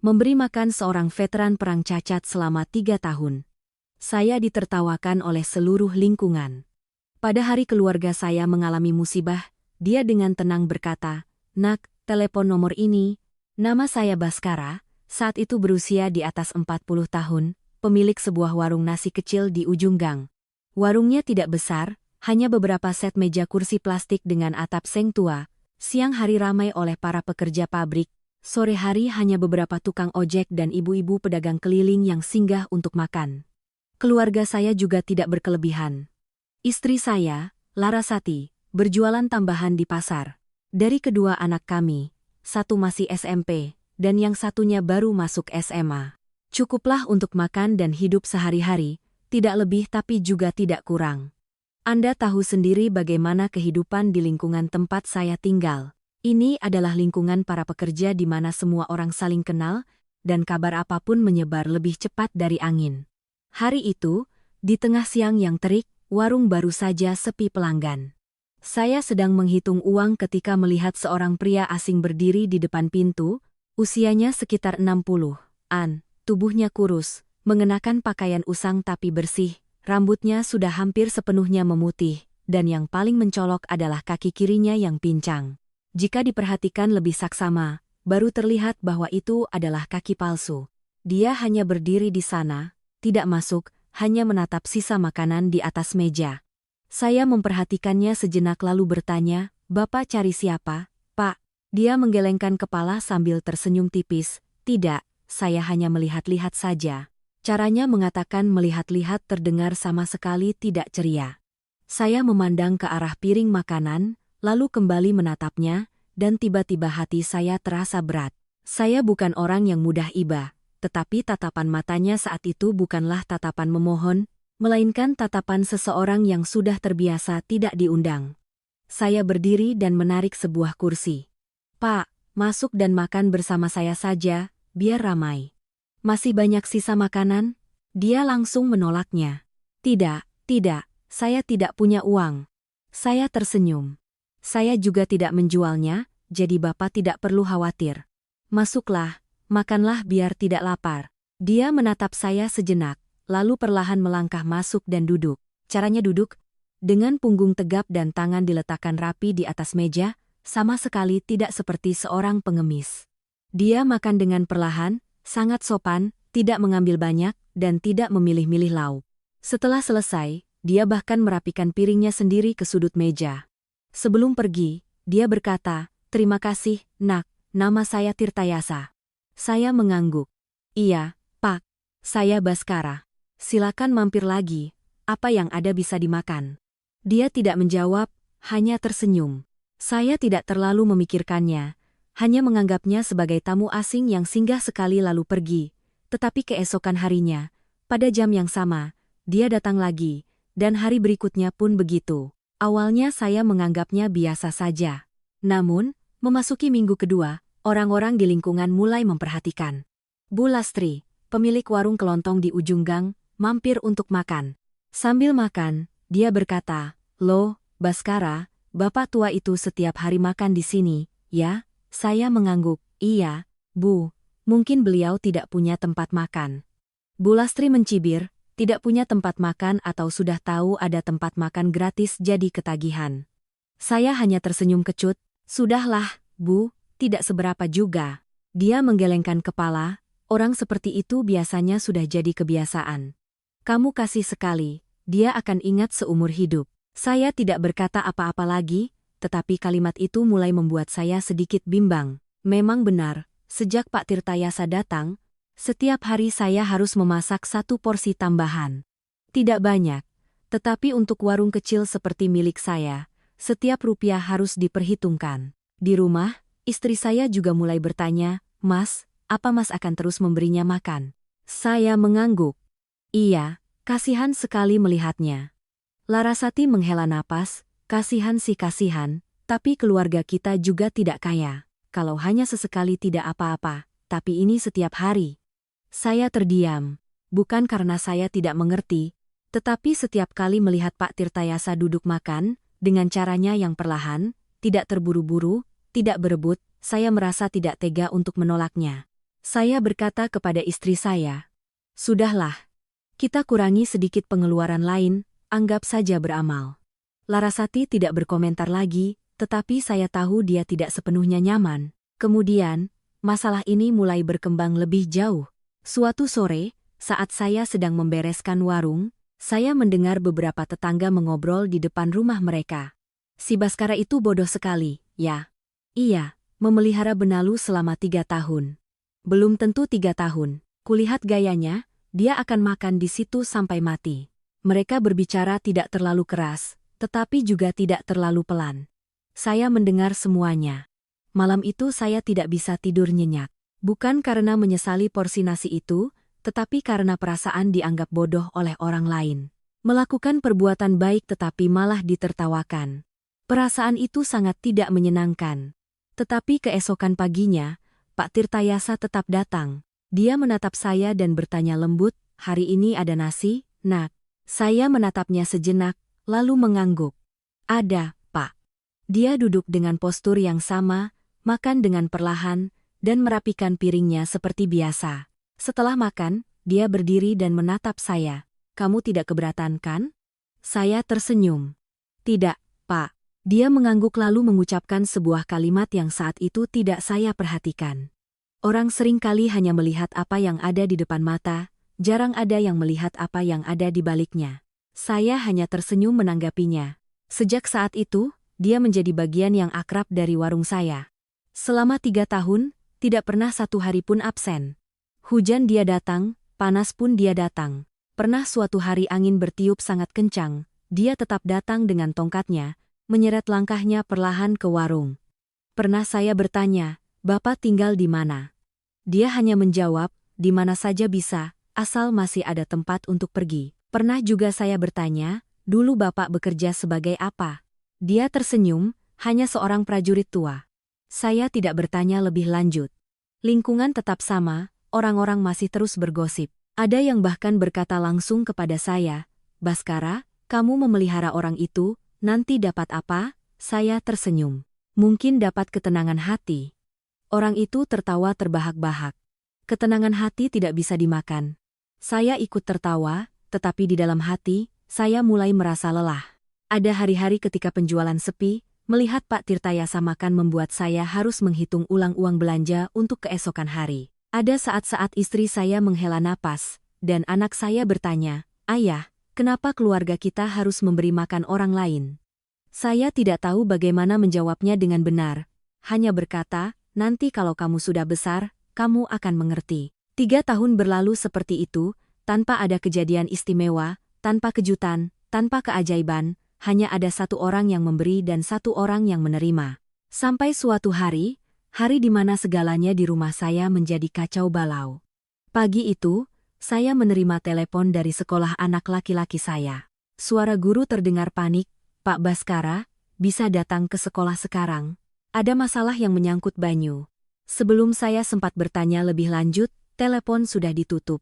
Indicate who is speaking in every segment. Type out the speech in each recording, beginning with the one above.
Speaker 1: memberi makan seorang veteran perang cacat selama 3 tahun. Saya ditertawakan oleh seluruh lingkungan. Pada hari keluarga saya mengalami musibah, dia dengan tenang berkata, "Nak, telepon nomor ini." Nama saya Baskara, saat itu berusia di atas 40 tahun, pemilik sebuah warung nasi kecil di ujung gang. Warungnya tidak besar, hanya beberapa set meja kursi plastik dengan atap seng tua. Siang hari ramai oleh para pekerja pabrik, sore hari hanya beberapa tukang ojek dan ibu-ibu pedagang keliling yang singgah untuk makan. Keluarga saya juga tidak berkelebihan. Istri saya, Larasati, berjualan tambahan di pasar. Dari kedua anak kami, satu masih SMP, dan yang satunya baru masuk SMA. Cukuplah untuk makan dan hidup sehari-hari, tidak lebih tapi juga tidak kurang. Anda tahu sendiri bagaimana kehidupan di lingkungan tempat saya tinggal. Ini adalah lingkungan para pekerja di mana semua orang saling kenal, dan kabar apapun menyebar lebih cepat dari angin. Hari itu, di tengah siang yang terik, warung baru saja sepi pelanggan. Saya sedang menghitung uang ketika melihat seorang pria asing berdiri di depan pintu, usianya sekitar 60-an, tubuhnya kurus, mengenakan pakaian usang tapi bersih. Rambutnya sudah hampir sepenuhnya memutih, dan yang paling mencolok adalah kaki kirinya yang pincang. Jika diperhatikan lebih saksama, baru terlihat bahwa itu adalah kaki palsu. Dia hanya berdiri di sana, tidak masuk, hanya menatap sisa makanan di atas meja. Saya memperhatikannya sejenak lalu bertanya, "Bapak cari siapa, Pak?" Dia menggelengkan kepala sambil tersenyum tipis, "Tidak, saya hanya melihat-lihat saja." Caranya mengatakan melihat-lihat terdengar sama sekali tidak ceria. Saya memandang ke arah piring makanan, lalu kembali menatapnya, dan tiba-tiba hati saya terasa berat. Saya bukan orang yang mudah iba, tetapi tatapan matanya saat itu bukanlah tatapan memohon, melainkan tatapan seseorang yang sudah terbiasa tidak diundang. Saya berdiri dan menarik sebuah kursi. "Pak, masuk dan makan bersama saya saja, biar ramai." "Masih banyak sisa makanan?" Dia langsung menolaknya. "Tidak, tidak, saya tidak punya uang." Saya tersenyum. "Saya juga tidak menjualnya, jadi Bapak tidak perlu khawatir. Masuklah, makanlah biar tidak lapar." Dia menatap saya sejenak, lalu perlahan melangkah masuk dan duduk. Caranya duduk, dengan punggung tegap dan tangan diletakkan rapi di atas meja, sama sekali tidak seperti seorang pengemis. Dia makan dengan perlahan, sangat sopan, tidak mengambil banyak, dan tidak memilih-milih lauk. Setelah selesai, dia bahkan merapikan piringnya sendiri ke sudut meja. Sebelum pergi, dia berkata, "Terima kasih, Nak, nama saya Tirtayasa." Saya mengangguk. "Iya, Pak. Saya Baskara. Silakan mampir lagi, apa yang ada bisa dimakan." Dia tidak menjawab, hanya tersenyum. Saya tidak terlalu memikirkannya, hanya menganggapnya sebagai tamu asing yang singgah sekali lalu pergi. Tetapi keesokan harinya, pada jam yang sama, dia datang lagi, dan hari berikutnya pun begitu. Awalnya saya menganggapnya biasa saja. Namun, memasuki minggu kedua, orang-orang di lingkungan mulai memperhatikan. Bu Lastri, pemilik warung kelontong di ujung gang, mampir untuk makan. Sambil makan, dia berkata, "Loh, Baskara, bapak tua itu setiap hari makan di sini, ya?" Saya mengangguk, "Iya, Bu, mungkin beliau tidak punya tempat makan." Bu Lastri mencibir, tidak punya tempat makan atau sudah tahu ada tempat makan gratis jadi ketagihan. Saya hanya tersenyum kecut, "Sudahlah, Bu, tidak seberapa juga." Dia menggelengkan kepala, "Orang seperti itu biasanya sudah jadi kebiasaan. Kamu kasih sekali, dia akan ingat seumur hidup." Saya tidak berkata apa-apa lagi, tetapi kalimat itu mulai membuat saya sedikit bimbang. Memang benar, sejak Pak Tirtayasa datang, setiap hari saya harus memasak 1 porsi tambahan. Tidak banyak, tetapi untuk warung kecil seperti milik saya, setiap rupiah harus diperhitungkan. Di rumah, istri saya juga mulai bertanya, "Mas, apa Mas akan terus memberinya makan?" Saya mengangguk. "Iya, kasihan sekali melihatnya." Larasati menghela napas, "Kasihan sih kasihan, tapi keluarga kita juga tidak kaya. Kalau hanya sesekali tidak apa-apa, tapi ini setiap hari." Saya terdiam, bukan karena saya tidak mengerti, tetapi setiap kali melihat Pak Tirtayasa duduk makan, dengan caranya yang perlahan, tidak terburu-buru, tidak berebut, saya merasa tidak tega untuk menolaknya. Saya berkata kepada istri saya, "Sudahlah, kita kurangi sedikit pengeluaran lain, anggap saja beramal." Larasati tidak berkomentar lagi, tetapi saya tahu dia tidak sepenuhnya nyaman. Kemudian, masalah ini mulai berkembang lebih jauh. Suatu sore, saat saya sedang membereskan warung, saya mendengar beberapa tetangga mengobrol di depan rumah mereka. "Si Baskara itu bodoh sekali, ya?" "Iya, memelihara benalu selama 3 tahun." "Belum tentu 3 tahun. Kulihat gayanya, dia akan makan di situ sampai mati." Mereka berbicara tidak terlalu keras, tetapi juga tidak terlalu pelan. Saya mendengar semuanya. Malam itu saya tidak bisa tidur nyenyak. Bukan karena menyesali porsi nasi itu, tetapi karena perasaan dianggap bodoh oleh orang lain. Melakukan perbuatan baik tetapi malah ditertawakan. Perasaan itu sangat tidak menyenangkan. Tetapi keesokan paginya, Pak Tirtayasa tetap datang. Dia menatap saya dan bertanya lembut, "Hari ini ada nasi, Nak?" Saya menatapnya sejenak, lalu mengangguk. "Ada, Pak." Dia duduk dengan postur yang sama, makan dengan perlahan, dan merapikan piringnya seperti biasa. Setelah makan, dia berdiri dan menatap saya. "Kamu tidak keberatan, kan?" Saya tersenyum. "Tidak, Pak." Dia mengangguk lalu mengucapkan sebuah kalimat yang saat itu tidak saya perhatikan. Orang seringkali hanya melihat apa yang ada di depan mata, jarang ada yang melihat apa yang ada di baliknya. Saya hanya tersenyum menanggapinya. Sejak saat itu, dia menjadi bagian yang akrab dari warung saya. Selama 3 tahun, tidak pernah satu hari pun absen. Hujan dia datang, panas pun dia datang. Pernah suatu hari angin bertiup sangat kencang, dia tetap datang dengan tongkatnya, menyeret langkahnya perlahan ke warung. Pernah saya bertanya, "Bapak tinggal di mana?" Dia hanya menjawab, "Di mana saja bisa, asal masih ada tempat untuk pergi." Pernah juga saya bertanya, "Dulu Bapak bekerja sebagai apa?" Dia tersenyum, "Hanya seorang prajurit tua." Saya tidak bertanya lebih lanjut. Lingkungan tetap sama, orang-orang masih terus bergosip. Ada yang bahkan berkata langsung kepada saya, "Baskara, kamu memelihara orang itu, nanti dapat apa?" Saya tersenyum. "Mungkin dapat ketenangan hati." Orang itu tertawa terbahak-bahak. "Ketenangan hati tidak bisa dimakan." Saya ikut tertawa, tetapi di dalam hati, saya mulai merasa lelah. Ada hari-hari ketika penjualan sepi, melihat Pak Tirtayasa makan membuat saya harus menghitung ulang uang belanja untuk keesokan hari. Ada saat-saat istri saya menghela napas, dan anak saya bertanya, "Ayah, kenapa keluarga kita harus memberi makan orang lain?" Saya tidak tahu bagaimana menjawabnya dengan benar, hanya berkata, "Nanti kalau kamu sudah besar, kamu akan mengerti." 3 tahun berlalu seperti itu, tanpa ada kejadian istimewa, tanpa kejutan, tanpa keajaiban, hanya ada satu orang yang memberi dan satu orang yang menerima. Sampai suatu hari, hari di mana segalanya di rumah saya menjadi kacau balau. Pagi itu, saya menerima telepon dari sekolah anak laki-laki saya. Suara guru terdengar panik, "Pak Baskara, bisa datang ke sekolah sekarang. Ada masalah yang menyangkut Banyu." Sebelum saya sempat bertanya lebih lanjut, telepon sudah ditutup.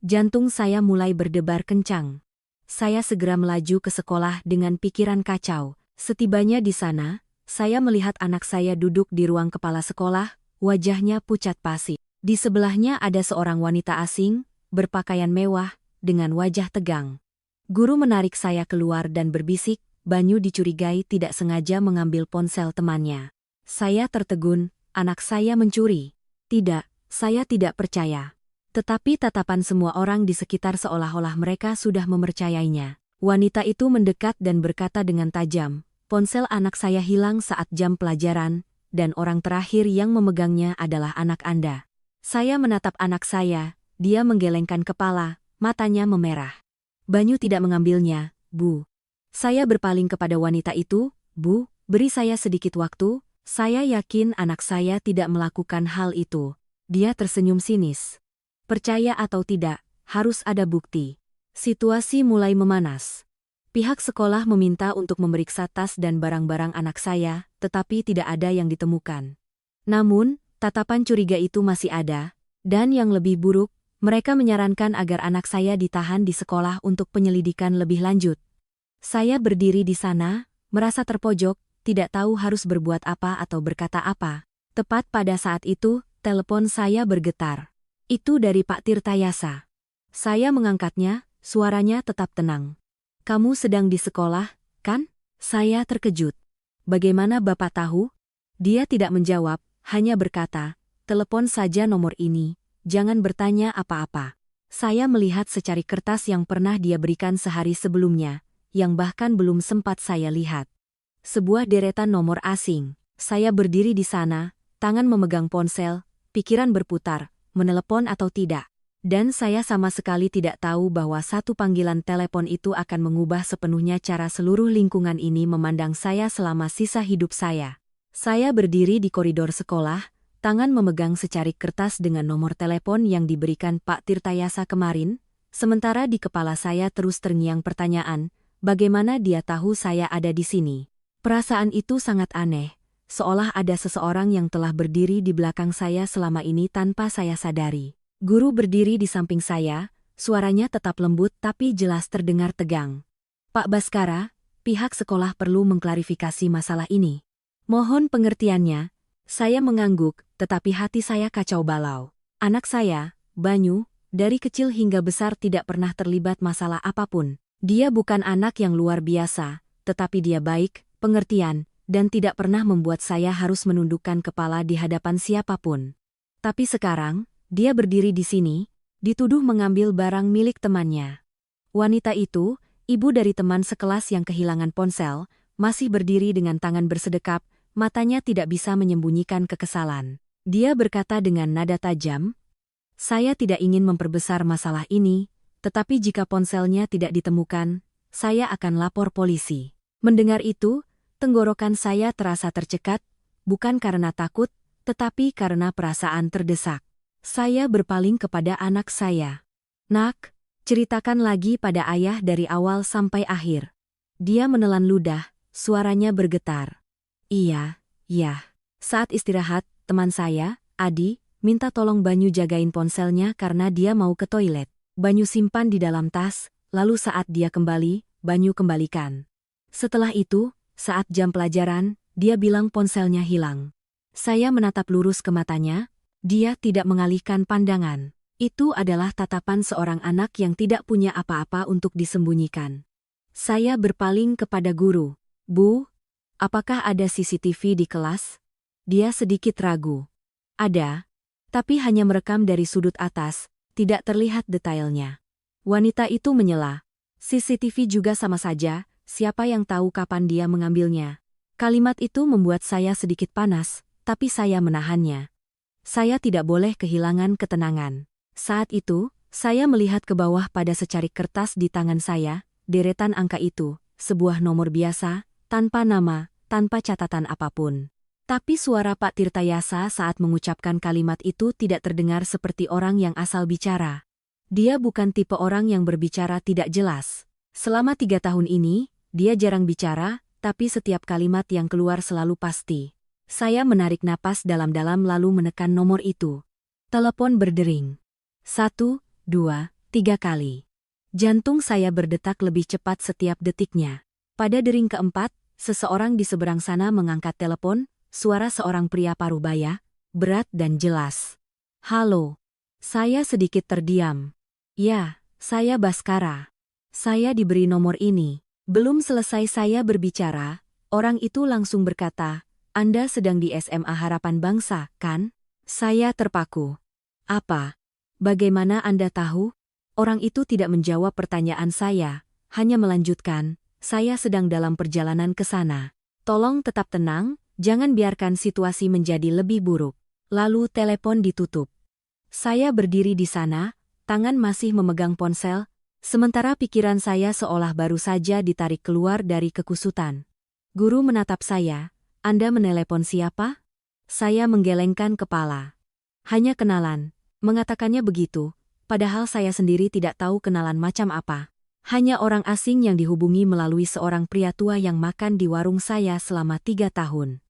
Speaker 1: Jantung saya mulai berdebar kencang. Saya segera melaju ke sekolah dengan pikiran kacau. Setibanya di sana, saya melihat anak saya duduk di ruang kepala sekolah, wajahnya pucat pasi. Di sebelahnya ada seorang wanita asing, berpakaian mewah, dengan wajah tegang. Guru menarik saya keluar dan berbisik, "Banyu dicurigai tidak sengaja mengambil ponsel temannya." Saya tertegun, "Anak saya mencuri." "Tidak, saya tidak percaya." Tetapi tatapan semua orang di sekitar seolah-olah mereka sudah mempercayainya. Wanita itu mendekat dan berkata dengan tajam, "Ponsel anak saya hilang saat jam pelajaran, dan orang terakhir yang memegangnya adalah anak Anda." Saya menatap anak saya, dia menggelengkan kepala, matanya memerah. "Banyu tidak mengambilnya, Bu." Saya berpaling kepada wanita itu, "Bu, beri saya sedikit waktu, saya yakin anak saya tidak melakukan hal itu." Dia tersenyum sinis. "Percaya atau tidak, harus ada bukti." Situasi mulai memanas. Pihak sekolah meminta untuk memeriksa tas dan barang-barang anak saya, tetapi tidak ada yang ditemukan. Namun, tatapan curiga itu masih ada, dan yang lebih buruk, mereka menyarankan agar anak saya ditahan di sekolah untuk penyelidikan lebih lanjut. Saya berdiri di sana, merasa terpojok, tidak tahu harus berbuat apa atau berkata apa. Tepat pada saat itu, telepon saya bergetar. Itu dari Pak Tirtayasa. Saya mengangkatnya, suaranya tetap tenang. Kamu sedang di sekolah, kan? Saya terkejut. Bagaimana Bapak tahu? Dia tidak menjawab, hanya berkata, telepon saja nomor ini, jangan bertanya apa-apa. Saya melihat secari kertas yang pernah dia berikan sehari sebelumnya, yang bahkan belum sempat saya lihat. Sebuah deretan nomor asing. Saya berdiri di sana, tangan memegang ponsel, pikiran berputar, menelepon atau tidak. Dan saya sama sekali tidak tahu bahwa satu panggilan telepon itu akan mengubah sepenuhnya cara seluruh lingkungan ini memandang saya selama sisa hidup saya. Saya berdiri di koridor sekolah, tangan memegang secari kertas dengan nomor telepon yang diberikan Pak Tirtayasa kemarin, sementara di kepala saya terus terngiang pertanyaan, bagaimana dia tahu saya ada di sini? Perasaan itu sangat aneh, seolah ada seseorang yang telah berdiri di belakang saya selama ini tanpa saya sadari. Guru berdiri di samping saya, suaranya tetap lembut tapi jelas terdengar tegang. Pak Baskara, pihak sekolah perlu mengklarifikasi masalah ini. Mohon pengertiannya. Saya mengangguk, tetapi hati saya kacau balau. Anak saya, Banyu, dari kecil hingga besar tidak pernah terlibat masalah apapun. Dia bukan anak yang luar biasa, tetapi dia baik, pengertian, dan tidak pernah membuat saya harus menundukkan kepala di hadapan siapapun. Tapi sekarang, dia berdiri di sini, dituduh mengambil barang milik temannya. Wanita itu, ibu dari teman sekelas yang kehilangan ponsel, masih berdiri dengan tangan bersedekap, matanya tidak bisa menyembunyikan kekesalan. Dia berkata dengan nada tajam, "Saya tidak ingin memperbesar masalah ini, tetapi jika ponselnya tidak ditemukan, saya akan lapor polisi." Mendengar itu, tenggorokan saya terasa tercekat, bukan karena takut, tetapi karena perasaan terdesak. Saya berpaling kepada anak saya. "Nak, ceritakan lagi pada ayah dari awal sampai akhir." Dia menelan ludah, suaranya bergetar. "Iya, ya. Saat istirahat, teman saya, Adi, minta tolong Banyu jagain ponselnya karena dia mau ke toilet. Banyu simpan di dalam tas, lalu saat dia kembali, Banyu kembalikan. Setelah itu, saat jam pelajaran, dia bilang ponselnya hilang. Saya menatap lurus ke matanya, dia tidak mengalihkan pandangan. Itu adalah tatapan seorang anak yang tidak punya apa-apa untuk disembunyikan. Saya berpaling kepada guru. "Bu, apakah ada CCTV di kelas?" Dia sedikit ragu. "Ada, tapi hanya merekam dari sudut atas, tidak terlihat detailnya." Wanita itu menyela. "CCTV juga sama saja, siapa yang tahu kapan dia mengambilnya?" Kalimat itu membuat saya sedikit panas, tapi saya menahannya. Saya tidak boleh kehilangan ketenangan. Saat itu, saya melihat ke bawah pada secari kertas di tangan saya, deretan angka itu, sebuah nomor biasa, tanpa nama, tanpa catatan apapun. Tapi suara Pak Tirtayasa saat mengucapkan kalimat itu tidak terdengar seperti orang yang asal bicara. Dia bukan tipe orang yang berbicara tidak jelas. Selama 3 tahun ini, dia jarang bicara, tapi setiap kalimat yang keluar selalu pasti. Saya menarik napas dalam-dalam lalu menekan nomor itu. Telepon berdering. 1, 2, 3 kali. Jantung saya berdetak lebih cepat setiap detiknya. Pada dering keempat, seseorang di seberang sana mengangkat telepon, suara seorang pria parubaya, berat dan jelas. "Halo." Saya sedikit terdiam. "Ya, saya Baskara. Saya diberi nomor ini." Belum selesai saya berbicara, orang itu langsung berkata, "Anda sedang di SMA Harapan Bangsa, kan?" Saya terpaku. "Apa? Bagaimana Anda tahu?" Orang itu tidak menjawab pertanyaan saya, hanya melanjutkan, "Saya sedang dalam perjalanan ke sana. Tolong tetap tenang, jangan biarkan situasi menjadi lebih buruk." Lalu telepon ditutup. Saya berdiri di sana, tangan masih memegang ponsel, sementara pikiran saya seolah baru saja ditarik keluar dari kekusutan. Guru menatap saya, "Anda menelepon siapa?" Saya menggelengkan kepala. "Hanya kenalan," mengatakannya begitu, padahal saya sendiri tidak tahu kenalan macam apa. Hanya orang asing yang dihubungi melalui seorang pria tua yang makan di warung saya selama 3 tahun.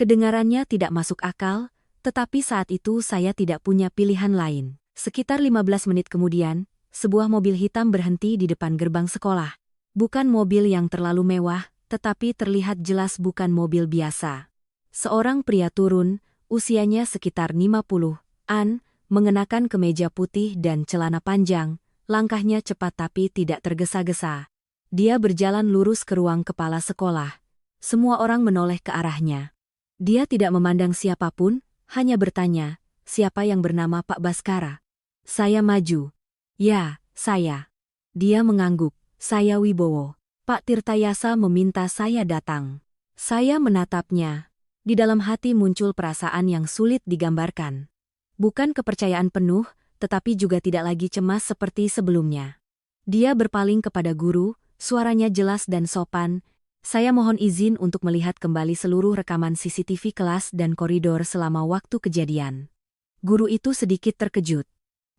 Speaker 1: Kedengarannya tidak masuk akal, tetapi saat itu saya tidak punya pilihan lain. Sekitar 15 menit kemudian, sebuah mobil hitam berhenti di depan gerbang sekolah. Bukan mobil yang terlalu mewah, tetapi terlihat jelas bukan mobil biasa. Seorang pria turun, Usianya sekitar 50-an, mengenakan kemeja putih dan celana panjang, langkahnya cepat tapi tidak tergesa-gesa. Dia berjalan lurus ke ruang kepala sekolah. Semua orang menoleh ke arahnya. Dia tidak memandang siapapun, hanya bertanya, "Siapa yang bernama Pak Baskara?" Saya maju. "Ya, saya." Dia mengangguk, "Saya Wibowo. Pak Tirtayasa meminta saya datang." Saya menatapnya. Di dalam hati muncul perasaan yang sulit digambarkan. Bukan kepercayaan penuh, tetapi juga tidak lagi cemas seperti sebelumnya. Dia berpaling kepada guru, suaranya jelas dan sopan. "Saya mohon izin untuk melihat kembali seluruh rekaman CCTV kelas dan koridor selama waktu kejadian." Guru itu sedikit terkejut.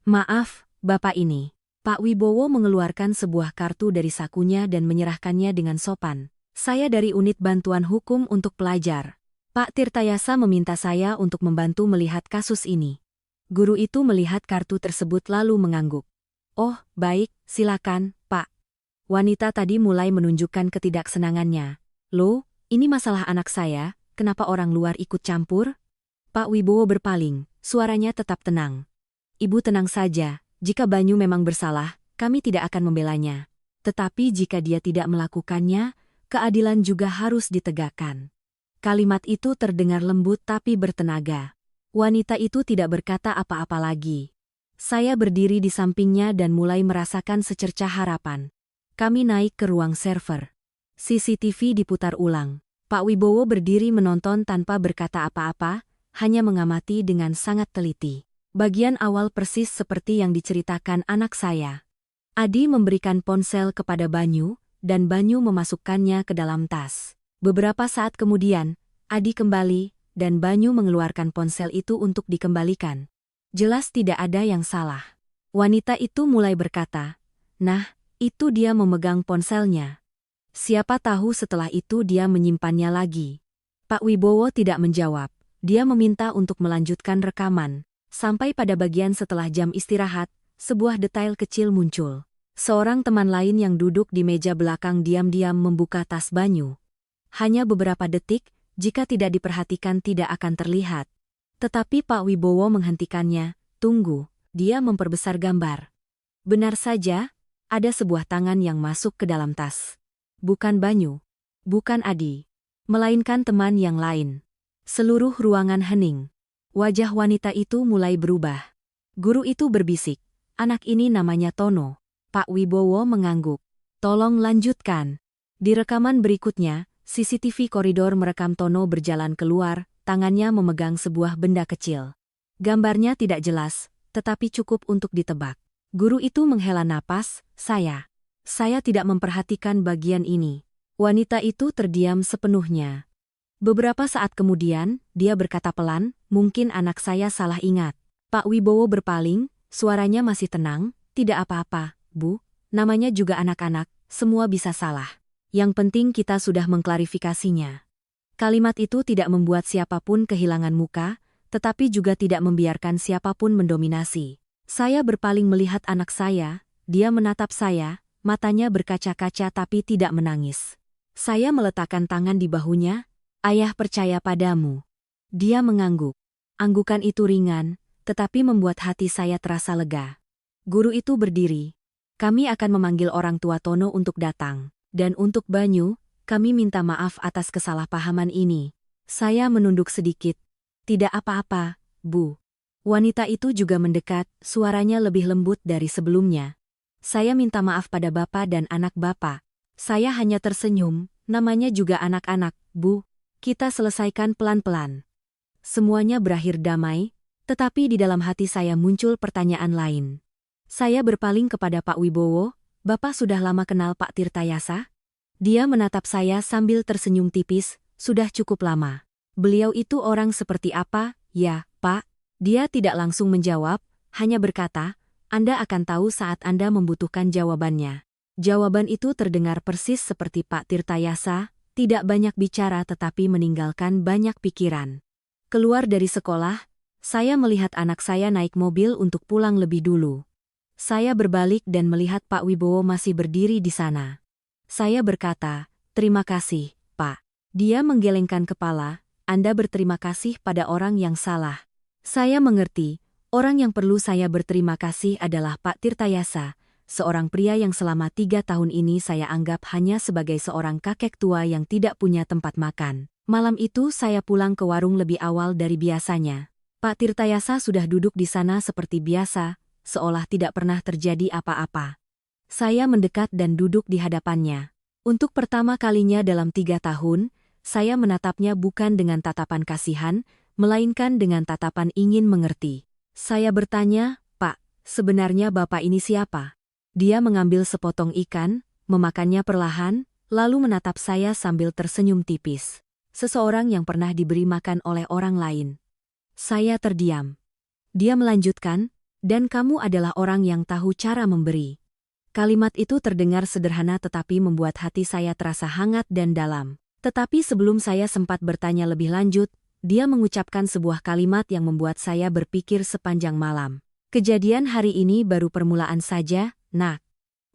Speaker 1: "Maaf, Bapak ini." Pak Wibowo mengeluarkan sebuah kartu dari sakunya dan menyerahkannya dengan sopan. "Saya dari Unit Bantuan Hukum untuk Pelajar. Pak Tirtayasa meminta saya untuk membantu melihat kasus ini." Guru itu melihat kartu tersebut lalu mengangguk. "Oh, baik, silakan, Pak." Wanita tadi mulai menunjukkan ketidaksenangannya. "Loh, ini masalah anak saya, kenapa orang luar ikut campur?" Pak Wibowo berpaling, suaranya tetap tenang. "Ibu tenang saja, jika Banyu memang bersalah, kami tidak akan membelanya. Tetapi jika dia tidak melakukannya, keadilan juga harus ditegakkan." Kalimat itu terdengar lembut tapi bertenaga. Wanita itu tidak berkata apa-apa lagi. Saya berdiri di sampingnya dan mulai merasakan secercah harapan. Kami naik ke ruang server. CCTV diputar ulang. Pak Wibowo berdiri menonton tanpa berkata apa-apa, hanya mengamati dengan sangat teliti. Bagian awal persis seperti yang diceritakan anak saya. Adi memberikan ponsel kepada Banyu, dan Banyu memasukkannya ke dalam tas. Beberapa saat kemudian, Adi kembali, dan Banyu mengeluarkan ponsel itu untuk dikembalikan. Jelas tidak ada yang salah. Wanita itu mulai berkata, "Nah, itu dia memegang ponselnya. Siapa tahu setelah itu dia menyimpannya lagi." Pak Wibowo tidak menjawab. Dia meminta untuk melanjutkan rekaman. Sampai pada bagian setelah jam istirahat, sebuah detail kecil muncul. Seorang teman lain yang duduk di meja belakang diam-diam membuka tas Banyu. Hanya beberapa detik, jika tidak diperhatikan tidak akan terlihat. Tetapi Pak Wibowo menghentikannya. "Tunggu," dia memperbesar gambar. Benar saja, ada sebuah tangan yang masuk ke dalam tas. Bukan Banyu, bukan Adi, melainkan teman yang lain. Seluruh ruangan hening. Wajah wanita itu mulai berubah. Guru itu berbisik, "Anak ini namanya Tono." Pak Wibowo mengangguk. "Tolong lanjutkan." Di rekaman berikutnya, CCTV koridor merekam Tono berjalan keluar, tangannya memegang sebuah benda kecil. Gambarnya tidak jelas, tetapi cukup untuk ditebak. Guru itu menghela napas, Saya tidak memperhatikan bagian ini." Wanita itu terdiam sepenuhnya. Beberapa saat kemudian, dia berkata pelan, "Mungkin anak saya salah ingat." Pak Wibowo berpaling, suaranya masih tenang, "Tidak apa-apa, Bu. Namanya juga anak-anak, semua bisa salah. Yang penting kita sudah mengklarifikasinya." Kalimat itu tidak membuat siapapun kehilangan muka, tetapi juga tidak membiarkan siapapun mendominasi. Saya berpaling melihat anak saya, dia menatap saya, matanya berkaca-kaca tapi tidak menangis. Saya meletakkan tangan di bahunya, "Ayah percaya padamu." Dia mengangguk. Anggukan itu ringan, tetapi membuat hati saya terasa lega. Guru itu berdiri. "Kami akan memanggil orang tua Tono untuk datang. Dan untuk Banyu, kami minta maaf atas kesalahpahaman ini." Saya menunduk sedikit. "Tidak apa-apa, Bu." Wanita itu juga mendekat, suaranya lebih lembut dari sebelumnya. "Saya minta maaf pada Bapak dan anak Bapak." Saya hanya tersenyum, "Namanya juga anak-anak, Bu. Kita selesaikan pelan-pelan." Semuanya berakhir damai, tetapi di dalam hati saya muncul pertanyaan lain. Saya berpaling kepada Pak Wibowo, "Bapak sudah lama kenal Pak Tirtayasa?" Dia menatap saya sambil tersenyum tipis, "Sudah cukup lama." "Beliau itu orang seperti apa, ya, Pak?" Dia tidak langsung menjawab, hanya berkata, "Anda akan tahu saat Anda membutuhkan jawabannya." Jawaban itu terdengar persis seperti Pak Tirtayasa, tidak banyak bicara tetapi meninggalkan banyak pikiran. Keluar dari sekolah, saya melihat anak saya naik mobil untuk pulang lebih dulu. Saya berbalik dan melihat Pak Wibowo masih berdiri di sana. Saya berkata, "Terima kasih, Pak." Dia menggelengkan kepala, Anda berterima kasih pada orang yang salah. Saya mengerti, orang yang perlu saya berterima kasih adalah Pak Tirtayasa, seorang pria yang selama 3 tahun ini saya anggap hanya sebagai seorang kakek tua yang tidak punya tempat makan. Malam itu saya pulang ke warung lebih awal dari biasanya. Pak Tirtayasa sudah duduk di sana seperti biasa, seolah tidak pernah terjadi apa-apa. Saya mendekat dan duduk di hadapannya. Untuk pertama kalinya dalam 3 tahun, saya menatapnya bukan dengan tatapan kasihan, melainkan dengan tatapan ingin mengerti. Saya bertanya, "Pak, sebenarnya Bapak ini siapa?" Dia mengambil sepotong ikan, memakannya perlahan, lalu menatap saya sambil tersenyum tipis. Seseorang yang pernah diberi makan oleh orang lain. Saya terdiam. Dia melanjutkan, "Dan kamu adalah orang yang tahu cara memberi." Kalimat itu terdengar sederhana tetapi membuat hati saya terasa hangat dan dalam. Tetapi sebelum saya sempat bertanya lebih lanjut, dia mengucapkan sebuah kalimat yang membuat saya berpikir sepanjang malam. "Kejadian hari ini baru permulaan saja, Nak."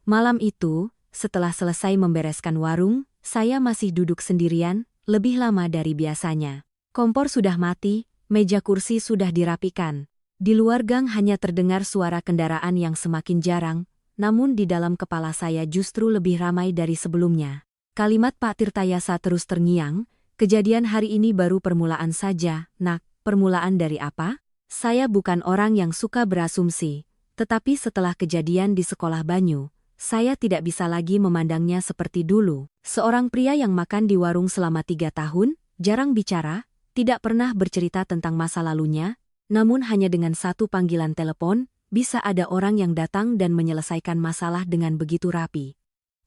Speaker 1: Malam itu, setelah selesai membereskan warung, saya masih duduk sendirian, lebih lama dari biasanya. Kompor sudah mati, meja kursi sudah dirapikan. Di luar gang hanya terdengar suara kendaraan yang semakin jarang, namun di dalam kepala saya justru lebih ramai dari sebelumnya. Kalimat Pak Tirtayasa terus terngiang, "Kejadian hari ini baru permulaan saja, Nak." Permulaan dari apa? Saya bukan orang yang suka berasumsi, tetapi setelah kejadian di sekolah Banyu, saya tidak bisa lagi memandangnya seperti dulu. Seorang pria yang makan di warung selama 3 tahun, jarang bicara, tidak pernah bercerita tentang masa lalunya, namun hanya dengan satu panggilan telepon, bisa ada orang yang datang dan menyelesaikan masalah dengan begitu rapi.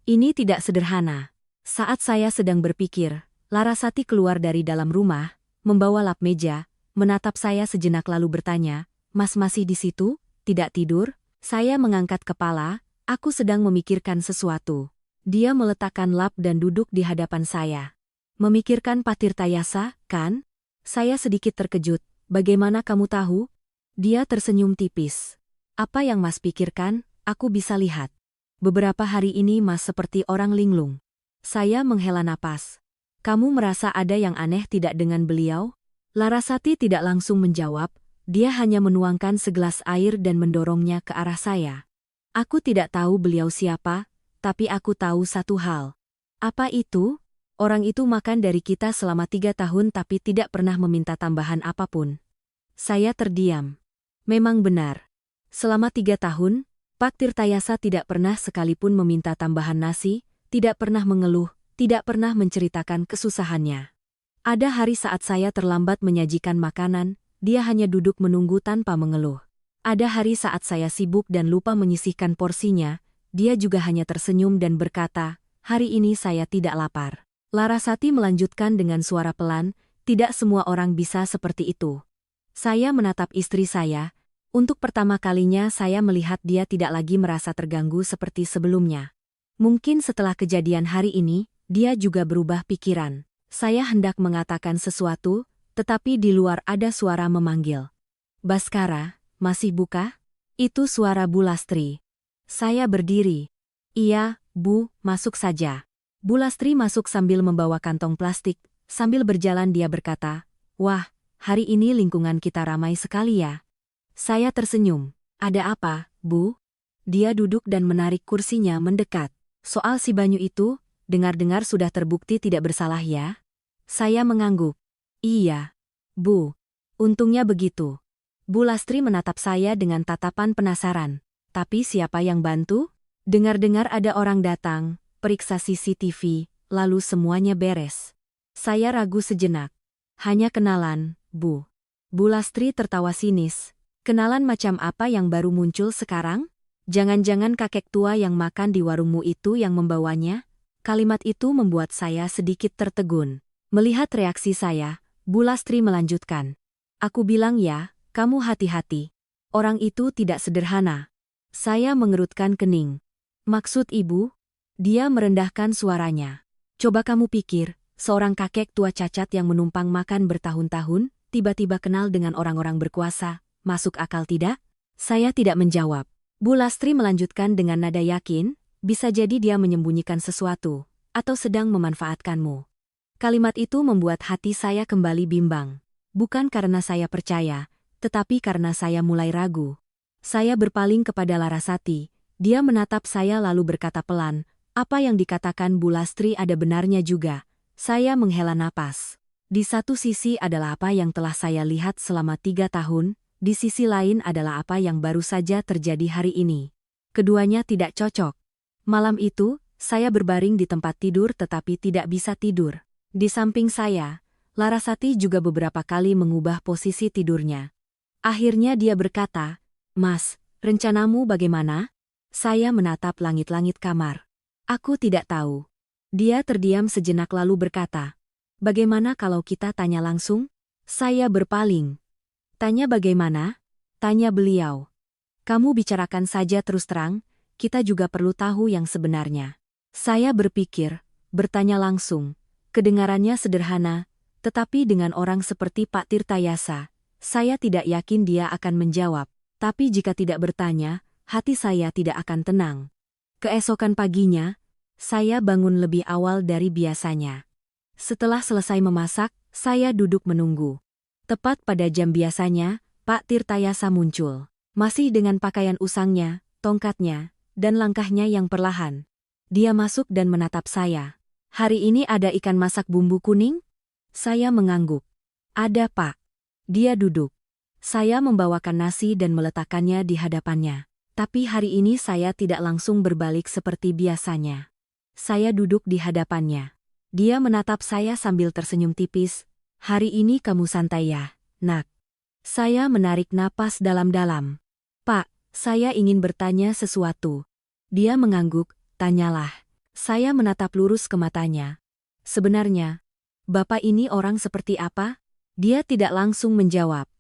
Speaker 1: Ini tidak sederhana. Saat saya sedang berpikir, Larasati keluar dari dalam rumah, membawa lap meja, menatap saya sejenak lalu bertanya, "Mas masih di situ? Tidak tidur?" Saya mengangkat kepala, aku sedang memikirkan sesuatu. Dia meletakkan lap dan duduk di hadapan saya. "Memikirkan Pak Tirtayasa, kan?" Saya sedikit terkejut, "Bagaimana kamu tahu?" Dia tersenyum tipis. "Apa yang Mas pikirkan, aku bisa lihat. Beberapa hari ini Mas seperti orang linglung." Saya menghela napas. "Kamu merasa ada yang aneh tidak dengan beliau?" Larasati tidak langsung menjawab, dia hanya menuangkan segelas air dan mendorongnya ke arah saya. "Aku tidak tahu beliau siapa, tapi aku tahu satu hal." "Apa itu?" "Orang itu makan dari kita selama 3 tahun tapi tidak pernah meminta tambahan apapun." Saya terdiam. Memang benar. Selama 3 tahun, Pak Tirtayasa tidak pernah sekalipun meminta tambahan nasi, tidak pernah mengeluh, tidak pernah menceritakan kesusahannya. Ada hari saat saya terlambat menyajikan makanan, dia hanya duduk menunggu tanpa mengeluh. Ada hari saat saya sibuk dan lupa menyisihkan porsinya, dia juga hanya tersenyum dan berkata, "Hari ini saya tidak lapar." Larasati melanjutkan dengan suara pelan, "Tidak semua orang bisa seperti itu." Saya menatap istri saya. Untuk pertama kalinya saya melihat dia tidak lagi merasa terganggu seperti sebelumnya. Mungkin setelah kejadian hari ini, dia juga berubah pikiran. Saya hendak mengatakan sesuatu, tetapi di luar ada suara memanggil. "Baskara, masih buka?" Itu suara Bu Lastri. Saya berdiri. "Iya, Bu, masuk saja." Bu Lastri masuk sambil membawa kantong plastik. Sambil berjalan dia berkata, "Wah, hari ini lingkungan kita ramai sekali ya." Saya tersenyum. "Ada apa, Bu?" Dia duduk dan menarik kursinya mendekat. "Soal si Banyu itu, dengar-dengar sudah terbukti tidak bersalah ya?" Saya mengangguk. "Iya, Bu. Untungnya begitu." Bu Lastri menatap saya dengan tatapan penasaran. "Tapi siapa yang bantu?" "Dengar-dengar ada orang datang, periksa CCTV, lalu semuanya beres." Saya ragu sejenak. "Hanya kenalan, Bu." Bu Lastri tertawa sinis. "Kenalan macam apa yang baru muncul sekarang? Jangan-jangan kakek tua yang makan di warungmu itu yang membawanya?" Kalimat itu membuat saya sedikit tertegun. Melihat reaksi saya, Bu Lastri melanjutkan. "Aku bilang ya, kamu hati-hati. Orang itu tidak sederhana." Saya mengerutkan kening. "Maksud Ibu?" Dia merendahkan suaranya. "Coba kamu pikir, seorang kakek tua cacat yang menumpang makan bertahun-tahun, tiba-tiba kenal dengan orang-orang berkuasa, masuk akal tidak?" Saya tidak menjawab. Bu Lastri melanjutkan dengan nada yakin, "Bisa jadi dia menyembunyikan sesuatu, atau sedang memanfaatkanmu. Kalimat itu membuat hati saya kembali bimbang. Bukan karena saya percaya, tetapi karena saya mulai ragu. Saya berpaling kepada Larasati. Dia menatap saya lalu berkata pelan, "Apa yang dikatakan Bu Lastri ada benarnya juga." Saya menghela napas. Di satu sisi adalah apa yang telah saya lihat selama 3 tahun, di sisi lain adalah apa yang baru saja terjadi hari ini. Keduanya tidak cocok. Malam itu, saya berbaring di tempat tidur tetapi tidak bisa tidur. Di samping saya, Larasati juga beberapa kali mengubah posisi tidurnya. Akhirnya dia berkata, "Mas, rencanamu bagaimana?" Saya menatap langit-langit kamar. "Aku tidak tahu." Dia terdiam sejenak lalu berkata, "Bagaimana kalau kita tanya langsung?" Saya berpaling. "Tanya bagaimana?" Tanya beliau. "Kamu bicarakan saja terus terang, kita juga perlu tahu yang sebenarnya." Saya berpikir, bertanya langsung. Kedengarannya sederhana, tetapi dengan orang seperti Pak Tirtayasa, saya tidak yakin dia akan menjawab. Tapi jika tidak bertanya, hati saya tidak akan tenang. Keesokan paginya, saya bangun lebih awal dari biasanya. Setelah selesai memasak, saya duduk menunggu. Tepat pada jam biasanya, Pak Tirtayasa muncul. Masih dengan pakaian usangnya, tongkatnya, dan langkahnya yang perlahan. Dia masuk dan menatap saya. "Hari ini ada ikan masak bumbu kuning?" Saya mengangguk. "Ada, Pak." Dia duduk. Saya membawakan nasi dan meletakkannya di hadapannya. Tapi hari ini saya tidak langsung berbalik seperti biasanya. Saya duduk di hadapannya. Dia menatap saya sambil tersenyum tipis. "Hari ini kamu santai ya, Nak?" Saya menarik napas dalam-dalam. "Pak, saya ingin bertanya sesuatu." Dia mengangguk. "Tanyalah." Saya menatap lurus ke matanya. "Sebenarnya, Bapak ini orang seperti apa?" Dia tidak langsung menjawab.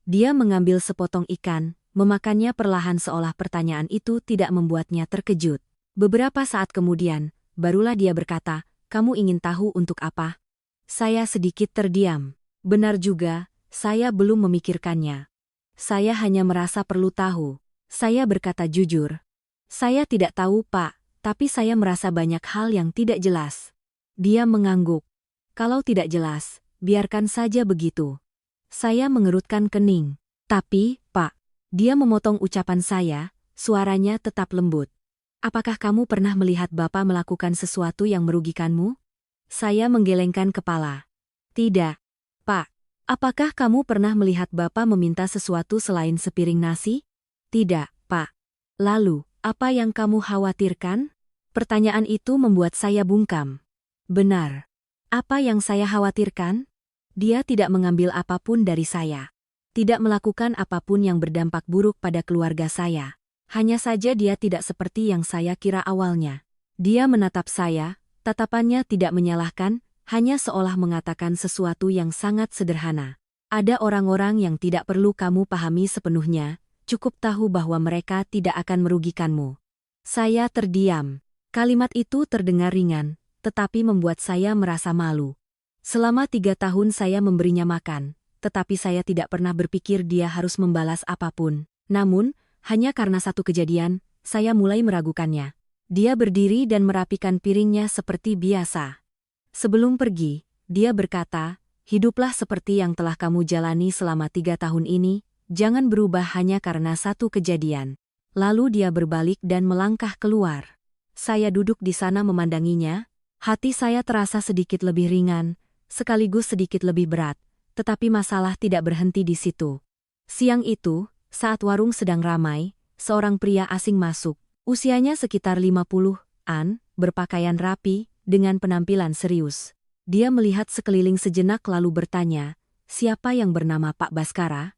Speaker 1: Dia mengambil sepotong ikan, memakannya perlahan seolah pertanyaan itu tidak membuatnya terkejut. Beberapa saat kemudian, barulah dia berkata, "Kamu ingin tahu untuk apa?" Saya sedikit terdiam. Benar juga, saya belum memikirkannya. Saya hanya merasa perlu tahu. Saya berkata jujur. "Saya tidak tahu, Pak, tapi saya merasa banyak hal yang tidak jelas." Dia mengangguk. "Kalau tidak jelas, biarkan saja begitu." Saya mengerutkan kening. "Tapi, Pak," dia memotong ucapan saya, suaranya tetap lembut. "Apakah kamu pernah melihat Bapak melakukan sesuatu yang merugikanmu?" Saya menggelengkan kepala. "Tidak, Pak." "Apakah kamu pernah melihat Bapak meminta sesuatu selain sepiring nasi?" "Tidak, Pak." "Lalu, apa yang kamu khawatirkan?" Pertanyaan itu membuat saya bungkam. Benar. Apa yang saya khawatirkan? Dia tidak mengambil apapun dari saya. Tidak melakukan apapun yang berdampak buruk pada keluarga saya. Hanya saja dia tidak seperti yang saya kira awalnya. Dia menatap saya, tatapannya tidak menyalahkan, hanya seolah mengatakan sesuatu yang sangat sederhana. "Ada orang-orang yang tidak perlu kamu pahami sepenuhnya, cukup tahu bahwa mereka tidak akan merugikanmu." Saya terdiam. Kalimat itu terdengar ringan, tetapi membuat saya merasa malu. Selama 3 tahun saya memberinya makan, tetapi saya tidak pernah berpikir dia harus membalas apapun. Namun, hanya karena satu kejadian, saya mulai meragukannya. Dia berdiri dan merapikan piringnya seperti biasa. Sebelum pergi, dia berkata, "Hiduplah seperti yang telah kamu jalani selama 3 tahun ini, jangan berubah hanya karena satu kejadian." Lalu dia berbalik dan melangkah keluar. Saya duduk di sana memandanginya, hati saya terasa sedikit lebih ringan, sekaligus sedikit lebih berat, tetapi masalah tidak berhenti di situ. Siang itu, saat warung sedang ramai, seorang pria asing masuk, usianya sekitar 50-an, berpakaian rapi, dengan penampilan serius. Dia melihat sekeliling sejenak lalu bertanya, "Siapa yang bernama Pak Baskara?"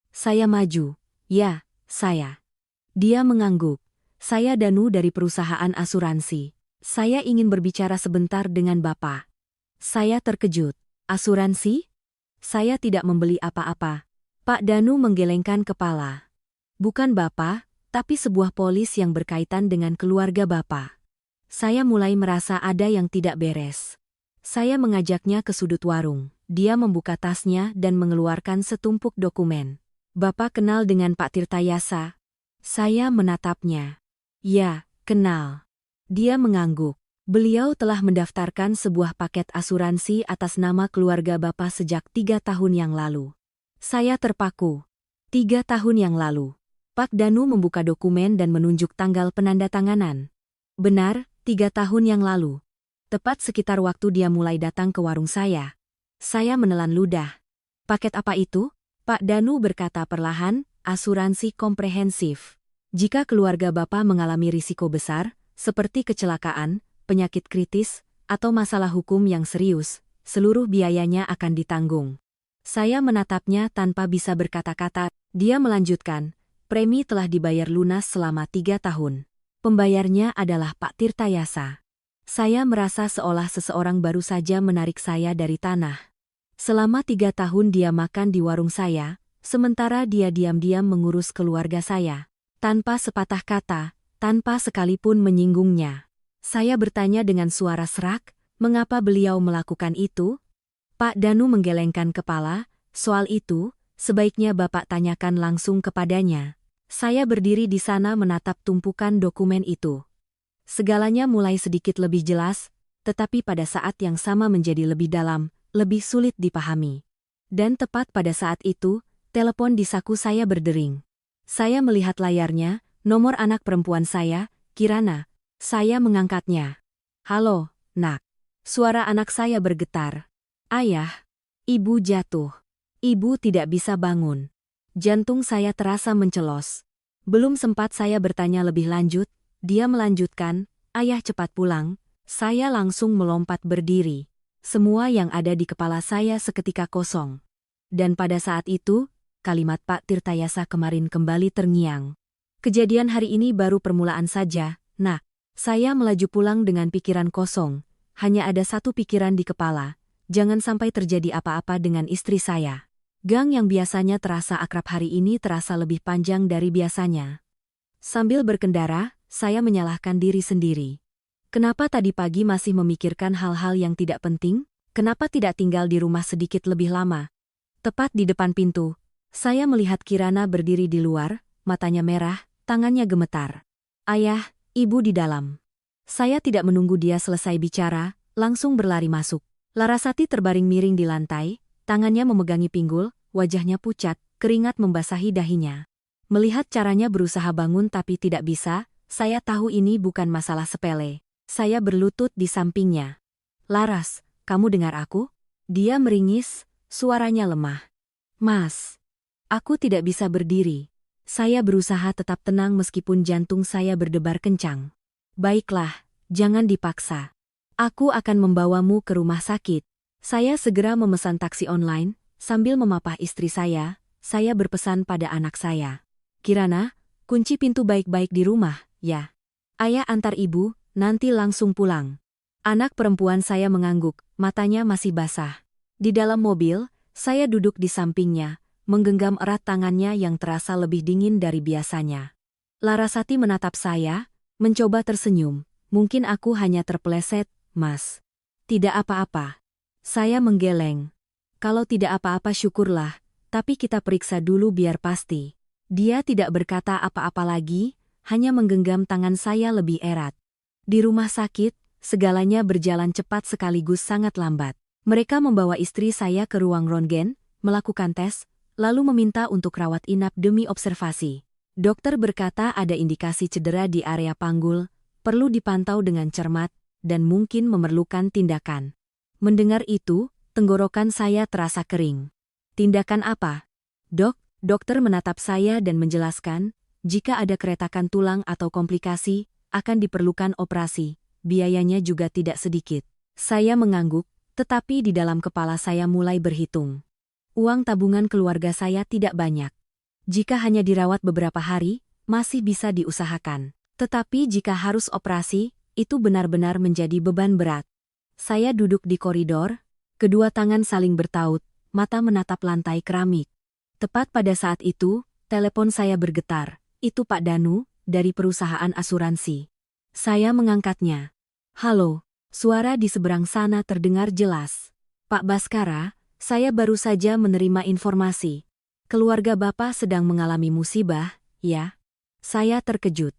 Speaker 1: Saya maju. "Ya, saya." Dia mengangguk. "Saya Danu dari perusahaan asuransi. Saya ingin berbicara sebentar dengan Bapak." Saya terkejut. "Asuransi?" "Saya tidak membeli apa-apa." Pak Danu menggelengkan kepala. "Bukan Bapak, tapi sebuah polis yang berkaitan dengan keluarga Bapak." Saya mulai merasa ada yang tidak beres. Saya mengajaknya ke sudut warung. Dia membuka tasnya dan mengeluarkan setumpuk dokumen. "Bapak kenal dengan Pak Tirtayasa?" Saya menatapnya. "Ya, kenal." Dia mengangguk. Beliau telah mendaftarkan sebuah paket asuransi atas nama keluarga Bapak sejak 3 tahun yang lalu. Saya terpaku. 3 tahun yang lalu. Pak Danu membuka dokumen dan menunjuk tanggal penandatanganan. Benar, 3 tahun yang lalu. Tepat sekitar waktu dia mulai datang ke warung saya. Saya menelan ludah. Paket apa itu? Pak Danu berkata perlahan, asuransi komprehensif. Jika keluarga Bapak mengalami risiko besar, seperti kecelakaan, penyakit kritis, atau masalah hukum yang serius, seluruh biayanya akan ditanggung. Saya menatapnya tanpa bisa berkata-kata. Dia melanjutkan, premi telah dibayar lunas selama 3 tahun. Pembayarnya adalah Pak Tirtayasa. Saya merasa seolah seseorang baru saja menarik saya dari tanah. Selama 3 tahun dia makan di warung saya, sementara dia diam-diam mengurus keluarga saya. Tanpa sepatah kata, tanpa sekalipun menyinggungnya. Saya bertanya dengan suara serak, mengapa beliau melakukan itu? Pak Danu menggelengkan kepala, soal itu, sebaiknya Bapak tanyakan langsung kepadanya. Saya berdiri di sana menatap tumpukan dokumen itu. Segalanya mulai sedikit lebih jelas, tetapi pada saat yang sama menjadi lebih dalam, lebih sulit dipahami. Dan tepat pada saat itu, telepon di saku saya berdering. Saya melihat layarnya, nomor anak perempuan saya, Kirana. Saya mengangkatnya. Halo, Nak. Suara anak saya bergetar. Ayah. Ibu jatuh. Ibu tidak bisa bangun. Jantung saya terasa mencelos. Belum sempat saya bertanya lebih lanjut, dia melanjutkan, ayah cepat pulang. Saya langsung melompat berdiri. Semua yang ada di kepala saya seketika kosong. Dan pada saat itu, kalimat Pak Tirtayasa kemarin kembali terngiang. Kejadian hari ini baru permulaan saja, Nak. Saya melaju pulang dengan pikiran kosong. Hanya ada satu pikiran di kepala, jangan sampai terjadi apa-apa dengan istri saya. Gang yang biasanya terasa akrab hari ini terasa lebih panjang dari biasanya. Sambil berkendara, saya menyalahkan diri sendiri. Kenapa tadi pagi masih memikirkan hal-hal yang tidak penting? Kenapa tidak tinggal di rumah sedikit lebih lama? Tepat di depan pintu, saya melihat Kirana berdiri di luar, matanya merah, tangannya gemetar. Ayah, ibu di dalam. Saya tidak menunggu dia selesai bicara, langsung berlari masuk. Larasati terbaring miring di lantai, tangannya memegangi pinggul, wajahnya pucat, keringat membasahi dahinya. Melihat caranya berusaha bangun tapi tidak bisa, saya tahu ini bukan masalah sepele. Saya berlutut di sampingnya. Laras, kamu dengar aku? Dia meringis, suaranya lemah. Mas, aku tidak bisa berdiri. Saya berusaha tetap tenang meskipun jantung saya berdebar kencang. Baiklah, jangan dipaksa. Aku akan membawamu ke rumah sakit. Saya segera memesan taksi online, sambil memapah istri saya berpesan pada anak saya. Kirana, kunci pintu baik-baik di rumah, ya. Ayah antar ibu, nanti langsung pulang. Anak perempuan saya mengangguk, matanya masih basah. Di dalam mobil, saya duduk di sampingnya, menggenggam erat tangannya yang terasa lebih dingin dari biasanya. Larasati menatap saya, mencoba tersenyum. Mungkin aku hanya terpeleset, Mas. Tidak apa-apa. Saya menggeleng. Kalau tidak apa-apa syukurlah, tapi kita periksa dulu biar pasti. Dia tidak berkata apa-apa lagi, hanya menggenggam tangan saya lebih erat. Di rumah sakit, segalanya berjalan cepat sekaligus sangat lambat. Mereka membawa istri saya ke ruang röntgen, melakukan tes, lalu meminta untuk rawat inap demi observasi. Dokter berkata ada indikasi cedera di area panggul, perlu dipantau dengan cermat, dan mungkin memerlukan tindakan. Mendengar itu, tenggorokan saya terasa kering. Tindakan apa? Dok, dokter menatap saya dan menjelaskan, jika ada keretakan tulang atau komplikasi, akan diperlukan operasi, biayanya juga tidak sedikit. Saya mengangguk, tetapi di dalam kepala saya mulai berhitung. Uang tabungan keluarga saya tidak banyak. Jika hanya dirawat beberapa hari, masih bisa diusahakan. Tetapi jika harus operasi, itu benar-benar menjadi beban berat. Saya duduk di koridor, kedua tangan saling bertaut, mata menatap lantai keramik. Tepat pada saat itu, telepon saya bergetar. Itu Pak Danu, dari perusahaan asuransi. Saya mengangkatnya. Halo, suara di seberang sana terdengar jelas. Pak Baskara, saya baru saja menerima informasi. Keluarga Bapak sedang mengalami musibah, ya? Saya terkejut.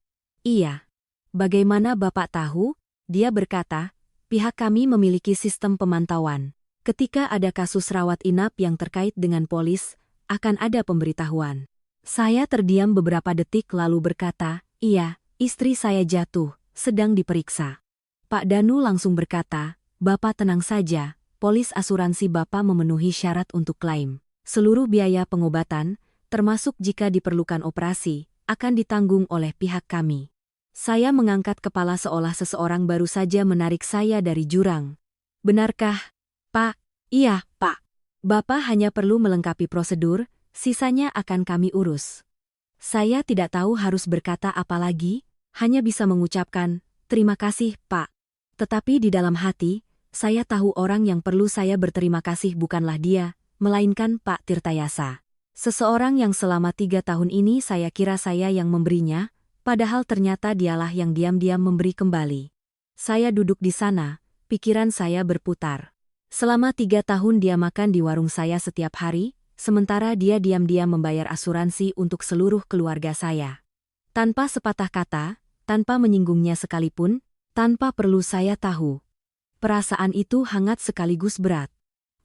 Speaker 1: Iya. Bagaimana Bapak tahu? Dia berkata, pihak kami memiliki sistem pemantauan. Ketika ada kasus rawat inap yang terkait dengan polis, akan ada pemberitahuan. Saya terdiam beberapa detik lalu berkata, iya, istri saya jatuh, sedang diperiksa. Pak Danu langsung berkata, Bapak tenang saja, polis asuransi Bapak memenuhi syarat untuk klaim. Seluruh biaya pengobatan, termasuk jika diperlukan operasi, akan ditanggung oleh pihak kami. Saya mengangkat kepala seolah seseorang baru saja menarik saya dari jurang. Benarkah, Pak? Iya, Pak. Bapak hanya perlu melengkapi prosedur, sisanya akan kami urus. Saya tidak tahu harus berkata apa lagi, hanya bisa mengucapkan, terima kasih, Pak. Tetapi di dalam hati, saya tahu orang yang perlu saya berterima kasih bukanlah dia, melainkan Pak Tirtayasa. Seseorang yang selama 3 tahun ini saya kira saya yang memberinya, padahal ternyata dialah yang diam-diam memberi kembali. Saya duduk di sana, pikiran saya berputar. Selama 3 tahun dia makan di warung saya setiap hari, sementara dia diam-diam membayar asuransi untuk seluruh keluarga saya. Tanpa sepatah kata, tanpa menyinggungnya sekalipun, tanpa perlu saya tahu. Perasaan itu hangat sekaligus berat.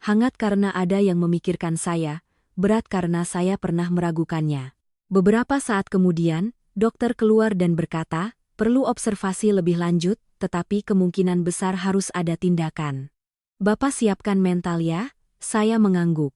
Speaker 1: Hangat karena ada yang memikirkan saya, berat karena saya pernah meragukannya. Beberapa saat kemudian, dokter keluar dan berkata, perlu observasi lebih lanjut, tetapi kemungkinan besar harus ada tindakan. Bapak siapkan mental ya, saya mengangguk.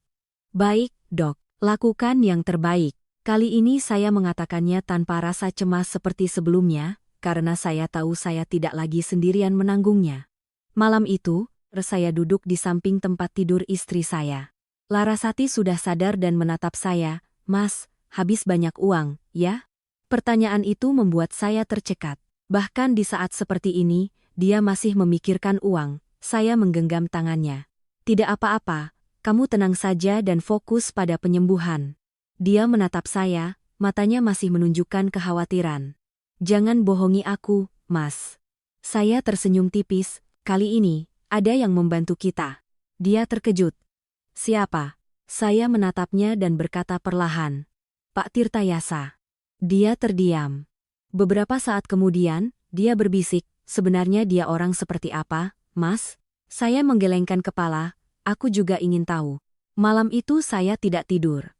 Speaker 1: Baik, dok, lakukan yang terbaik. Kali ini saya mengatakannya tanpa rasa cemas seperti sebelumnya, karena saya tahu saya tidak lagi sendirian menanggungnya. Malam itu, saya duduk di samping tempat tidur istri saya. Larasati sudah sadar dan menatap saya, Mas, habis banyak uang, ya? Pertanyaan itu membuat saya tercekat. Bahkan di saat seperti ini, dia masih memikirkan uang. Saya menggenggam tangannya. Tidak apa-apa, kamu tenang saja dan fokus pada penyembuhan. Dia menatap saya, matanya masih menunjukkan kekhawatiran. Jangan bohongi aku, Mas. Saya tersenyum tipis, kali ini, ada yang membantu kita. Dia terkejut. Siapa? Saya menatapnya dan berkata perlahan. Pak Tirtayasa. Dia terdiam. Beberapa saat kemudian, dia berbisik, sebenarnya dia orang seperti apa, Mas? Saya menggelengkan kepala, aku juga ingin tahu. Malam itu saya tidak tidur.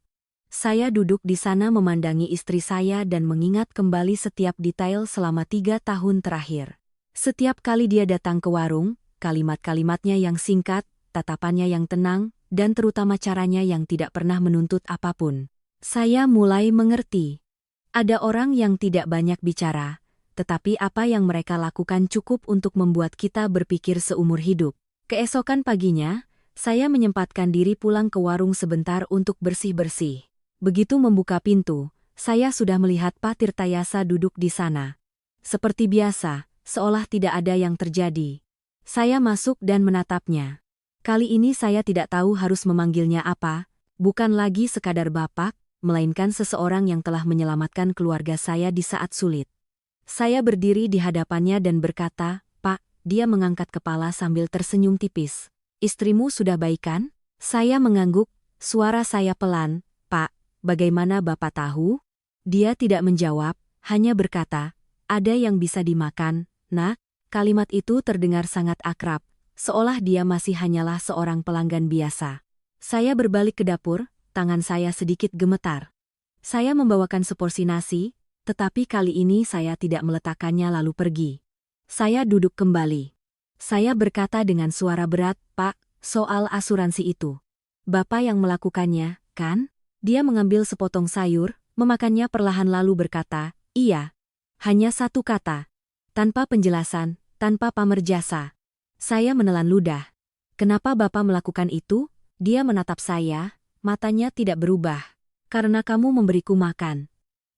Speaker 1: Saya duduk di sana memandangi istri saya dan mengingat kembali setiap detail selama 3 tahun terakhir. Setiap kali dia datang ke warung, kalimat-kalimatnya yang singkat, tatapannya yang tenang, dan terutama caranya yang tidak pernah menuntut apapun. Saya mulai mengerti. Ada orang yang tidak banyak bicara, tetapi apa yang mereka lakukan cukup untuk membuat kita berpikir seumur hidup. Keesokan paginya, saya menyempatkan diri pulang ke warung sebentar untuk bersih-bersih. Begitu membuka pintu, saya sudah melihat Pak Tirtayasa duduk di sana. Seperti biasa, seolah tidak ada yang terjadi. Saya masuk dan menatapnya. Kali ini saya tidak tahu harus memanggilnya apa, bukan lagi sekadar bapak, melainkan seseorang yang telah menyelamatkan keluarga saya di saat sulit. Saya berdiri di hadapannya dan berkata, Pak, dia mengangkat kepala sambil tersenyum tipis. Istrimu sudah baik kan? Saya mengangguk, suara saya pelan, Pak. Bagaimana Bapak tahu? Dia tidak menjawab, hanya berkata, ada yang bisa dimakan, Nak. Kalimat itu terdengar sangat akrab, seolah dia masih hanyalah seorang pelanggan biasa. Saya berbalik ke dapur, tangan saya sedikit gemetar. Saya membawakan seporsi nasi, tetapi kali ini saya tidak meletakkannya lalu pergi. Saya duduk kembali. Saya berkata dengan suara berat, Pak, soal asuransi itu. Bapak yang melakukannya, kan? Dia mengambil sepotong sayur, memakannya perlahan lalu berkata, iya. Hanya satu kata. Tanpa penjelasan, tanpa pamer jasa. Saya menelan ludah. Kenapa Bapak melakukan itu? Dia menatap saya, matanya tidak berubah. Karena kamu memberiku makan.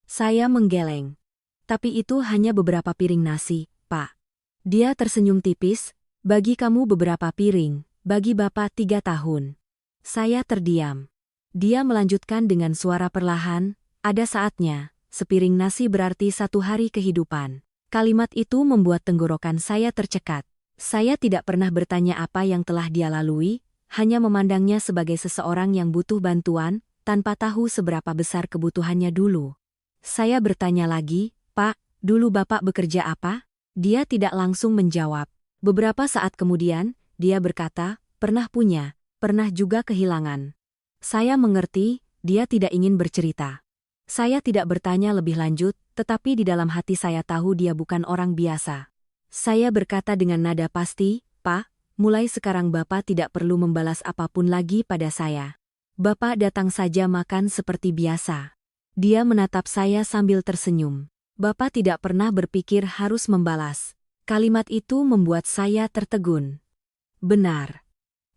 Speaker 1: Saya menggeleng. Tapi itu hanya beberapa piring nasi, Pak. Dia tersenyum tipis, bagi kamu beberapa piring, bagi Bapak 3 tahun. Saya terdiam. Dia melanjutkan dengan suara perlahan, ada saatnya, sepiring nasi berarti 1 hari kehidupan. Kalimat itu membuat tenggorokan saya tercekat. Saya tidak pernah bertanya apa yang telah dia lalui, hanya memandangnya sebagai seseorang yang butuh bantuan, tanpa tahu seberapa besar kebutuhannya dulu. Saya bertanya lagi, Pak, dulu Bapak bekerja apa? Dia tidak langsung menjawab. Beberapa saat kemudian, dia berkata, pernah punya, pernah juga kehilangan. Saya mengerti, dia tidak ingin bercerita. Saya tidak bertanya lebih lanjut, tetapi di dalam hati saya tahu dia bukan orang biasa. Saya berkata dengan nada pasti, Pak, mulai sekarang Bapak tidak perlu membalas apapun lagi pada saya. Bapak datang saja makan seperti biasa. Dia menatap saya sambil tersenyum. Bapak tidak pernah berpikir harus membalas. Kalimat itu membuat saya tertegun. Benar.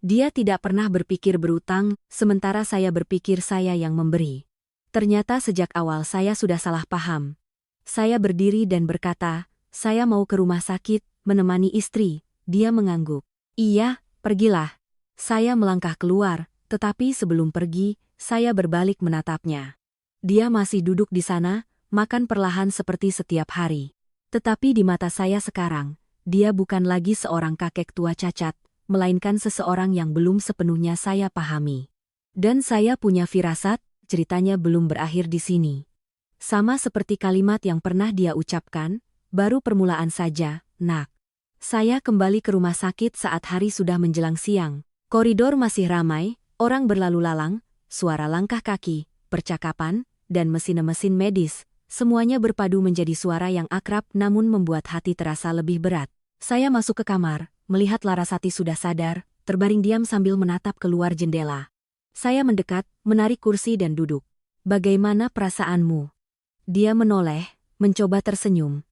Speaker 1: Dia tidak pernah berpikir berutang, sementara saya berpikir saya yang memberi. Ternyata sejak awal saya sudah salah paham. Saya berdiri dan berkata, saya mau ke rumah sakit, menemani istri. Dia mengangguk. Iya, pergilah. Saya melangkah keluar, tetapi sebelum pergi, saya berbalik menatapnya. Dia masih duduk di sana, makan perlahan seperti setiap hari. Tetapi di mata saya sekarang, dia bukan lagi seorang kakek tua cacat, melainkan seseorang yang belum sepenuhnya saya pahami. Dan saya punya firasat, ceritanya belum berakhir di sini. Sama seperti kalimat yang pernah dia ucapkan, baru permulaan saja, nak. Saya kembali ke rumah sakit saat hari sudah menjelang siang. Koridor masih ramai, orang berlalu lalang, suara langkah kaki, percakapan, dan mesin-mesin medis. Semuanya berpadu menjadi suara yang akrab namun membuat hati terasa lebih berat. Saya masuk ke kamar, melihat Larasati sudah sadar, terbaring diam sambil menatap keluar jendela. Saya mendekat, menarik kursi dan duduk. Bagaimana perasaanmu? Dia menoleh, mencoba tersenyum.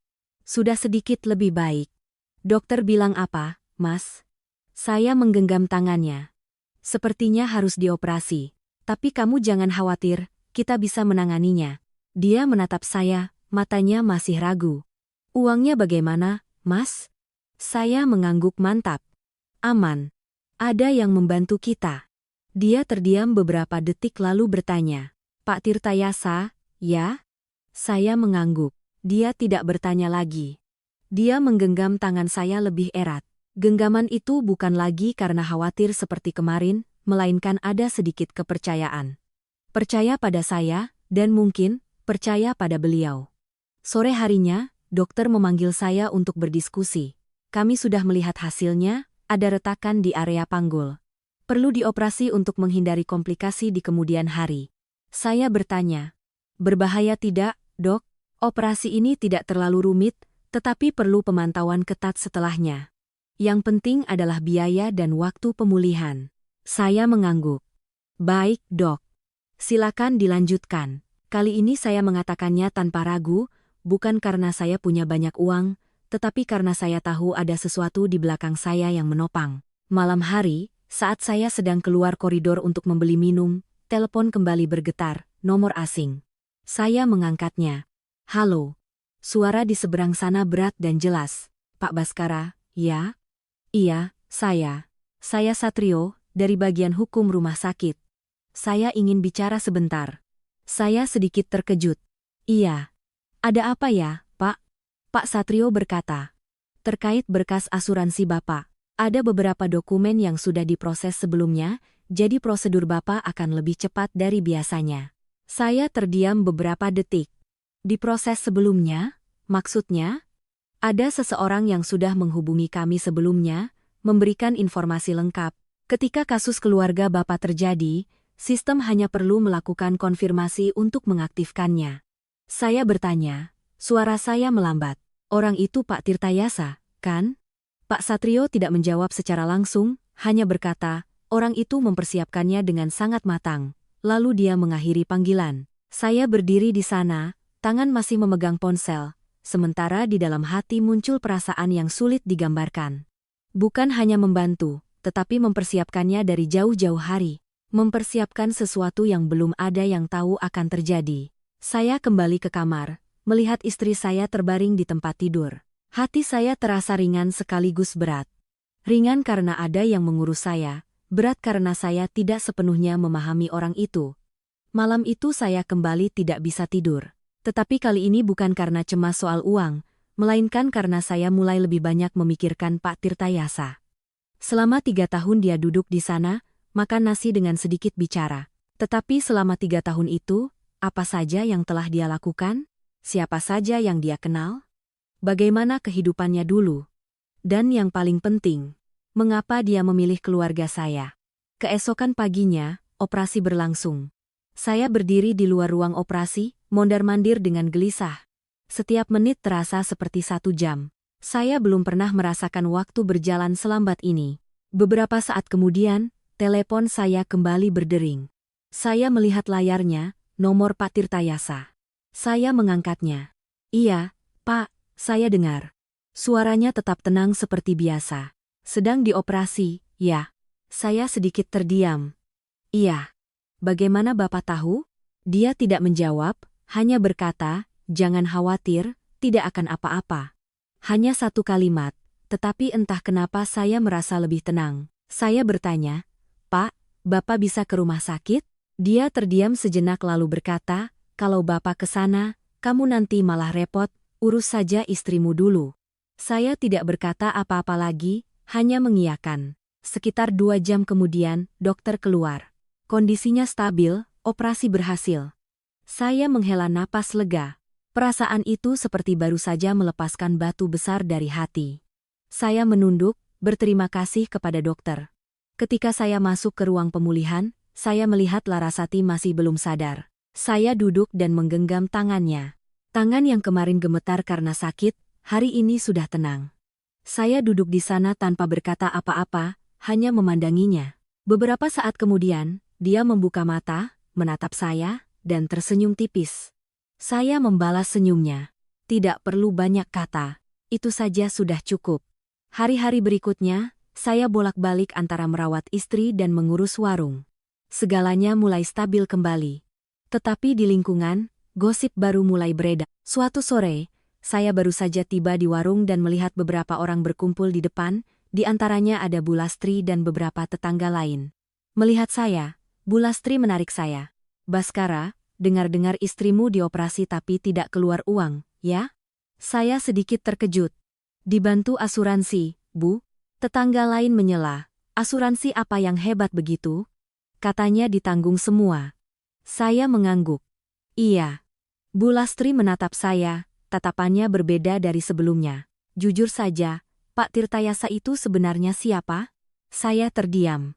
Speaker 1: Sudah sedikit lebih baik. Dokter bilang apa, Mas? Saya menggenggam tangannya. Sepertinya harus dioperasi. Tapi kamu jangan khawatir, kita bisa menanganinya. Dia menatap saya, matanya masih ragu. Uangnya bagaimana, Mas? Saya mengangguk mantap. Aman. Ada yang membantu kita. Dia terdiam beberapa detik lalu bertanya. Pak Tirtayasa, ya? Saya mengangguk. Dia tidak bertanya lagi. Dia menggenggam tangan saya lebih erat. Genggaman itu bukan lagi karena khawatir seperti kemarin, melainkan ada sedikit kepercayaan. Percaya pada saya, dan mungkin, percaya pada beliau. Sore harinya, dokter memanggil saya untuk berdiskusi. Kami sudah melihat hasilnya, ada retakan di area panggul. Perlu dioperasi untuk menghindari komplikasi di kemudian hari. Saya bertanya, berbahaya tidak, dok? Operasi ini tidak terlalu rumit, tetapi perlu pemantauan ketat setelahnya. Yang penting adalah biaya dan waktu pemulihan. Saya mengangguk. Baik, dok. Silakan dilanjutkan. Kali ini saya mengatakannya tanpa ragu, bukan karena saya punya banyak uang, tetapi karena saya tahu ada sesuatu di belakang saya yang menopang. Malam hari, saat saya sedang keluar koridor untuk membeli minum, telepon kembali bergetar, nomor asing. Saya mengangkatnya. Halo. Suara di seberang sana berat dan jelas. Pak Baskara, ya? Iya, saya. Saya Satrio, dari bagian hukum rumah sakit. Saya ingin bicara sebentar. Saya sedikit terkejut. Iya. Ada apa ya, Pak? Pak Satrio berkata. Terkait berkas asuransi Bapak, ada beberapa dokumen yang sudah diproses sebelumnya, jadi prosedur Bapak akan lebih cepat dari biasanya. Saya terdiam beberapa detik. Diproses sebelumnya? Maksudnya? Ada seseorang yang sudah menghubungi kami sebelumnya, memberikan informasi lengkap. Ketika kasus keluarga Bapak terjadi, sistem hanya perlu melakukan konfirmasi untuk mengaktifkannya. Saya bertanya, suara saya melambat. Orang itu Pak Tirtayasa, kan? Pak Satrio tidak menjawab secara langsung, hanya berkata, orang itu mempersiapkannya dengan sangat matang. Lalu dia mengakhiri panggilan. Saya berdiri di sana, tangan masih memegang ponsel, sementara di dalam hati muncul perasaan yang sulit digambarkan. Bukan hanya membantu, tetapi mempersiapkannya dari jauh-jauh hari. Mempersiapkan sesuatu yang belum ada yang tahu akan terjadi. Saya kembali ke kamar, melihat istri saya terbaring di tempat tidur. Hati saya terasa ringan sekaligus berat. Ringan karena ada yang mengurus saya, berat karena saya tidak sepenuhnya memahami orang itu. Malam itu saya kembali tidak bisa tidur. Tetapi kali ini bukan karena cemas soal uang, melainkan karena saya mulai lebih banyak memikirkan Pak Tirtayasa. Selama 3 tahun dia duduk di sana, makan nasi dengan sedikit bicara. Tetapi selama 3 tahun itu, apa saja yang telah dia lakukan? Siapa saja yang dia kenal? Bagaimana kehidupannya dulu? Dan yang paling penting, mengapa dia memilih keluarga saya? Keesokan paginya, operasi berlangsung. Saya berdiri di luar ruang operasi, mondar-mandir dengan gelisah. Setiap menit terasa seperti 1 jam. Saya belum pernah merasakan waktu berjalan selambat ini. Beberapa saat kemudian, telepon saya kembali berdering. Saya melihat layarnya, nomor Pak Tirtayasa. Saya mengangkatnya. Iya, Pak, saya dengar. Suaranya tetap tenang seperti biasa. Sedang dioperasi, ya. Saya sedikit terdiam. Iya. Bagaimana Bapak tahu? Dia tidak menjawab, hanya berkata, jangan khawatir, tidak akan apa-apa. Hanya satu kalimat, tetapi entah kenapa saya merasa lebih tenang. Saya bertanya, Pak, Bapak bisa ke rumah sakit? Dia terdiam sejenak lalu berkata, kalau Bapak ke sana, kamu nanti malah repot, urus saja istrimu dulu. Saya tidak berkata apa-apa lagi, hanya mengiyakan. Sekitar 2 jam kemudian, dokter keluar. Kondisinya stabil, operasi berhasil. Saya menghela napas lega. Perasaan itu seperti baru saja melepaskan batu besar dari hati. Saya menunduk, berterima kasih kepada dokter. Ketika saya masuk ke ruang pemulihan, saya melihat Larasati masih belum sadar. Saya duduk dan menggenggam tangannya. Tangan yang kemarin gemetar karena sakit, hari ini sudah tenang. Saya duduk di sana tanpa berkata apa-apa, hanya memandanginya. Beberapa saat kemudian, dia membuka mata, menatap saya, dan tersenyum tipis. Saya membalas senyumnya. Tidak perlu banyak kata, itu saja sudah cukup. Hari-hari berikutnya, saya bolak-balik antara merawat istri dan mengurus warung. Segalanya mulai stabil kembali. Tetapi di lingkungan, gosip baru mulai beredar. Suatu sore, saya baru saja tiba di warung dan melihat beberapa orang berkumpul di depan, di antaranya ada Bu Lastri dan beberapa tetangga lain. Melihat saya, Bu Lastri menarik saya. Baskara, dengar-dengar istrimu dioperasi tapi tidak keluar uang, ya? Saya sedikit terkejut. Dibantu asuransi, Bu. Tetangga lain menyela. Asuransi apa yang hebat begitu? Katanya ditanggung semua. Saya mengangguk. Iya. Bu Lastri menatap saya, tatapannya berbeda dari sebelumnya. Jujur saja, Pak Tirtayasa itu sebenarnya siapa? Saya terdiam.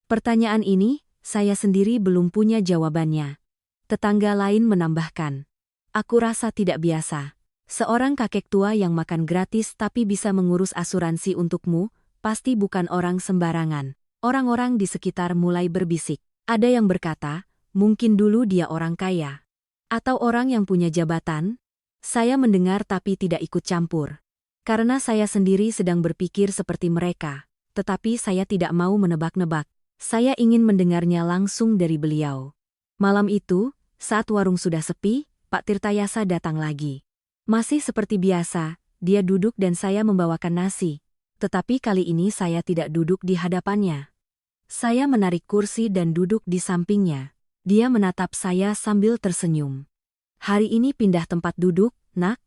Speaker 1: Pertanyaan ini, saya sendiri belum punya jawabannya. Tetangga lain menambahkan. Aku rasa tidak biasa. Seorang kakek tua yang makan gratis tapi bisa mengurus asuransi untukmu, pasti bukan orang sembarangan. Orang-orang di sekitar mulai berbisik. Ada yang berkata, mungkin dulu dia orang kaya. Atau orang yang punya jabatan. Saya mendengar tapi tidak ikut campur. Karena saya sendiri sedang berpikir seperti mereka. Tetapi saya tidak mau menebak-nebak. Saya ingin mendengarnya langsung dari beliau. Malam itu, saat warung sudah sepi, Pak Tirtayasa datang lagi. Masih seperti biasa, dia duduk dan saya membawakan nasi. Tetapi kali ini saya tidak duduk di hadapannya. Saya menarik kursi dan duduk di sampingnya. Dia menatap saya sambil tersenyum. Hari ini pindah tempat duduk, nak?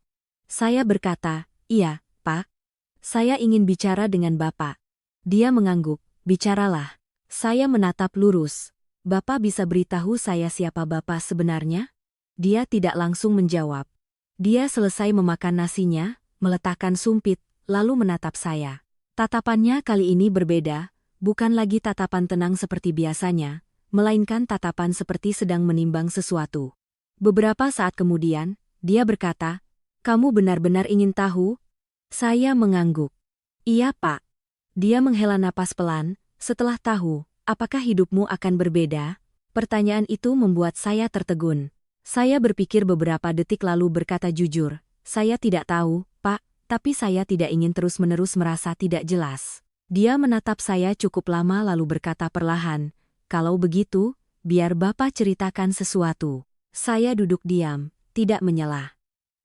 Speaker 1: Saya berkata, iya, Pak. Saya ingin bicara dengan Bapak. Dia mengangguk, bicaralah. Saya menatap lurus. Bapak bisa beritahu saya siapa Bapak sebenarnya? Dia tidak langsung menjawab. Dia selesai memakan nasinya, meletakkan sumpit, lalu menatap saya. Tatapannya kali ini berbeda, bukan lagi tatapan tenang seperti biasanya, melainkan tatapan seperti sedang menimbang sesuatu. Beberapa saat kemudian, dia berkata, kamu benar-benar ingin tahu? Saya mengangguk. Iya, Pak. Dia menghela napas pelan, setelah tahu. Apakah hidupmu akan berbeda? Pertanyaan itu membuat saya tertegun. Saya berpikir beberapa detik lalu berkata jujur, saya tidak tahu, Pak, tapi saya tidak ingin terus-menerus merasa tidak jelas. Dia menatap saya cukup lama lalu berkata perlahan, kalau begitu, biar Bapak ceritakan sesuatu. Saya duduk diam, tidak menyela.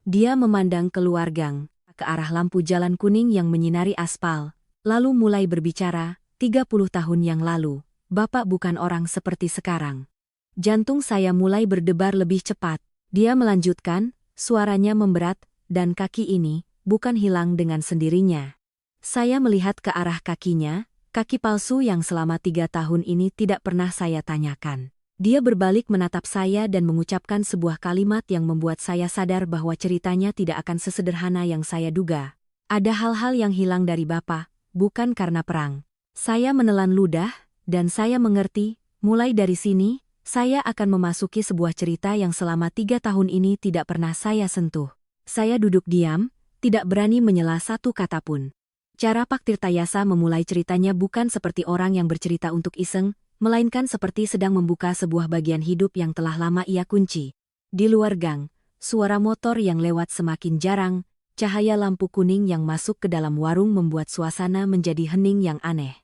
Speaker 1: Dia memandang keluar gang, ke arah lampu jalan kuning yang menyinari aspal, lalu mulai berbicara, 30 tahun yang lalu. Bapak bukan orang seperti sekarang. Jantung saya mulai berdebar lebih cepat. Dia melanjutkan, suaranya memberat, dan kaki ini bukan hilang dengan sendirinya. Saya melihat ke arah kakinya, kaki palsu yang selama 3 tahun ini tidak pernah saya tanyakan. Dia berbalik menatap saya dan mengucapkan sebuah kalimat yang membuat saya sadar bahwa ceritanya tidak akan sesederhana yang saya duga. Ada hal-hal yang hilang dari Bapak, bukan karena perang. Saya menelan ludah, dan saya mengerti, mulai dari sini, saya akan memasuki sebuah cerita yang selama 3 tahun ini tidak pernah saya sentuh. Saya duduk diam, tidak berani menyela satu kata pun. Cara Pak Tirtayasa memulai ceritanya bukan seperti orang yang bercerita untuk iseng, melainkan seperti sedang membuka sebuah bagian hidup yang telah lama ia kunci. Di luar gang, suara motor yang lewat semakin jarang, cahaya lampu kuning yang masuk ke dalam warung membuat suasana menjadi hening yang aneh.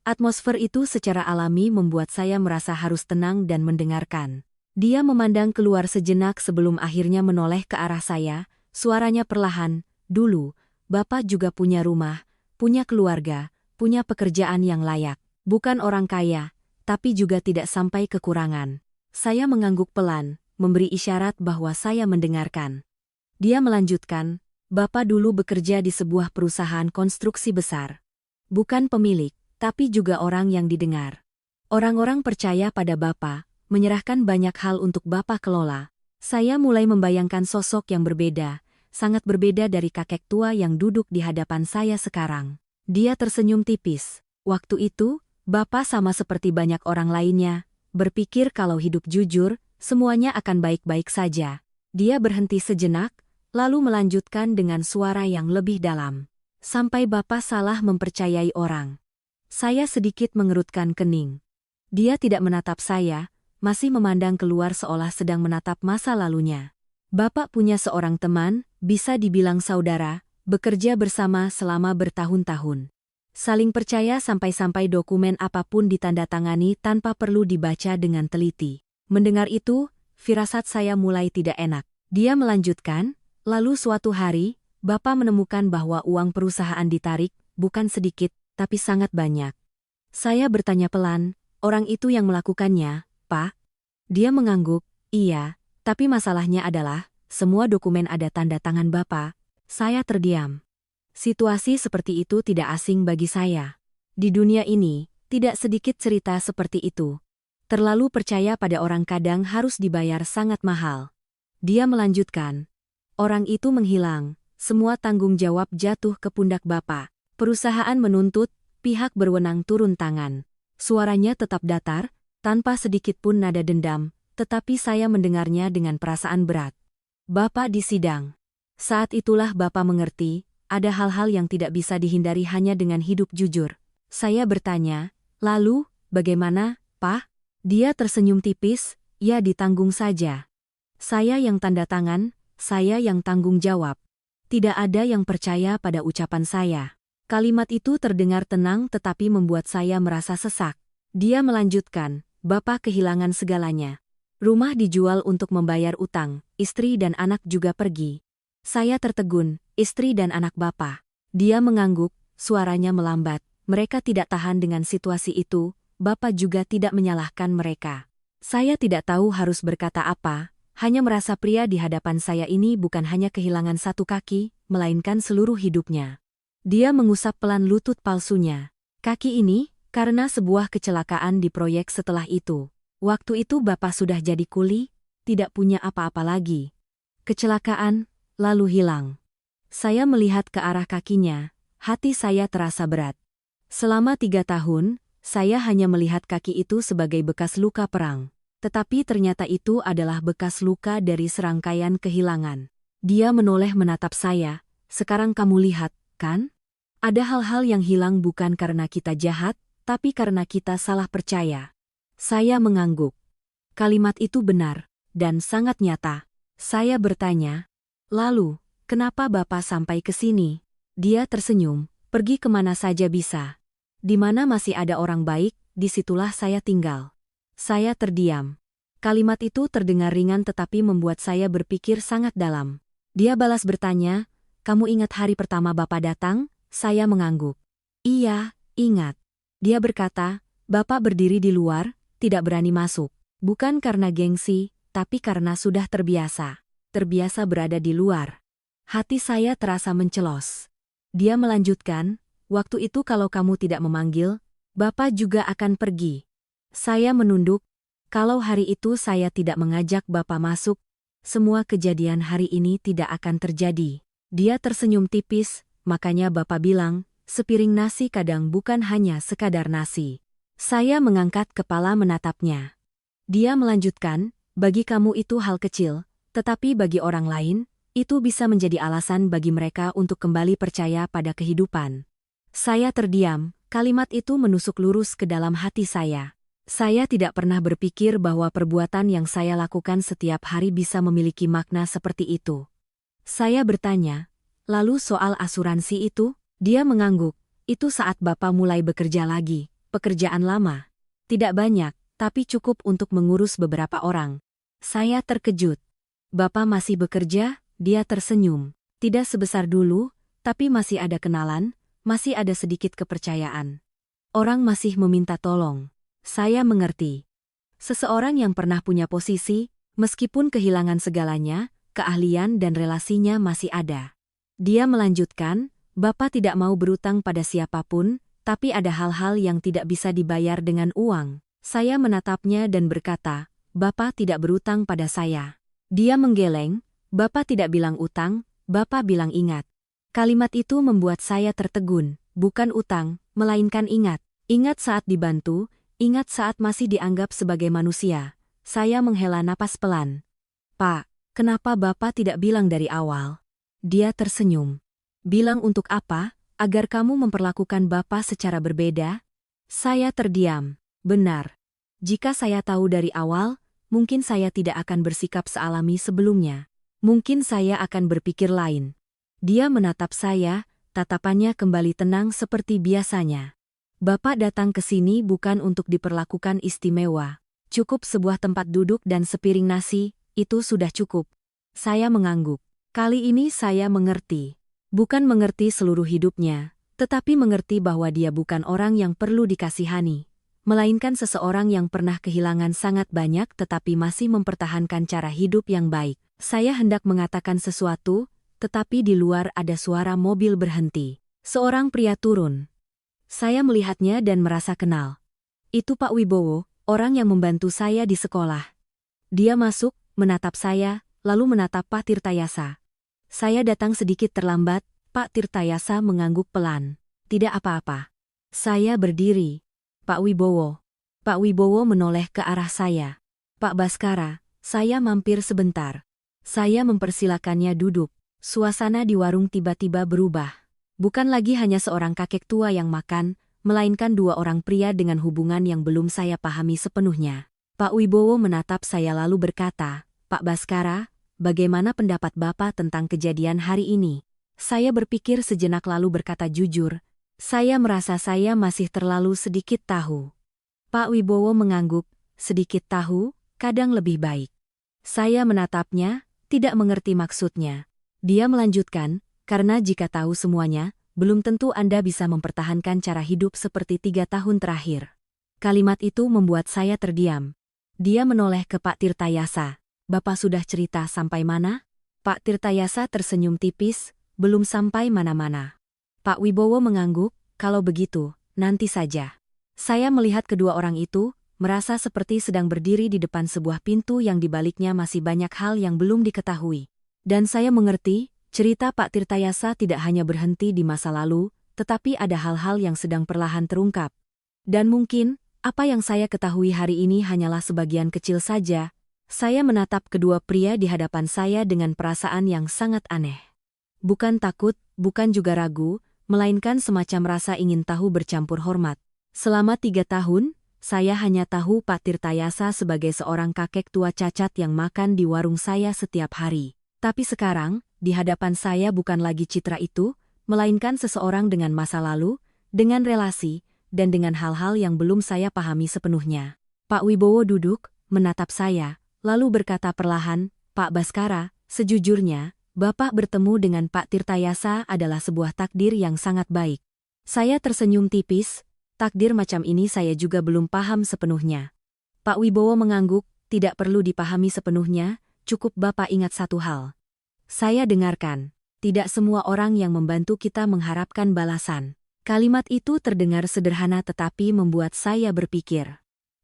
Speaker 1: Atmosfer itu secara alami membuat saya merasa harus tenang dan mendengarkan. Dia memandang keluar sejenak sebelum akhirnya menoleh ke arah saya, suaranya perlahan, "Dulu, Bapak juga punya rumah, punya keluarga, punya pekerjaan yang layak. Bukan orang kaya, tapi juga tidak sampai kekurangan." Saya mengangguk pelan, memberi isyarat bahwa saya mendengarkan. Dia melanjutkan, "Bapak dulu bekerja di sebuah perusahaan konstruksi besar. Bukan pemilik, tapi juga orang yang didengar. Orang-orang percaya pada Bapak, menyerahkan banyak hal untuk Bapak kelola." Saya mulai membayangkan sosok yang berbeda, sangat berbeda dari kakek tua yang duduk di hadapan saya sekarang. Dia tersenyum tipis. Waktu itu, Bapak sama seperti banyak orang lainnya, berpikir kalau hidup jujur, semuanya akan baik-baik saja. Dia berhenti sejenak, lalu melanjutkan dengan suara yang lebih dalam. "Sampai Bapak salah mempercayai orang." Saya sedikit mengerutkan kening. Dia tidak menatap saya, masih memandang keluar seolah sedang menatap masa lalunya. "Bapak punya seorang teman, bisa dibilang saudara, bekerja bersama selama bertahun-tahun. Saling percaya sampai-sampai dokumen apapun ditandatangani tanpa perlu dibaca dengan teliti." Mendengar itu, firasat saya mulai tidak enak. Dia melanjutkan, "Lalu suatu hari, Bapak menemukan bahwa uang perusahaan ditarik, bukan sedikit, tapi sangat banyak." Saya bertanya pelan, "Orang itu yang melakukannya, Pak?" Dia mengangguk, "Iya, tapi masalahnya adalah, semua dokumen ada tanda tangan Bapak." Saya terdiam. Situasi seperti itu tidak asing bagi saya. Di dunia ini, tidak sedikit cerita seperti itu. Terlalu percaya pada orang kadang harus dibayar sangat mahal. Dia melanjutkan, "Orang itu menghilang, semua tanggung jawab jatuh ke pundak Bapak. Perusahaan menuntut, pihak berwenang turun tangan." Suaranya tetap datar, tanpa sedikit pun nada dendam, tetapi saya mendengarnya dengan perasaan berat. "Bapak disidang. Saat itulah Bapak mengerti, ada hal-hal yang tidak bisa dihindari hanya dengan hidup jujur." Saya bertanya, "Lalu, bagaimana, Pak?" Dia tersenyum tipis, "Ya ditanggung saja. Saya yang tanda tangan, saya yang tanggung jawab." Tidak ada yang percaya pada ucapan saya. Kalimat itu terdengar tenang tetapi membuat saya merasa sesak. Dia melanjutkan, "Bapak kehilangan segalanya. Rumah dijual untuk membayar utang, istri dan anak juga pergi." Saya tertegun, "Istri dan anak Bapak?" Dia mengangguk, suaranya melambat, "Mereka tidak tahan dengan situasi itu, Bapak juga tidak menyalahkan mereka." Saya tidak tahu harus berkata apa, hanya merasa pria di hadapan saya ini bukan hanya kehilangan satu kaki, melainkan seluruh hidupnya. Dia mengusap pelan lutut palsunya. "Kaki ini, karena sebuah kecelakaan di proyek setelah itu. Waktu itu Bapak sudah jadi kuli, tidak punya apa-apa lagi. Kecelakaan, lalu hilang." Saya melihat ke arah kakinya, hati saya terasa berat. Selama 3 tahun, saya hanya melihat kaki itu sebagai bekas luka perang. Tetapi ternyata itu adalah bekas luka dari serangkaian kehilangan. Dia menoleh menatap saya, "Sekarang kamu lihat, kan? Ada hal-hal yang hilang bukan karena kita jahat, tapi karena kita salah percaya." Saya mengangguk. Kalimat itu benar, dan sangat nyata. Saya bertanya, "Lalu, kenapa Bapak sampai ke sini?" Dia tersenyum, "Pergi kemana saja bisa. Di mana masih ada orang baik, disitulah saya tinggal." Saya terdiam. Kalimat itu terdengar ringan tetapi membuat saya berpikir sangat dalam. Dia balas bertanya, "Kamu ingat hari pertama Bapak datang?" Saya mengangguk. "Iya, ingat." Dia berkata, "Bapak berdiri di luar, tidak berani masuk. Bukan karena gengsi, tapi karena sudah terbiasa. Terbiasa berada di luar." Hati saya terasa mencelos. Dia melanjutkan, "Waktu itu kalau kamu tidak memanggil, Bapak juga akan pergi." Saya menunduk, Kalau hari itu saya tidak mengajak Bapak masuk, semua kejadian hari ini tidak akan terjadi. Dia tersenyum tipis, makanya Bapak bilang, sepiring nasi kadang bukan hanya sekadar nasi. Saya mengangkat kepala menatapnya. Dia melanjutkan, bagi kamu itu hal kecil, tetapi bagi orang lain, itu bisa menjadi alasan bagi mereka untuk kembali percaya pada kehidupan. Saya terdiam, kalimat itu menusuk lurus ke dalam hati saya. Saya tidak pernah berpikir bahwa perbuatan yang saya lakukan setiap hari bisa memiliki makna seperti itu. Saya bertanya, lalu soal asuransi itu? Dia mengangguk, itu saat Bapak mulai bekerja lagi, pekerjaan lama. Tidak banyak, tapi cukup untuk mengurus beberapa orang. Saya terkejut. Bapak masih bekerja? Dia tersenyum. Tidak sebesar dulu, tapi masih ada kenalan, masih ada sedikit kepercayaan. Orang masih meminta tolong. Saya mengerti. Seseorang yang pernah punya posisi, meskipun kehilangan segalanya, keahlian dan relasinya masih ada. Dia melanjutkan, Bapak tidak mau berutang pada siapapun, tapi ada hal-hal yang tidak bisa dibayar dengan uang. Saya menatapnya dan berkata, Bapak tidak berutang pada saya. Dia menggeleng, Bapak tidak bilang utang, Bapak bilang ingat. Kalimat itu membuat saya tertegun, bukan utang, melainkan ingat. Ingat saat dibantu, ingat saat masih dianggap sebagai manusia. Saya menghela napas pelan. Pak, kenapa Bapak tidak bilang dari awal? Dia tersenyum. Bilang untuk apa? Agar kamu memperlakukan Bapak secara berbeda? Saya terdiam. Benar. Jika saya tahu dari awal, mungkin saya tidak akan bersikap sealami sebelumnya. Mungkin saya akan berpikir lain. Dia menatap saya, tatapannya kembali tenang seperti biasanya. Bapak datang ke sini bukan untuk diperlakukan istimewa. Cukup sebuah tempat duduk dan sepiring nasi, itu sudah cukup. Saya mengangguk. Kali ini saya mengerti. Bukan mengerti seluruh hidupnya, tetapi mengerti bahwa dia bukan orang yang perlu dikasihani, melainkan seseorang yang pernah kehilangan sangat banyak tetapi masih mempertahankan cara hidup yang baik. Saya hendak mengatakan sesuatu, tetapi di luar ada suara mobil berhenti. Seorang pria turun. Saya melihatnya dan merasa kenal. Itu Pak Wibowo, orang yang membantu saya di sekolah. Dia masuk, menatap saya, lalu menatap Pak Tirtayasa. Saya datang sedikit terlambat, Pak Tirtayasa mengangguk pelan. Tidak apa-apa. Saya berdiri. Pak Wibowo. Pak Wibowo menoleh ke arah saya. Pak Baskara, saya mampir sebentar. Saya mempersilakannya duduk. Suasana di warung tiba-tiba berubah. Bukan lagi hanya seorang kakek tua yang makan, melainkan dua orang pria dengan hubungan yang belum saya pahami sepenuhnya. Pak Wibowo menatap saya lalu berkata, Pak Baskara, bagaimana pendapat Bapak tentang kejadian hari ini? Saya berpikir sejenak lalu berkata jujur, saya merasa saya masih terlalu sedikit tahu. Pak Wibowo mengangguk, sedikit tahu, kadang lebih baik. Saya menatapnya, tidak mengerti maksudnya. Dia melanjutkan, karena jika tahu semuanya, belum tentu Anda bisa mempertahankan cara hidup seperti 3 tahun terakhir. Kalimat itu membuat saya terdiam. Dia menoleh ke Pak Tirtayasa. Bapak sudah cerita sampai mana? Pak Tirtayasa tersenyum tipis, belum sampai mana-mana. Pak Wibowo mengangguk, kalau begitu, nanti saja. Saya melihat kedua orang itu, merasa seperti sedang berdiri di depan sebuah pintu yang di baliknya masih banyak hal yang belum diketahui. Dan saya mengerti, cerita Pak Tirtayasa tidak hanya berhenti di masa lalu, tetapi ada hal-hal yang sedang perlahan terungkap. Dan mungkin, apa yang saya ketahui hari ini hanyalah sebagian kecil saja. Saya menatap kedua pria di hadapan saya dengan perasaan yang sangat aneh. Bukan takut, bukan juga ragu, melainkan semacam rasa ingin tahu bercampur hormat. Selama 3 tahun, saya hanya tahu Pak Tirtayasa sebagai seorang kakek tua cacat yang makan di warung saya setiap hari. Tapi sekarang, di hadapan saya bukan lagi citra itu, melainkan seseorang dengan masa lalu, dengan relasi, dan dengan hal-hal yang belum saya pahami sepenuhnya. Pak Wibowo duduk, menatap saya, lalu berkata perlahan, Pak Baskara, sejujurnya, Bapak bertemu dengan Pak Tirtayasa adalah sebuah takdir yang sangat baik. Saya tersenyum tipis, takdir macam ini saya juga belum paham sepenuhnya. Pak Wibowo mengangguk, tidak perlu dipahami sepenuhnya, cukup Bapak ingat satu hal. Saya dengarkan, tidak semua orang yang membantu kita mengharapkan balasan. Kalimat itu terdengar sederhana tetapi membuat saya berpikir.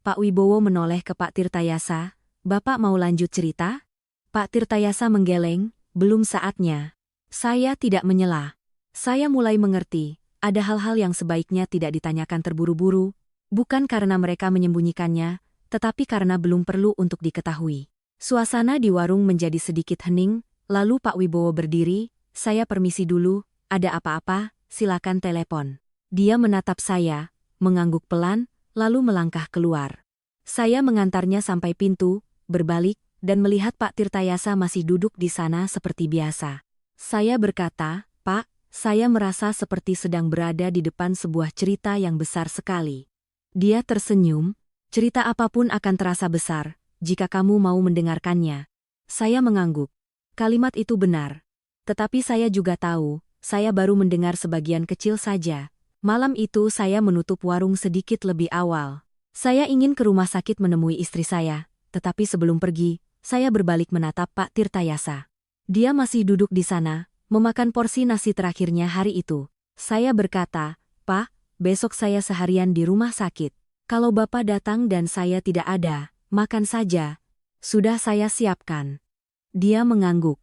Speaker 1: Pak Wibowo menoleh ke Pak Tirtayasa. Bapak mau lanjut cerita? Pak Tirtayasa menggeleng, belum saatnya. Saya tidak menyela. Saya mulai mengerti, ada hal-hal yang sebaiknya tidak ditanyakan terburu-buru, bukan karena mereka menyembunyikannya, tetapi karena belum perlu untuk diketahui. Suasana di warung menjadi sedikit hening, lalu Pak Wibowo berdiri, saya permisi dulu, ada apa-apa, silakan telepon. Dia menatap saya, mengangguk pelan, lalu melangkah keluar. Saya mengantarnya sampai pintu, berbalik, dan melihat Pak Tirtayasa masih duduk di sana seperti biasa. Saya berkata, Pak, saya merasa seperti sedang berada di depan sebuah cerita yang besar sekali. Dia tersenyum, cerita apapun akan terasa besar, jika kamu mau mendengarkannya. Saya mengangguk. Kalimat itu benar. Tetapi saya juga tahu, saya baru mendengar sebagian kecil saja. Malam itu saya menutup warung sedikit lebih awal. Saya ingin ke rumah sakit menemui istri saya, tetapi sebelum pergi, saya berbalik menatap Pak Tirtayasa. Dia masih duduk di sana, memakan porsi nasi terakhirnya hari itu. Saya berkata, Pak, besok saya seharian di rumah sakit. Kalau Bapak datang dan saya tidak ada, makan saja. Sudah saya siapkan. Dia mengangguk.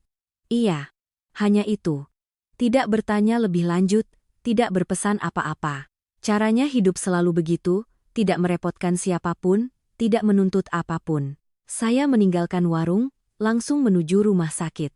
Speaker 1: Iya. Hanya itu. Tidak bertanya lebih lanjut, tidak berpesan apa-apa. Caranya hidup selalu begitu, tidak merepotkan siapapun, tidak menuntut apapun. Saya meninggalkan warung, langsung menuju rumah sakit.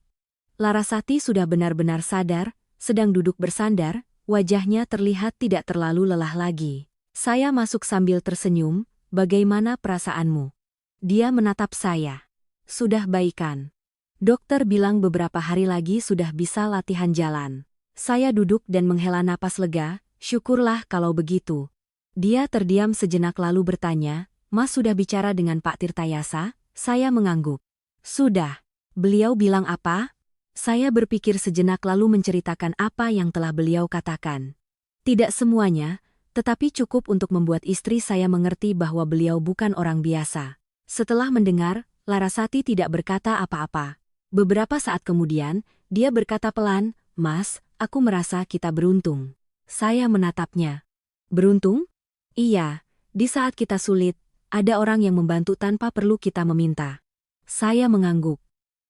Speaker 1: Larasati sudah benar-benar sadar, sedang duduk bersandar, wajahnya terlihat tidak terlalu lelah lagi. Saya masuk sambil tersenyum, bagaimana perasaanmu? Dia menatap saya. Sudah baikan. Dokter bilang beberapa hari lagi sudah bisa latihan jalan. Saya duduk dan menghela napas lega, syukurlah kalau begitu. Dia terdiam sejenak lalu bertanya, Mas sudah bicara dengan Pak Tirtayasa? Saya mengangguk. Sudah. Beliau bilang apa? Saya berpikir sejenak lalu menceritakan apa yang telah beliau katakan. Tidak semuanya, tetapi cukup untuk membuat istri saya mengerti bahwa beliau bukan orang biasa. Setelah mendengar, Larasati tidak berkata apa-apa. Beberapa saat kemudian, dia berkata pelan, Mas, aku merasa kita beruntung. Saya menatapnya. Beruntung? Iya, di saat kita sulit, ada orang yang membantu tanpa perlu kita meminta. Saya mengangguk.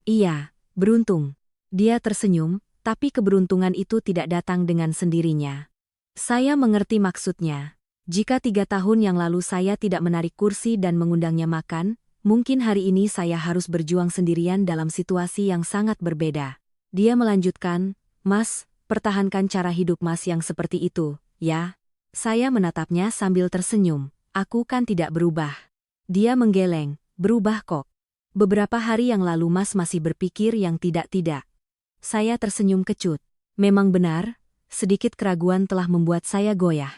Speaker 1: Iya, beruntung. Dia tersenyum, tapi keberuntungan itu tidak datang dengan sendirinya. Saya mengerti maksudnya. Jika 3 tahun yang lalu saya tidak menarik kursi dan mengundangnya makan, mungkin hari ini saya harus berjuang sendirian dalam situasi yang sangat berbeda. Dia melanjutkan, Mas, pertahankan cara hidup Mas yang seperti itu, ya? Saya menatapnya sambil tersenyum. Aku kan tidak berubah. Dia menggeleng, berubah kok. Beberapa hari yang lalu Mas masih berpikir yang tidak-tidak. Saya tersenyum kecut. Memang benar, sedikit keraguan telah membuat saya goyah.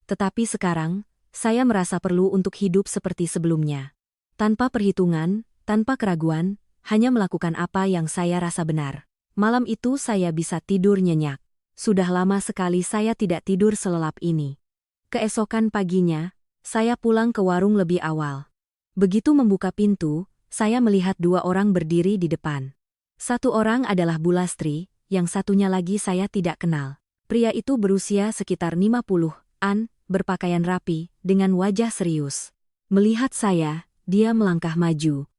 Speaker 1: Tetapi sekarang, saya merasa perlu untuk hidup seperti sebelumnya. Tanpa perhitungan, tanpa keraguan, hanya melakukan apa yang saya rasa benar. Malam itu saya bisa tidur nyenyak. Sudah lama sekali saya tidak tidur selelap ini. Keesokan paginya, saya pulang ke warung lebih awal. Begitu membuka pintu, saya melihat 2 orang berdiri di depan. Satu orang adalah Bu Lastri, yang satunya lagi saya tidak kenal. Pria itu berusia sekitar 50-an, berpakaian rapi, dengan wajah serius. Melihat saya, dia melangkah maju.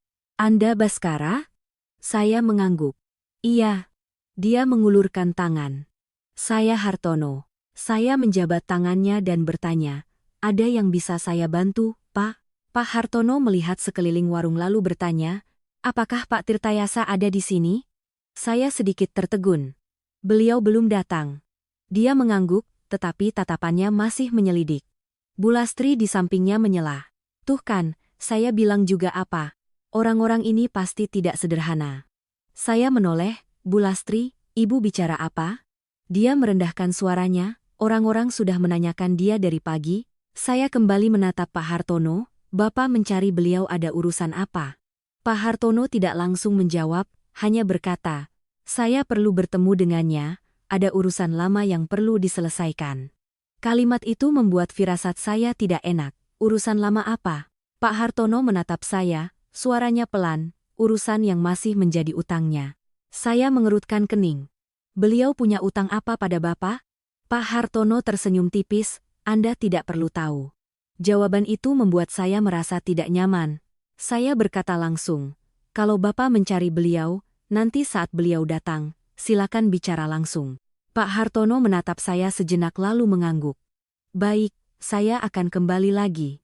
Speaker 1: Anda Baskara? Saya mengangguk. Iya. Dia mengulurkan tangan. Saya Hartono. Saya menjabat tangannya dan bertanya, ada yang bisa saya bantu, Pak? Pak Hartono melihat sekeliling warung lalu bertanya, apakah Pak Tirtayasa ada di sini? Saya sedikit tertegun. Beliau belum datang. Dia mengangguk, tetapi tatapannya masih menyelidik. Bu Lastri di sampingnya menyela. Tuh kan, saya bilang juga apa. Orang-orang ini pasti tidak sederhana. Saya menoleh, Bu Lastri, Ibu bicara apa? Dia merendahkan suaranya, orang-orang sudah menanyakan dia dari pagi. Saya kembali menatap Pak Hartono, Bapak mencari beliau ada urusan apa? Pak Hartono tidak langsung menjawab, hanya berkata, saya perlu bertemu dengannya, ada urusan lama yang perlu diselesaikan. Kalimat itu membuat firasat saya tidak enak. Urusan lama apa? Pak Hartono menatap saya, suaranya pelan, urusan yang masih menjadi utangnya. Saya mengerutkan kening. Beliau punya utang apa pada Bapak? Pak Hartono tersenyum tipis, Anda tidak perlu tahu. Jawaban itu membuat saya merasa tidak nyaman. Saya berkata langsung, "Kalau Bapak mencari beliau, nanti saat beliau datang, silakan bicara langsung." Pak Hartono menatap saya sejenak lalu mengangguk. "Baik, saya akan kembali lagi."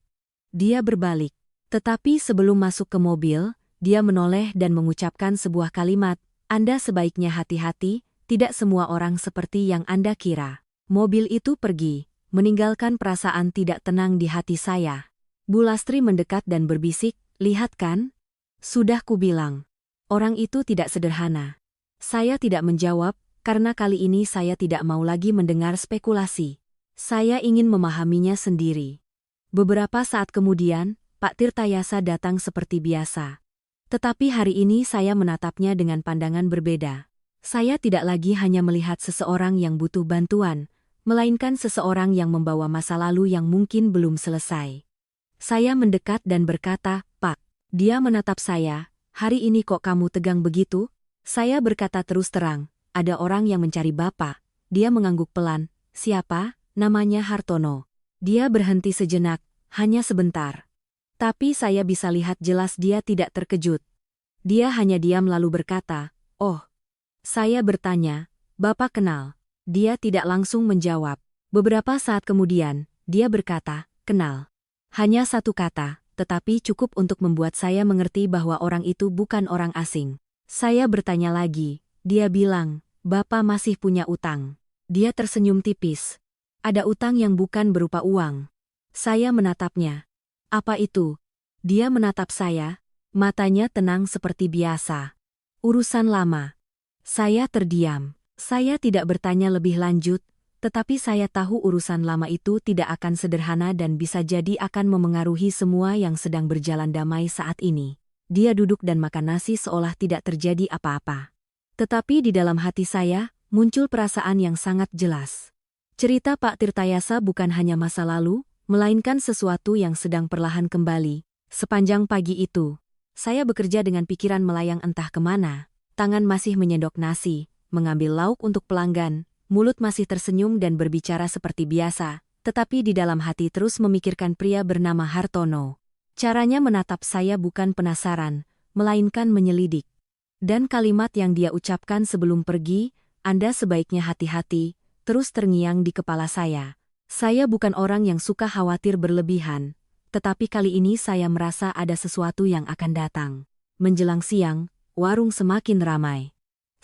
Speaker 1: Dia berbalik. Tetapi sebelum masuk ke mobil, dia menoleh dan mengucapkan sebuah kalimat, "Anda sebaiknya hati-hati, tidak semua orang seperti yang Anda kira." Mobil itu pergi, meninggalkan perasaan tidak tenang di hati saya. Bu Lastri mendekat dan berbisik, "Lihat kan? Sudah kubilang. Orang itu tidak sederhana." Saya tidak menjawab, karena kali ini saya tidak mau lagi mendengar spekulasi. Saya ingin memahaminya sendiri. Beberapa saat kemudian, Pak Tirtayasa datang seperti biasa. Tetapi hari ini saya menatapnya dengan pandangan berbeda. Saya tidak lagi hanya melihat seseorang yang butuh bantuan, melainkan seseorang yang membawa masa lalu yang mungkin belum selesai. Saya mendekat dan berkata, "Pak." Dia menatap saya, "Hari ini kok kamu tegang begitu?" Saya berkata terus terang, "Ada orang yang mencari Bapak." Dia mengangguk pelan, "Siapa?" "Namanya Hartono." Dia berhenti sejenak, hanya sebentar. Tapi saya bisa lihat jelas dia tidak terkejut. Dia hanya diam lalu berkata, "Oh." Saya bertanya, "Bapak kenal?" Dia tidak langsung menjawab. Beberapa saat kemudian, dia berkata, "Kenal." Hanya satu kata, tetapi cukup untuk membuat saya mengerti bahwa orang itu bukan orang asing. Saya bertanya lagi, dia bilang, "Bapak masih punya utang." Dia tersenyum tipis. "Ada utang yang bukan berupa uang." Saya menatapnya. "Apa itu?" Dia menatap saya, matanya tenang seperti biasa. "Urusan lama." Saya terdiam. Saya tidak bertanya lebih lanjut, tetapi saya tahu urusan lama itu tidak akan sederhana dan bisa jadi akan memengaruhi semua yang sedang berjalan damai saat ini. Dia duduk dan makan nasi seolah tidak terjadi apa-apa. Tetapi di dalam hati saya, muncul perasaan yang sangat jelas. Cerita Pak Tirtayasa bukan hanya masa lalu, melainkan sesuatu yang sedang perlahan kembali. Sepanjang pagi itu, saya bekerja dengan pikiran melayang entah kemana. Tangan masih menyendok nasi, mengambil lauk untuk pelanggan, mulut masih tersenyum dan berbicara seperti biasa, tetapi di dalam hati terus memikirkan pria bernama Hartono. Caranya menatap saya bukan penasaran, melainkan menyelidik. Dan kalimat yang dia ucapkan sebelum pergi, "Anda sebaiknya hati-hati," terus terngiang di kepala saya. Saya bukan orang yang suka khawatir berlebihan, tetapi kali ini saya merasa ada sesuatu yang akan datang. Menjelang siang, warung semakin ramai.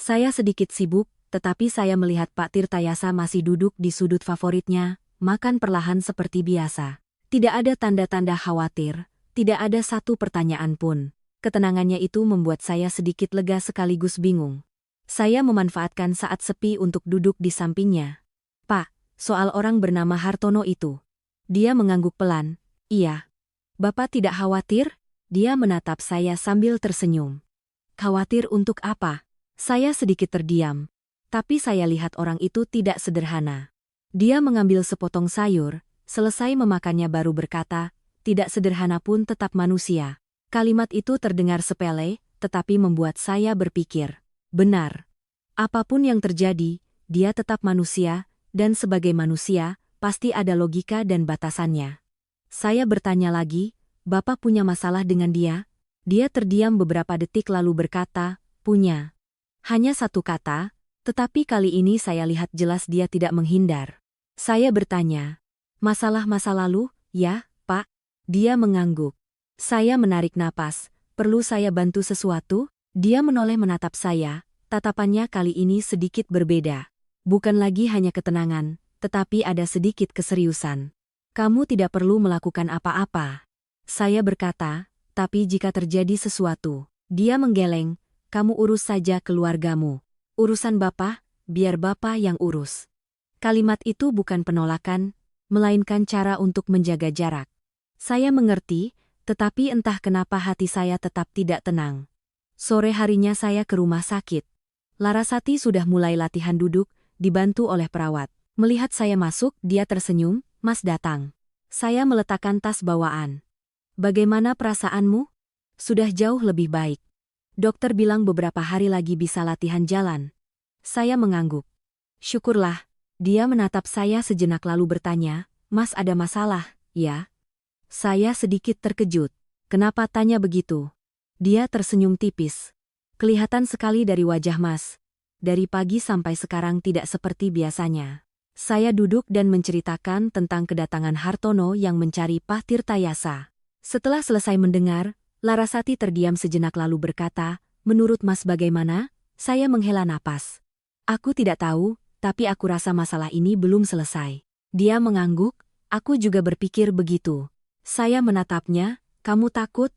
Speaker 1: Saya sedikit sibuk, tetapi saya melihat Pak Tirtayasa masih duduk di sudut favoritnya, makan perlahan seperti biasa. Tidak ada tanda-tanda khawatir, tidak ada satu pertanyaan pun. Ketenangannya itu membuat saya sedikit lega sekaligus bingung. Saya memanfaatkan saat sepi untuk duduk di sampingnya. "Pak, soal orang bernama Hartono itu." Dia mengangguk pelan, "Iya." "Bapak tidak khawatir?" Dia menatap saya sambil tersenyum. "Khawatir untuk apa?" Saya sedikit terdiam. Tapi saya lihat orang itu tidak sederhana. Dia mengambil sepotong sayur, selesai memakannya baru berkata, "Tidak sederhana pun tetap manusia." Kalimat itu terdengar sepele, tetapi membuat saya berpikir. Benar. Apapun yang terjadi, dia tetap manusia, dan sebagai manusia, pasti ada logika dan batasannya. Saya bertanya lagi, "Bapak punya masalah dengan dia?" Dia terdiam beberapa detik lalu berkata, "Punya." Hanya satu kata, tetapi kali ini saya lihat jelas dia tidak menghindar. Saya bertanya, "Masalah masa lalu, ya, Pak?" Dia mengangguk. Saya menarik napas, "Perlu saya bantu sesuatu?" Dia menoleh menatap saya, tatapannya kali ini sedikit berbeda. Bukan lagi hanya ketenangan, tetapi ada sedikit keseriusan. "Kamu tidak perlu melakukan apa-apa." Saya berkata, "Tapi jika terjadi sesuatu." Dia menggeleng, "Kamu urus saja keluargamu. Urusan Bapak, biar Bapak yang urus." Kalimat itu bukan penolakan, melainkan cara untuk menjaga jarak. Saya mengerti, tetapi entah kenapa hati saya tetap tidak tenang. Sore harinya saya ke rumah sakit. Larasati sudah mulai latihan duduk, dibantu oleh perawat. Melihat saya masuk, dia tersenyum, "Mas datang." Saya meletakkan tas bawaan. "Bagaimana perasaanmu?" "Sudah jauh lebih baik. Dokter bilang beberapa hari lagi bisa latihan jalan." Saya mengangguk. "Syukurlah." Dia menatap saya sejenak lalu bertanya, "Mas ada masalah, ya?" Saya sedikit terkejut. Kenapa tanya begitu? Dia tersenyum tipis. Kelihatan sekali dari wajah Mas. Dari pagi sampai sekarang tidak seperti biasanya. Saya duduk dan menceritakan tentang kedatangan Hartono yang mencari Pak Tirtayasa. Setelah selesai mendengar, Larasati terdiam sejenak lalu berkata, "Menurut Mas bagaimana?" Saya menghela napas. "Aku tidak tahu, tapi aku rasa masalah ini belum selesai." Dia mengangguk, aku juga berpikir begitu. Saya menatapnya, "Kamu takut?"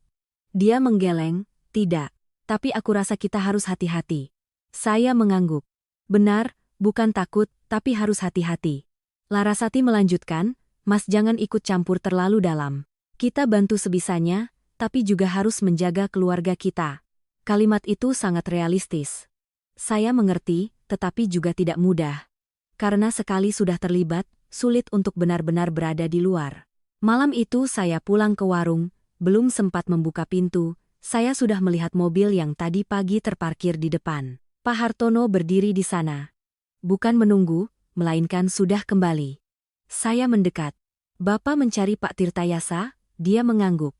Speaker 1: Dia menggeleng, "Tidak. Tapi aku rasa kita harus hati-hati." Saya mengangguk. "Benar, bukan takut, tapi harus hati-hati." Larasati melanjutkan, "Mas jangan ikut campur terlalu dalam. Kita bantu sebisanya, tapi juga harus menjaga keluarga kita." Kalimat itu sangat realistis. Saya mengerti, tetapi juga tidak mudah. Karena sekali sudah terlibat, sulit untuk benar-benar berada di luar. Malam itu saya pulang ke warung, belum sempat membuka pintu, saya sudah melihat mobil yang tadi pagi terparkir di depan. Pak Hartono berdiri di sana. Bukan menunggu, melainkan sudah kembali. Saya mendekat. "Bapak mencari Pak Tirtayasa?" Dia mengangguk.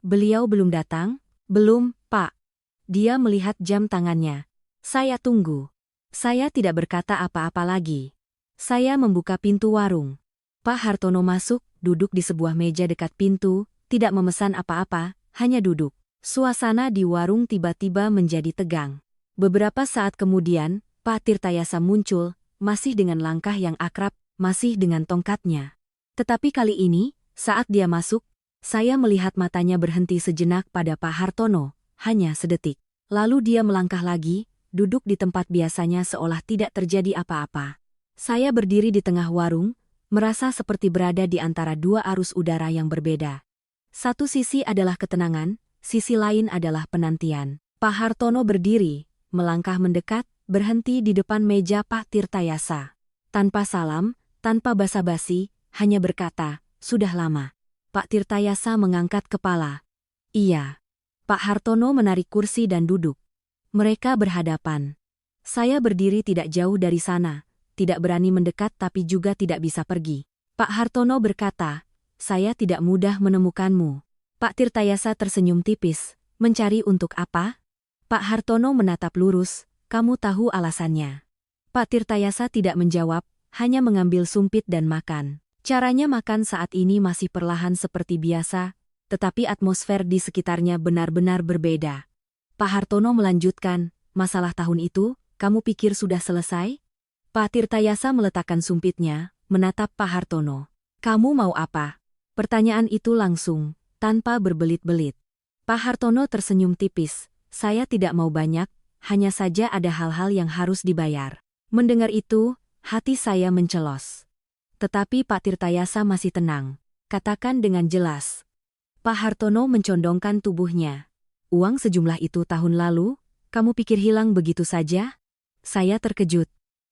Speaker 1: "Beliau belum datang?" "Belum, Pak." Dia melihat jam tangannya. "Saya tunggu." Saya tidak berkata apa-apa lagi. Saya membuka pintu warung. Pak Hartono masuk, duduk di sebuah meja dekat pintu, tidak memesan apa-apa, hanya duduk. Suasana di warung tiba-tiba menjadi tegang. Beberapa saat kemudian, Pak Tirtayasa muncul, masih dengan langkah yang akrab, masih dengan tongkatnya. Tetapi kali ini, saat dia masuk, saya melihat matanya berhenti sejenak pada Pak Hartono, hanya sedetik. Lalu dia melangkah lagi, duduk di tempat biasanya seolah tidak terjadi apa-apa. Saya berdiri di tengah warung, merasa seperti berada di antara dua arus udara yang berbeda. Satu sisi adalah ketenangan, sisi lain adalah penantian. Pak Hartono berdiri, melangkah mendekat, berhenti di depan meja Pak Tirtayasa. Tanpa salam, tanpa basa-basi, hanya berkata, "Sudah lama." Pak Tirtayasa mengangkat kepala. "Iya." Pak Hartono menarik kursi dan duduk. Mereka berhadapan. Saya berdiri tidak jauh dari sana. Tidak berani mendekat tapi juga tidak bisa pergi. Pak Hartono berkata, "Saya tidak mudah menemukanmu." Pak Tirtayasa tersenyum tipis. "Mencari untuk apa?" Pak Hartono menatap lurus, "Kamu tahu alasannya." Pak Tirtayasa tidak menjawab, hanya mengambil sumpit dan makan. Caranya makan saat ini masih perlahan seperti biasa, tetapi atmosfer di sekitarnya benar-benar berbeda. Pak Hartono melanjutkan, "Masalah tahun itu, kamu pikir sudah selesai?" Pak Tirtayasa meletakkan sumpitnya, menatap Pak Hartono. "Kamu mau apa?" Pertanyaan itu langsung, tanpa berbelit-belit. Pak Hartono tersenyum tipis. "Saya tidak mau banyak, hanya saja ada hal-hal yang harus dibayar." Mendengar itu, hati saya mencelos. Tetapi Pak Tirtayasa masih tenang. Katakan dengan jelas. Pak Hartono mencondongkan tubuhnya. "Uang sejumlah itu tahun lalu, kamu pikir hilang begitu saja?" Saya terkejut.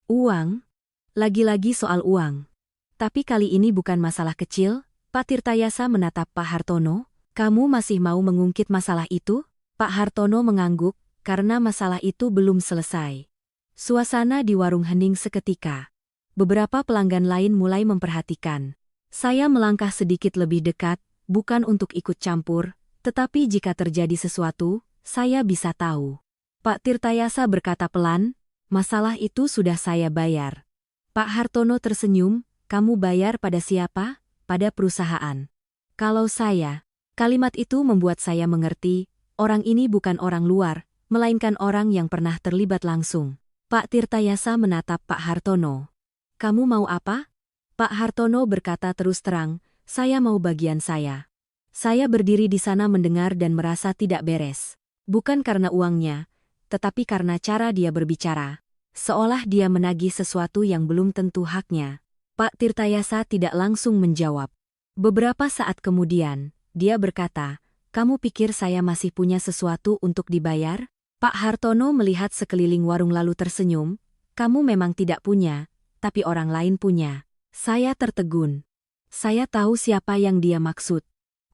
Speaker 1: "Uang? Lagi-lagi soal uang. Tapi kali ini bukan masalah kecil." Pak Tirtayasa menatap Pak Hartono. "Kamu masih mau mengungkit masalah itu?" Pak Hartono mengangguk, karena masalah itu belum selesai. Suasana di warung hening seketika. Beberapa pelanggan lain mulai memperhatikan. Saya melangkah sedikit lebih dekat, bukan untuk ikut campur, tetapi jika terjadi sesuatu, saya bisa tahu. Pak Tirtayasa berkata pelan, "Masalah itu sudah saya bayar." Pak Hartono tersenyum, "Kamu bayar pada siapa?" "Pada perusahaan." "Kalau saya..." Kalimat itu membuat saya mengerti, orang ini bukan orang luar, melainkan orang yang pernah terlibat langsung. Pak Tirtayasa menatap Pak Hartono. "Kamu mau apa?" Pak Hartono berkata terus terang, "Saya mau bagian saya." Saya berdiri di sana mendengar dan merasa tidak beres. Bukan karena uangnya, tetapi karena cara dia berbicara. Seolah dia menagih sesuatu yang belum tentu haknya. Pak Tirtayasa tidak langsung menjawab. Beberapa saat kemudian, dia berkata, "Kamu pikir saya masih punya sesuatu untuk dibayar?" Pak Hartono melihat sekeliling warung lalu tersenyum, "Kamu memang tidak punya, tapi orang lain punya." Saya tertegun. Saya tahu siapa yang dia maksud.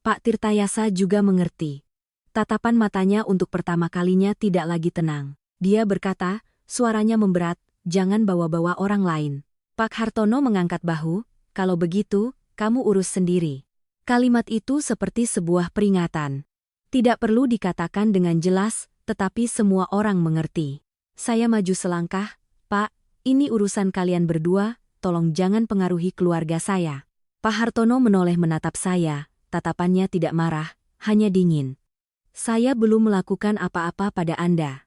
Speaker 1: Pak Tirtayasa juga mengerti. Tatapan matanya untuk pertama kalinya tidak lagi tenang. Dia berkata, suaranya memberat, "Jangan bawa-bawa orang lain." Pak Hartono mengangkat bahu, "Kalau begitu, kamu urus sendiri." Kalimat itu seperti sebuah peringatan. Tidak perlu dikatakan dengan jelas, tetapi semua orang mengerti. Saya maju selangkah, "Pak, ini urusan kalian berdua, tolong jangan pengaruhi keluarga saya." Pak Hartono menoleh menatap saya, tatapannya tidak marah, hanya dingin. "Saya belum melakukan apa-apa pada Anda."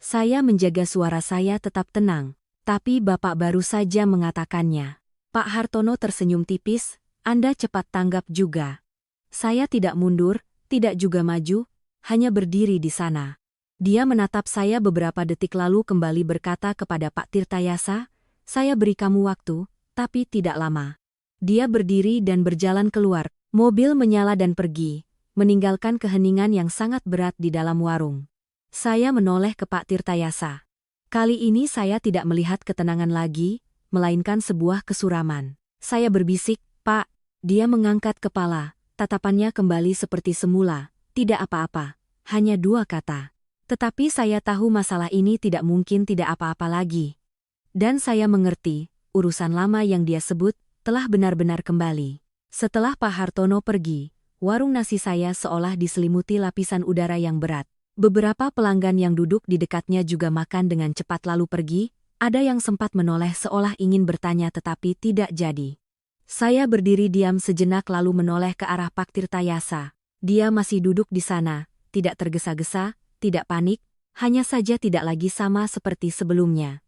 Speaker 1: Saya menjaga suara saya tetap tenang, tapi Bapak baru saja mengatakannya. Pak Hartono tersenyum tipis, "Anda cepat tanggap juga." Saya tidak mundur, tidak juga maju, hanya berdiri di sana. Dia menatap saya beberapa detik lalu kembali berkata kepada Pak Tirtayasa, "Saya beri kamu waktu, tapi tidak lama." Dia berdiri dan berjalan keluar, mobil menyala dan pergi, meninggalkan keheningan yang sangat berat di dalam warung. Saya menoleh ke Pak Tirtayasa. Kali ini saya tidak melihat ketenangan lagi, melainkan sebuah kesuraman. Saya berbisik, "Pak." Dia mengangkat kepala, tatapannya kembali seperti semula, "Tidak apa-apa, hanya 2 kata." Tetapi saya tahu masalah ini tidak mungkin tidak apa-apa lagi. Dan saya mengerti, urusan lama yang dia sebut, telah benar-benar kembali. Setelah Pak Hartono pergi, warung nasi saya seolah diselimuti lapisan udara yang berat. Beberapa pelanggan yang duduk di dekatnya juga makan dengan cepat lalu pergi, ada yang sempat menoleh seolah ingin bertanya tetapi tidak jadi. Saya berdiri diam sejenak lalu menoleh ke arah Pak Tirtayasa. Dia masih duduk di sana, tidak tergesa-gesa, tidak panik, hanya saja tidak lagi sama seperti sebelumnya.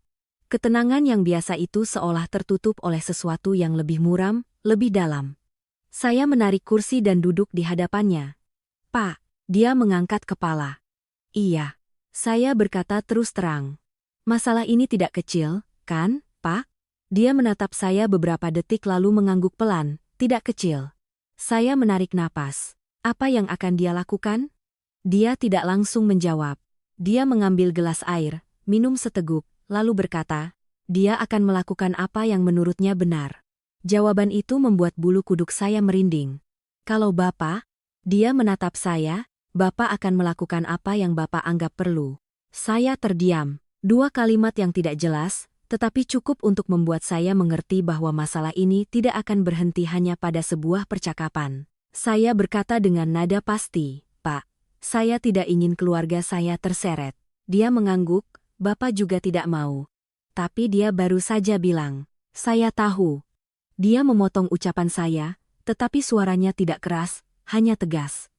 Speaker 1: Ketenangan yang biasa itu seolah tertutup oleh sesuatu yang lebih muram, lebih dalam. Saya menarik kursi dan duduk di hadapannya. "Pak." Dia mengangkat kepala. "Iya." Saya berkata terus terang. "Masalah ini tidak kecil, kan, Pak?" Dia menatap saya beberapa detik lalu mengangguk pelan, "Tidak kecil." Saya menarik napas. Apa yang akan dia lakukan? Dia tidak langsung menjawab. Dia mengambil gelas air, minum seteguk, lalu berkata, "Dia akan melakukan apa yang menurutnya benar." Jawaban itu membuat bulu kuduk saya merinding. "Kalau Bapak," dia menatap saya, "Bapak akan melakukan apa yang Bapak anggap perlu." Saya terdiam. 2 kalimat yang tidak jelas, tetapi cukup untuk membuat saya mengerti bahwa masalah ini tidak akan berhenti hanya pada sebuah percakapan. Saya berkata dengan nada pasti, "Pak, saya tidak ingin keluarga saya terseret." Dia mengangguk, "Bapak juga tidak mau." Tapi dia baru saja bilang, "Saya tahu." Dia memotong ucapan saya, tetapi suaranya tidak keras, hanya tegas.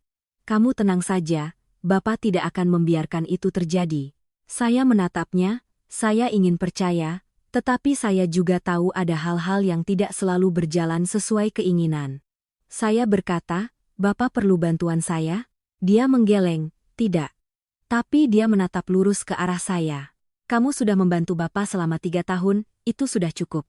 Speaker 1: "Kamu tenang saja, Bapak tidak akan membiarkan itu terjadi." Saya menatapnya. Saya ingin percaya, tetapi saya juga tahu ada hal-hal yang tidak selalu berjalan sesuai keinginan. Saya berkata, "Bapak perlu bantuan saya?" Dia menggeleng, "Tidak." Tapi dia menatap lurus ke arah saya. "Kamu sudah membantu Bapak selama 3 tahun, itu sudah cukup."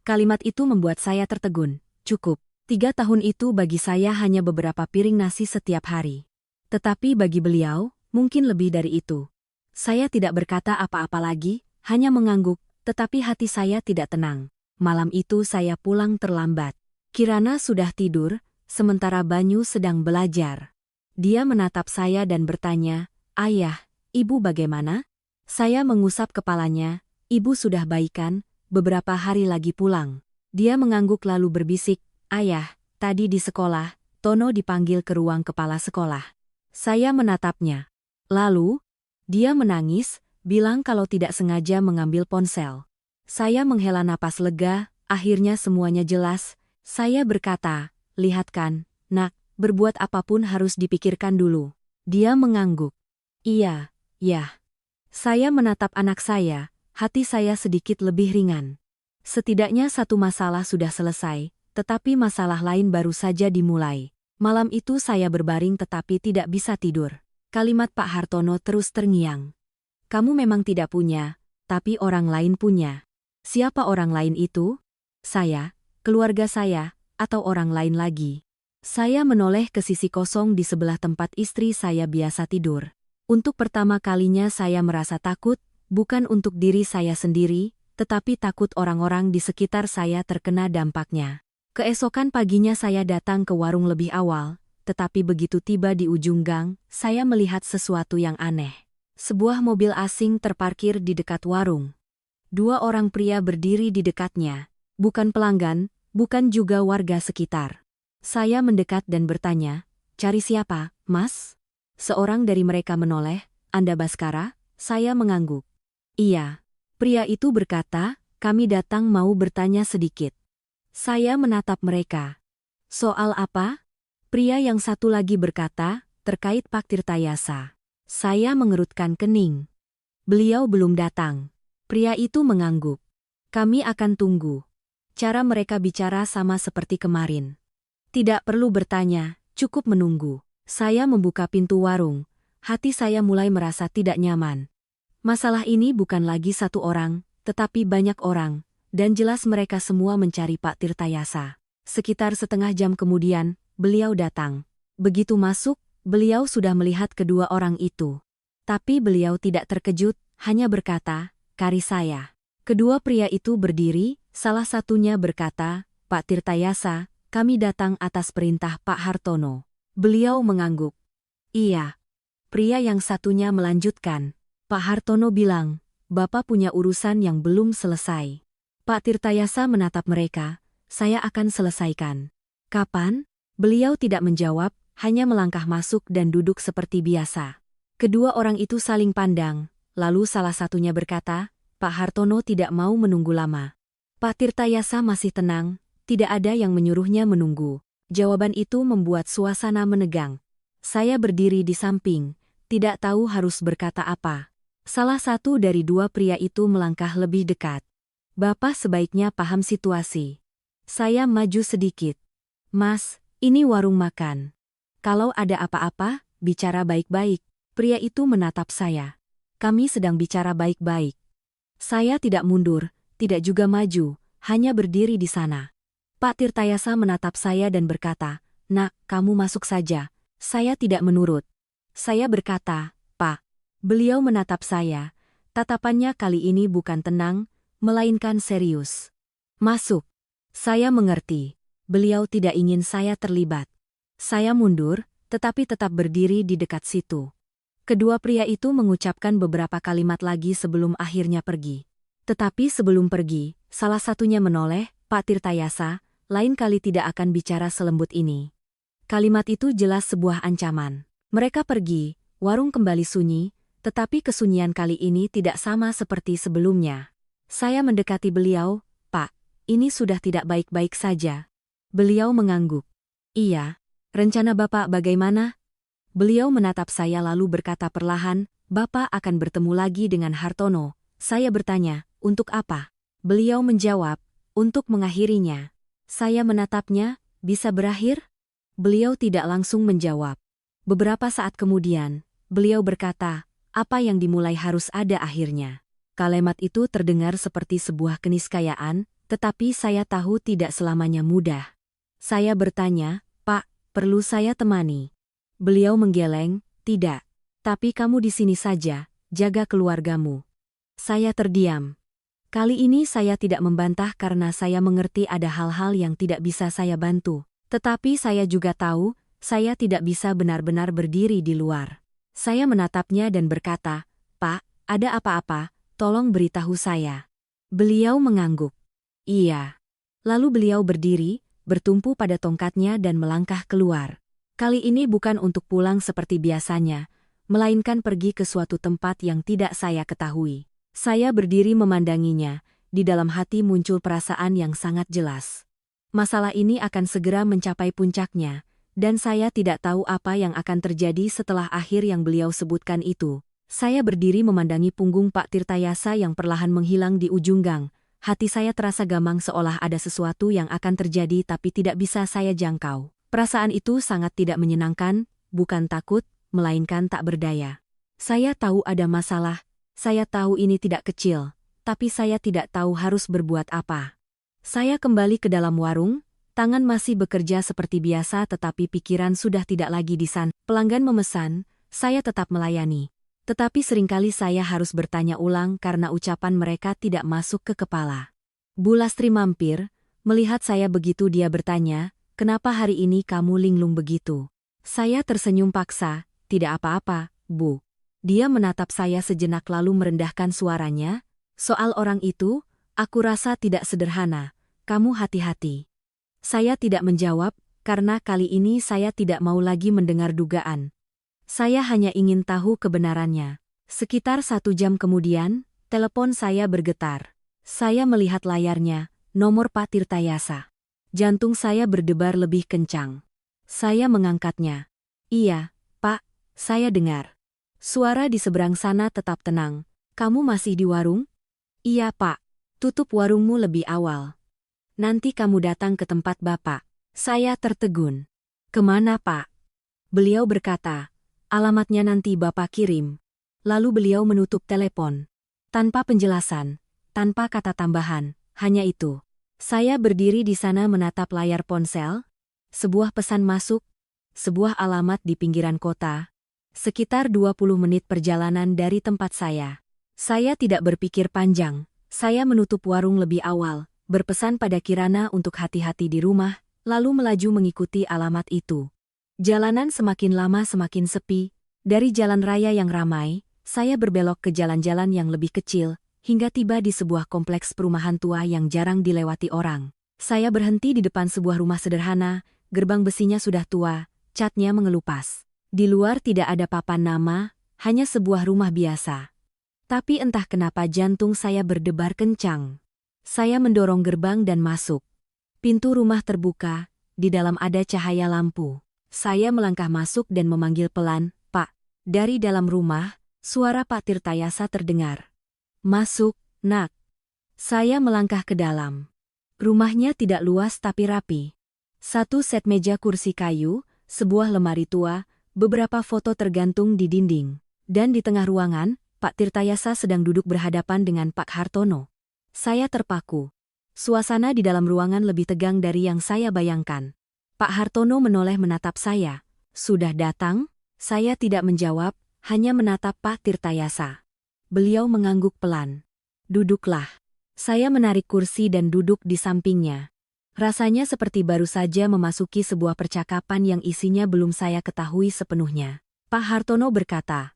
Speaker 1: Kalimat itu membuat saya tertegun. Cukup. 3 tahun itu bagi saya hanya beberapa piring nasi setiap hari. Tetapi bagi beliau, mungkin lebih dari itu. Saya tidak berkata apa-apa lagi, hanya mengangguk, tetapi hati saya tidak tenang. Malam itu saya pulang terlambat. Kirana sudah tidur, sementara Banyu sedang belajar. Dia menatap saya dan bertanya, "Ayah, Ibu bagaimana?" Saya mengusap kepalanya, "Ibu sudah baikan, beberapa hari lagi pulang." Dia mengangguk lalu berbisik, "Ayah, tadi di sekolah, Tono dipanggil ke ruang kepala sekolah." Saya menatapnya. Lalu, dia menangis, bilang kalau tidak sengaja mengambil ponsel. Saya menghela napas lega, akhirnya semuanya jelas. Saya berkata, "Lihat kan, Nak, berbuat apapun harus dipikirkan dulu." Dia mengangguk. "Iya, ya." Saya menatap anak saya, hati saya sedikit lebih ringan. Setidaknya satu masalah sudah selesai, tetapi masalah lain baru saja dimulai. Malam itu saya berbaring tetapi tidak bisa tidur. Kalimat Pak Hartono terus terngiang. "Kamu memang tidak punya, tapi orang lain punya." Siapa orang lain itu? Saya, keluarga saya, atau orang lain lagi? Saya menoleh ke sisi kosong di sebelah tempat istri saya biasa tidur. Untuk pertama kalinya saya merasa takut, bukan untuk diri saya sendiri, tetapi takut orang-orang di sekitar saya terkena dampaknya. Keesokan paginya saya datang ke warung lebih awal, tetapi begitu tiba di ujung gang, saya melihat sesuatu yang aneh. Sebuah mobil asing terparkir di dekat warung. 2 orang pria berdiri di dekatnya, bukan pelanggan, bukan juga warga sekitar. Saya mendekat dan bertanya, "Cari siapa, Mas?" Seorang dari mereka menoleh, "Anda Baskara?" Saya mengangguk. "Iya." Pria itu berkata, "Kami datang mau bertanya sedikit." Saya menatap mereka. "Soal apa?" Pria yang satu lagi berkata, "Terkait Pak Tirtayasa." Saya mengerutkan kening. Beliau belum datang. Pria itu mengangguk. "Kami akan tunggu." Cara mereka bicara sama seperti kemarin. Tidak perlu bertanya, cukup menunggu. Saya membuka pintu warung. Hati saya mulai merasa tidak nyaman. Masalah ini bukan lagi satu orang, tetapi banyak orang, dan jelas mereka semua mencari Pak Tirtayasa. Sekitar setengah jam kemudian, beliau datang. Begitu masuk, beliau sudah melihat kedua orang itu. Tapi beliau tidak terkejut, hanya berkata, "Kari saya." Kedua pria itu berdiri, salah satunya berkata, "Pak Tirtayasa, kami datang atas perintah Pak Hartono." Beliau mengangguk. "Iya." Pria yang satunya melanjutkan, "Pak Hartono bilang, Bapak punya urusan yang belum selesai." Pak Tirtayasa menatap mereka, "Saya akan selesaikan." "Kapan?" Beliau tidak menjawab, hanya melangkah masuk dan duduk seperti biasa. Kedua orang itu saling pandang, lalu salah satunya berkata, "Pak Hartono tidak mau menunggu lama." Pak Tirtayasa masih tenang, tidak ada yang menyuruhnya menunggu. Jawaban itu membuat suasana menegang. Saya berdiri di samping, tidak tahu harus berkata apa. Salah satu dari dua pria itu melangkah lebih dekat. "Bapak sebaiknya paham situasi." Saya maju sedikit. "Mas, ini warung makan. Kalau ada apa-apa, bicara baik-baik." Pria itu menatap saya. "Kami sedang bicara baik-baik." Saya tidak mundur, tidak juga maju, hanya berdiri di sana. Pak Tirtayasa menatap saya dan berkata, "Nak, kamu masuk saja." Saya tidak menurut. Saya berkata, "Pak." Beliau menatap saya. Tatapannya kali ini bukan tenang, melainkan serius. "Masuk." Saya mengerti. Beliau tidak ingin saya terlibat. Saya mundur, tetapi tetap berdiri di dekat situ. Kedua pria itu mengucapkan beberapa kalimat lagi sebelum akhirnya pergi. Tetapi sebelum pergi, salah satunya menoleh, "Pak Tirtayasa, lain kali tidak akan bicara selembut ini." Kalimat itu jelas sebuah ancaman. Mereka pergi, warung kembali sunyi, tetapi kesunyian kali ini tidak sama seperti sebelumnya. Saya mendekati beliau, "Pak, ini sudah tidak baik-baik saja." Beliau mengangguk. "Iya. Rencana Bapak bagaimana?" Beliau menatap saya lalu berkata perlahan, "Bapak akan bertemu lagi dengan Hartono." Saya bertanya, "Untuk apa?" Beliau menjawab, "Untuk mengakhirinya." Saya menatapnya, "Bisa berakhir?" Beliau tidak langsung menjawab. Beberapa saat kemudian, beliau berkata, "Apa yang dimulai harus ada akhirnya." Kalimat itu terdengar seperti sebuah keniscayaan, tetapi saya tahu tidak selamanya mudah. Saya bertanya, "Pak, perlu saya temani?" Beliau menggeleng, "Tidak. Tapi kamu di sini saja, jaga keluargamu." Saya terdiam. Kali ini saya tidak membantah karena saya mengerti ada hal-hal yang tidak bisa saya bantu. Tetapi saya juga tahu, saya tidak bisa benar-benar berdiri di luar. Saya menatapnya dan berkata, "Pak, ada apa-apa, tolong beritahu saya." Beliau mengangguk. "Iya." Lalu beliau berdiri, bertumpu pada tongkatnya dan melangkah keluar. Kali ini bukan untuk pulang seperti biasanya, melainkan pergi ke suatu tempat yang tidak saya ketahui. Saya berdiri memandanginya, di dalam hati muncul perasaan yang sangat jelas. Masalah ini akan segera mencapai puncaknya, dan saya tidak tahu apa yang akan terjadi setelah akhir yang beliau sebutkan itu. Saya berdiri memandangi punggung Pak Tirtayasa yang perlahan menghilang di ujung gang. Hati saya terasa gamang seolah ada sesuatu yang akan terjadi tapi tidak bisa saya jangkau. Perasaan itu sangat tidak menyenangkan, bukan takut, melainkan tak berdaya. Saya tahu ada masalah, saya tahu ini tidak kecil, tapi saya tidak tahu harus berbuat apa. Saya kembali ke dalam warung, tangan masih bekerja seperti biasa tetapi pikiran sudah tidak lagi di sana. Pelanggan memesan, saya tetap melayani. Tetapi seringkali saya harus bertanya ulang karena ucapan mereka tidak masuk ke kepala. Bu Lastri mampir, melihat saya begitu dia bertanya, "Kenapa hari ini kamu linglung begitu?" Saya tersenyum paksa, "Tidak apa-apa, Bu." Dia menatap saya sejenak lalu merendahkan suaranya, "Soal orang itu, aku rasa tidak sederhana, kamu hati-hati." Saya tidak menjawab, karena kali ini saya tidak mau lagi mendengar dugaan. Saya hanya ingin tahu kebenarannya. Sekitar 1 jam kemudian, telepon saya bergetar. Saya melihat layarnya, nomor Pak Tirtayasa. Jantung saya berdebar lebih kencang. Saya mengangkatnya. Iya, Pak, saya dengar. Suara di seberang sana tetap tenang. Kamu masih di warung? Iya, Pak. Tutup warungmu lebih awal. Nanti kamu datang ke tempat Bapak. Saya tertegun. Kemana, Pak? Beliau berkata, alamatnya nanti Bapak kirim. Lalu beliau menutup telepon. Tanpa penjelasan, tanpa kata tambahan, hanya itu. Saya berdiri di sana menatap layar ponsel. Sebuah pesan masuk. Sebuah alamat di pinggiran kota. Sekitar 20 menit perjalanan dari tempat saya. Saya tidak berpikir panjang. Saya menutup warung lebih awal, berpesan pada Kirana untuk hati-hati di rumah, lalu melaju mengikuti alamat itu. Jalanan semakin lama semakin sepi. Dari jalan raya yang ramai, saya berbelok ke jalan-jalan yang lebih kecil, hingga tiba di sebuah kompleks perumahan tua yang jarang dilewati orang. Saya berhenti di depan sebuah rumah sederhana, gerbang besinya sudah tua, catnya mengelupas. Di luar tidak ada papan nama, hanya sebuah rumah biasa. Tapi entah kenapa jantung saya berdebar kencang. Saya mendorong gerbang dan masuk. Pintu rumah terbuka, di dalam ada cahaya lampu. Saya melangkah masuk dan memanggil pelan, Pak. Dari dalam rumah, suara Pak Tirtayasa terdengar. Masuk, nak. Saya melangkah ke dalam. Rumahnya tidak luas tapi rapi. Satu set meja kursi kayu, sebuah lemari tua, beberapa foto tergantung di dinding. Dan di tengah ruangan, Pak Tirtayasa sedang duduk berhadapan dengan Pak Hartono. Saya terpaku. Suasana di dalam ruangan lebih tegang dari yang saya bayangkan. Pak Hartono menoleh menatap saya. Sudah datang? Saya tidak menjawab, hanya menatap Pak Tirtayasa. Beliau mengangguk pelan. Duduklah. Saya menarik kursi dan duduk di sampingnya. Rasanya seperti baru saja memasuki sebuah percakapan yang isinya belum saya ketahui sepenuhnya. Pak Hartono berkata,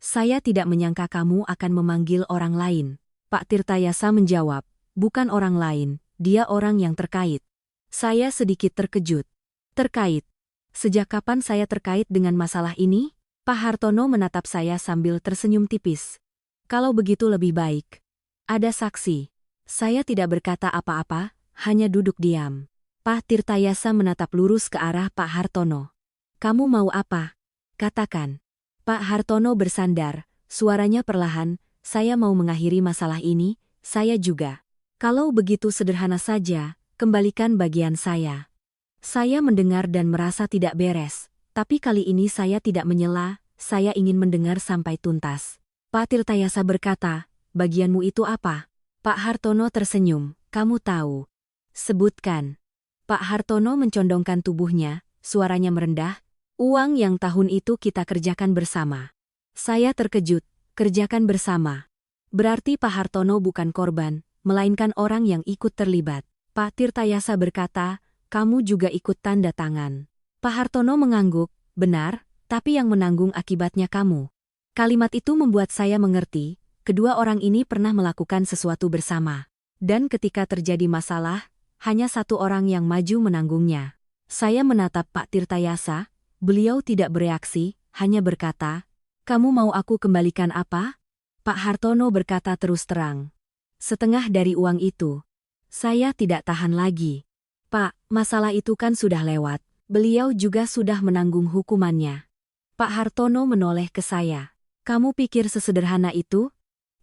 Speaker 1: saya tidak menyangka kamu akan memanggil orang lain. Pak Tirtayasa menjawab, bukan orang lain, dia orang yang terkait. Saya sedikit terkejut. Terkait? Sejak kapan saya terkait dengan masalah ini? Pak Hartono menatap saya sambil tersenyum tipis. Kalau begitu lebih baik. Ada saksi. Saya tidak berkata apa-apa, hanya duduk diam. Pak Tirtayasa menatap lurus ke arah Pak Hartono. Kamu mau apa? Katakan. Pak Hartono bersandar, suaranya perlahan, saya mau mengakhiri masalah ini, saya juga. Kalau begitu sederhana saja, kembalikan bagian saya. Saya mendengar dan merasa tidak beres, tapi kali ini saya tidak menyela, saya ingin mendengar sampai tuntas. Pak Tirtayasa berkata, bagianmu itu apa? Pak Hartono tersenyum, kamu tahu. Sebutkan. Pak Hartono mencondongkan tubuhnya, suaranya merendah, uang yang tahun itu kita kerjakan bersama. Saya terkejut, kerjakan bersama. Berarti Pak Hartono bukan korban, melainkan orang yang ikut terlibat. Pak Tirtayasa berkata, kamu juga ikut tanda tangan. Pak Hartono mengangguk, benar, tapi yang menanggung akibatnya kamu. Kalimat itu membuat saya mengerti, kedua orang ini pernah melakukan sesuatu bersama. Dan ketika terjadi masalah, hanya satu orang yang maju menanggungnya. Saya menatap Pak Tirtayasa. Beliau tidak bereaksi, hanya berkata, kamu mau aku kembalikan apa? Pak Hartono berkata terus terang. Setengah dari uang itu. Saya tidak tahan lagi. Pak, masalah itu kan sudah lewat. Beliau juga sudah menanggung hukumannya. Pak Hartono menoleh ke saya. Kamu pikir sesederhana itu?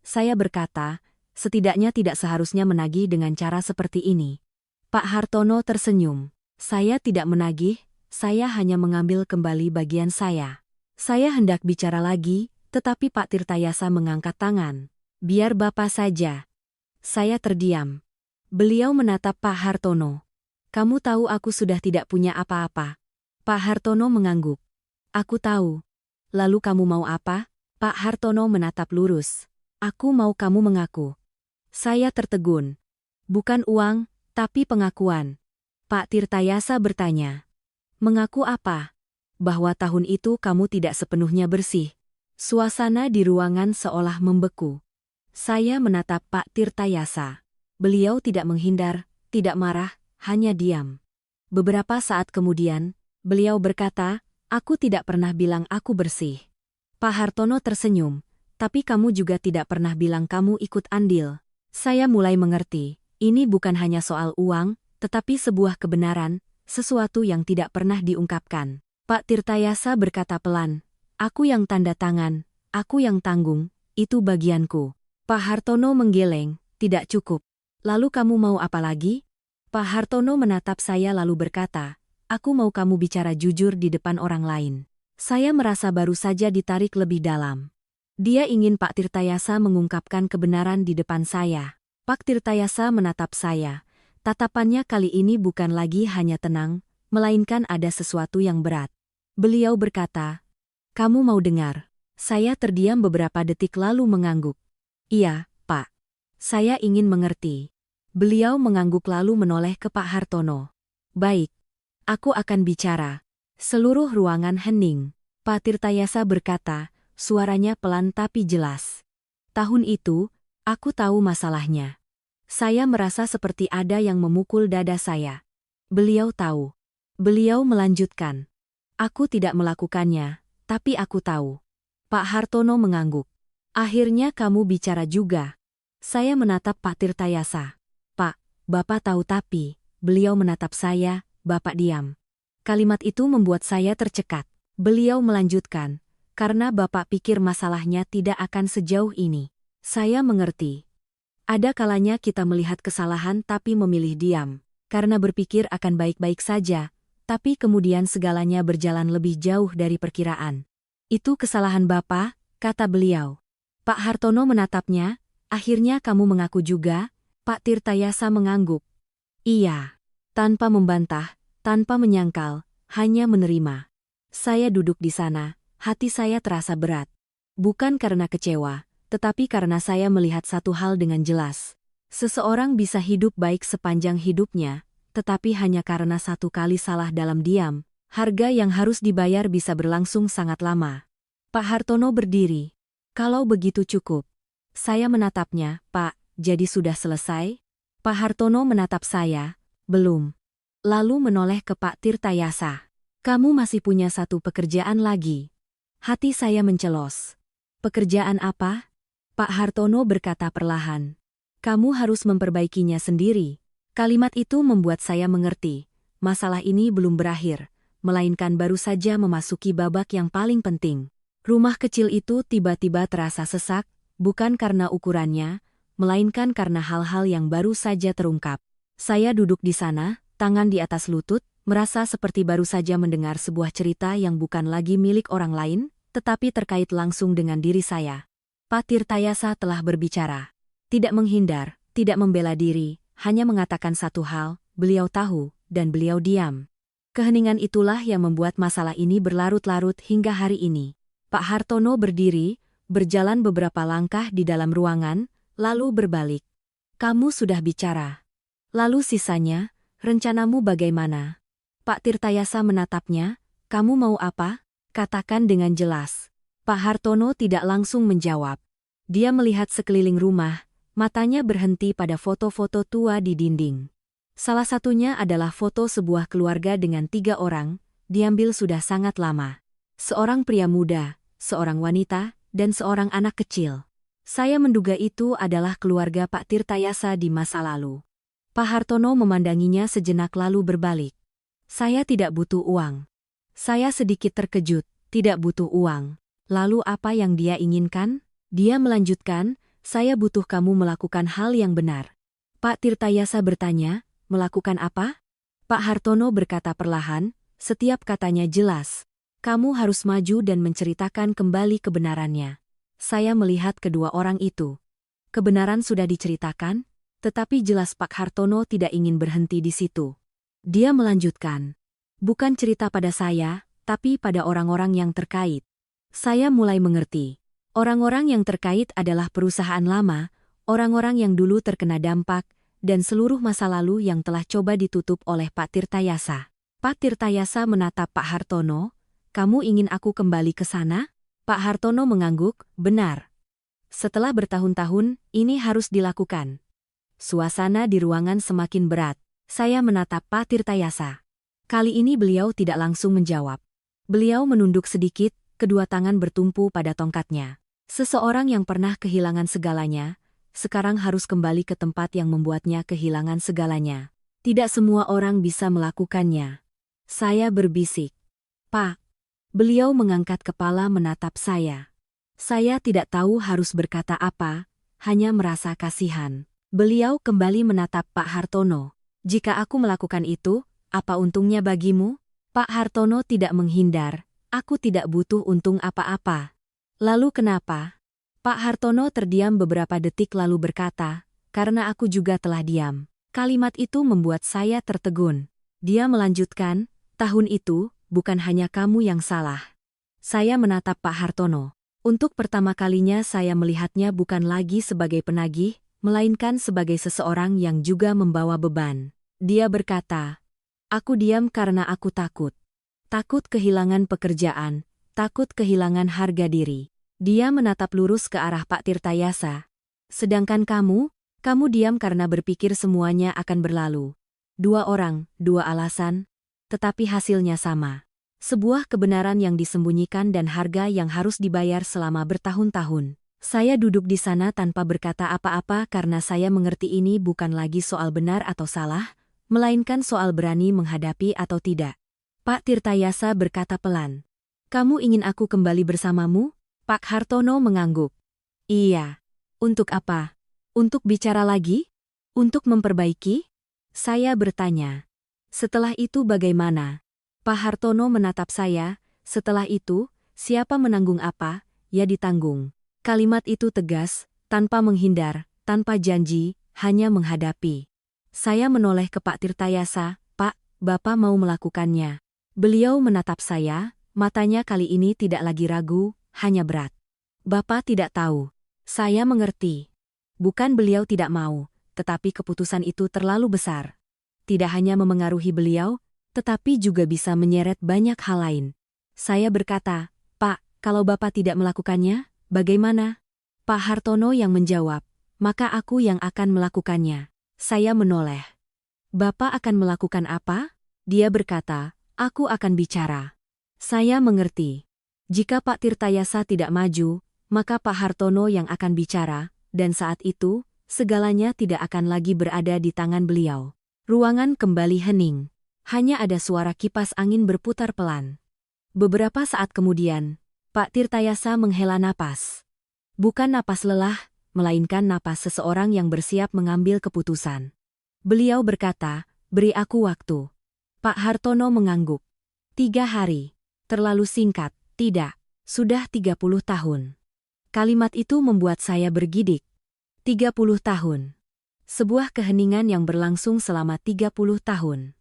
Speaker 1: Saya berkata, setidaknya tidak seharusnya menagih dengan cara seperti ini. Pak Hartono tersenyum. Saya tidak menagih. Saya hanya mengambil kembali bagian saya. Saya hendak bicara lagi, tetapi Pak Tirtayasa mengangkat tangan. Biar Bapak saja. Saya terdiam. Beliau menatap Pak Hartono. Kamu tahu aku sudah tidak punya apa-apa. Pak Hartono mengangguk. Aku tahu. Lalu kamu mau apa? Pak Hartono menatap lurus. Aku mau kamu mengaku. Saya tertegun. Bukan uang, tapi pengakuan. Pak Tirtayasa bertanya. Mengaku apa? Bahwa tahun itu kamu tidak sepenuhnya bersih. Suasana di ruangan seolah membeku. Saya menatap Pak Tirtayasa. Beliau tidak menghindar, tidak marah, hanya diam. Beberapa saat kemudian, beliau berkata, "Aku tidak pernah bilang aku bersih." Pak Hartono tersenyum, "Tapi kamu juga tidak pernah bilang kamu ikut andil." Saya mulai mengerti, ini bukan hanya soal uang, tetapi sebuah kebenaran, sesuatu yang tidak pernah diungkapkan. Pak Tirtayasa berkata pelan, "Aku yang tanda tangan, aku yang tanggung, itu bagianku." Pak Hartono menggeleng, "Tidak cukup. Lalu kamu mau apa lagi?" Pak Hartono menatap saya lalu berkata, "Aku mau kamu bicara jujur di depan orang lain." Saya merasa baru saja ditarik lebih dalam. Dia ingin Pak Tirtayasa mengungkapkan kebenaran di depan saya. Pak Tirtayasa menatap saya. Tatapannya kali ini bukan lagi hanya tenang, melainkan ada sesuatu yang berat. Beliau berkata, "Kamu mau dengar?" Saya terdiam beberapa detik lalu mengangguk. "Iya, Pak. Saya ingin mengerti." Beliau mengangguk lalu menoleh ke Pak Hartono. "Baik. Aku akan bicara." Seluruh ruangan hening. Pak Tirtayasa berkata, suaranya pelan tapi jelas. "Tahun itu, aku tahu masalahnya. Saya merasa seperti ada yang memukul dada saya." Beliau tahu. Beliau melanjutkan, "Aku tidak melakukannya, tapi aku tahu." Pak Hartono mengangguk. "Akhirnya kamu bicara juga." Saya menatap Pak Tirtayasa. "Pak, Bapak tahu tapi..." Beliau menatap saya, "Bapak diam." Kalimat itu membuat saya tercekat. Beliau melanjutkan, "Karena Bapak pikir masalahnya tidak akan sejauh ini." Saya mengerti. Ada kalanya kita melihat kesalahan tapi memilih diam, karena berpikir akan baik-baik saja, tapi kemudian segalanya berjalan lebih jauh dari perkiraan. "Itu kesalahan Bapak," kata beliau. Pak Hartono menatapnya, "Akhirnya kamu mengaku juga?" Pak Tirtayasa mengangguk. "Iya." Tanpa membantah, tanpa menyangkal, hanya menerima. Saya duduk di sana, hati saya terasa berat. Bukan karena kecewa, tetapi karena saya melihat satu hal dengan jelas. Seseorang bisa hidup baik sepanjang hidupnya, tetapi hanya karena satu kali salah dalam diam, harga yang harus dibayar bisa berlangsung sangat lama. Pak Hartono berdiri. "Kalau begitu cukup." Saya menatapnya, "Pak, jadi sudah selesai?" Pak Hartono menatap saya, "Belum." Lalu menoleh ke Pak Tirtayasa. "Kamu masih punya satu pekerjaan lagi." Hati saya mencelos. "Pekerjaan apa?" Pak Hartono berkata perlahan. "Kamu harus memperbaikinya sendiri." Kalimat itu membuat saya mengerti. Masalah ini belum berakhir, melainkan baru saja memasuki babak yang paling penting. Rumah kecil itu tiba-tiba terasa sesak, bukan karena ukurannya, melainkan karena hal-hal yang baru saja terungkap. Saya duduk di sana, tangan di atas lutut, merasa seperti baru saja mendengar sebuah cerita yang bukan lagi milik orang lain, tetapi terkait langsung dengan diri saya. Pak Tirtayasa telah berbicara. Tidak menghindar, tidak membela diri, hanya mengatakan satu hal, beliau tahu, dan beliau diam. Keheningan itulah yang membuat masalah ini berlarut-larut hingga hari ini. Pak Hartono berdiri, berjalan beberapa langkah di dalam ruangan, lalu berbalik. "Kamu sudah bicara. Lalu sisanya, rencanamu bagaimana?" Pak Tirtayasa menatapnya, "Kamu mau apa? Katakan dengan jelas." Pak Hartono tidak langsung menjawab. Dia melihat sekeliling rumah, matanya berhenti pada foto-foto tua di dinding. Salah satunya adalah foto sebuah keluarga dengan 3 orang, diambil sudah sangat lama. Seorang pria muda, seorang wanita, dan seorang anak kecil. Saya menduga itu adalah keluarga Pak Tirtayasa di masa lalu. Pak Hartono memandanginya sejenak lalu berbalik. "Saya tidak butuh uang." Saya sedikit terkejut, tidak butuh uang. Lalu apa yang dia inginkan? Dia melanjutkan, "Saya butuh kamu melakukan hal yang benar." Pak Tirtayasa bertanya, "Melakukan apa?" Pak Hartono berkata perlahan, setiap katanya jelas. "Kamu harus maju dan menceritakan kembali kebenarannya." Saya melihat kedua orang itu. Kebenaran sudah diceritakan, tetapi jelas Pak Hartono tidak ingin berhenti di situ. Dia melanjutkan, "Bukan cerita pada saya, tapi pada orang-orang yang terkait." Saya mulai mengerti. Orang-orang yang terkait adalah perusahaan lama, orang-orang yang dulu terkena dampak, dan seluruh masa lalu yang telah coba ditutup oleh Pak Tirtayasa. Pak Tirtayasa menatap Pak Hartono, "Kamu ingin aku kembali ke sana?" Pak Hartono mengangguk, "Benar. Setelah bertahun-tahun, ini harus dilakukan." Suasana di ruangan semakin berat. Saya menatap Pak Tirtayasa. Kali ini beliau tidak langsung menjawab. Beliau menunduk sedikit, kedua tangan bertumpu pada tongkatnya. Seseorang yang pernah kehilangan segalanya, sekarang harus kembali ke tempat yang membuatnya kehilangan segalanya. Tidak semua orang bisa melakukannya. Saya berbisik. Pak. Beliau mengangkat kepala menatap saya. Saya tidak tahu harus berkata apa, hanya merasa kasihan. Beliau kembali menatap Pak Hartono. Jika aku melakukan itu, apa untungnya bagimu? Pak Hartono tidak menghindar. Aku tidak butuh untung apa-apa. Lalu kenapa? Pak Hartono terdiam beberapa detik lalu berkata, karena aku juga telah diam. Kalimat itu membuat saya tertegun. Dia melanjutkan, tahun itu, bukan hanya kamu yang salah. Saya menatap Pak Hartono. Untuk pertama kalinya saya melihatnya bukan lagi sebagai penagih, melainkan sebagai seseorang yang juga membawa beban. Dia berkata, aku diam karena aku takut. Takut kehilangan pekerjaan, takut kehilangan harga diri. Dia menatap lurus ke arah Pak Tirtayasa. Sedangkan kamu diam karena berpikir semuanya akan berlalu. Dua orang, dua alasan, tetapi hasilnya sama. Sebuah kebenaran yang disembunyikan dan harga yang harus dibayar selama bertahun-tahun. Saya duduk di sana tanpa berkata apa-apa karena saya mengerti ini bukan lagi soal benar atau salah, melainkan soal berani menghadapi atau tidak. Pak Tirtayasa berkata pelan. Kamu ingin aku kembali bersamamu? Pak Hartono mengangguk. Iya. Untuk apa? Untuk bicara lagi? Untuk memperbaiki? Saya bertanya. Setelah itu bagaimana? Pak Hartono menatap saya, setelah itu, siapa menanggung apa, ya ditanggung. Kalimat itu tegas, tanpa menghindar, tanpa janji, hanya menghadapi. Saya menoleh ke Pak Tirtayasa, Pak, Bapak mau melakukannya. Beliau menatap saya, matanya kali ini tidak lagi ragu, hanya berat. Bapak tidak tahu. Saya mengerti. Bukan beliau tidak mau, tetapi keputusan itu terlalu besar. Tidak hanya memengaruhi beliau, tetapi juga bisa menyeret banyak hal lain. Saya berkata, Pak, kalau Bapak tidak melakukannya, bagaimana? Pak Hartono yang menjawab, maka aku yang akan melakukannya. Saya menoleh. Bapak akan melakukan apa? Dia berkata, aku akan bicara. Saya mengerti. Jika Pak Tirtayasa tidak maju, maka Pak Hartono yang akan bicara, dan saat itu, segalanya tidak akan lagi berada di tangan beliau. Ruangan kembali hening. Hanya ada suara kipas angin berputar pelan. Beberapa saat kemudian, Pak Tirtayasa menghela napas. Bukan napas lelah, melainkan napas seseorang yang bersiap mengambil keputusan. Beliau berkata, beri aku waktu. Pak Hartono mengangguk. 3 hari. Terlalu singkat, tidak. Sudah 30 tahun. Kalimat itu membuat saya bergidik. 30 tahun. Sebuah keheningan yang berlangsung selama 30 tahun.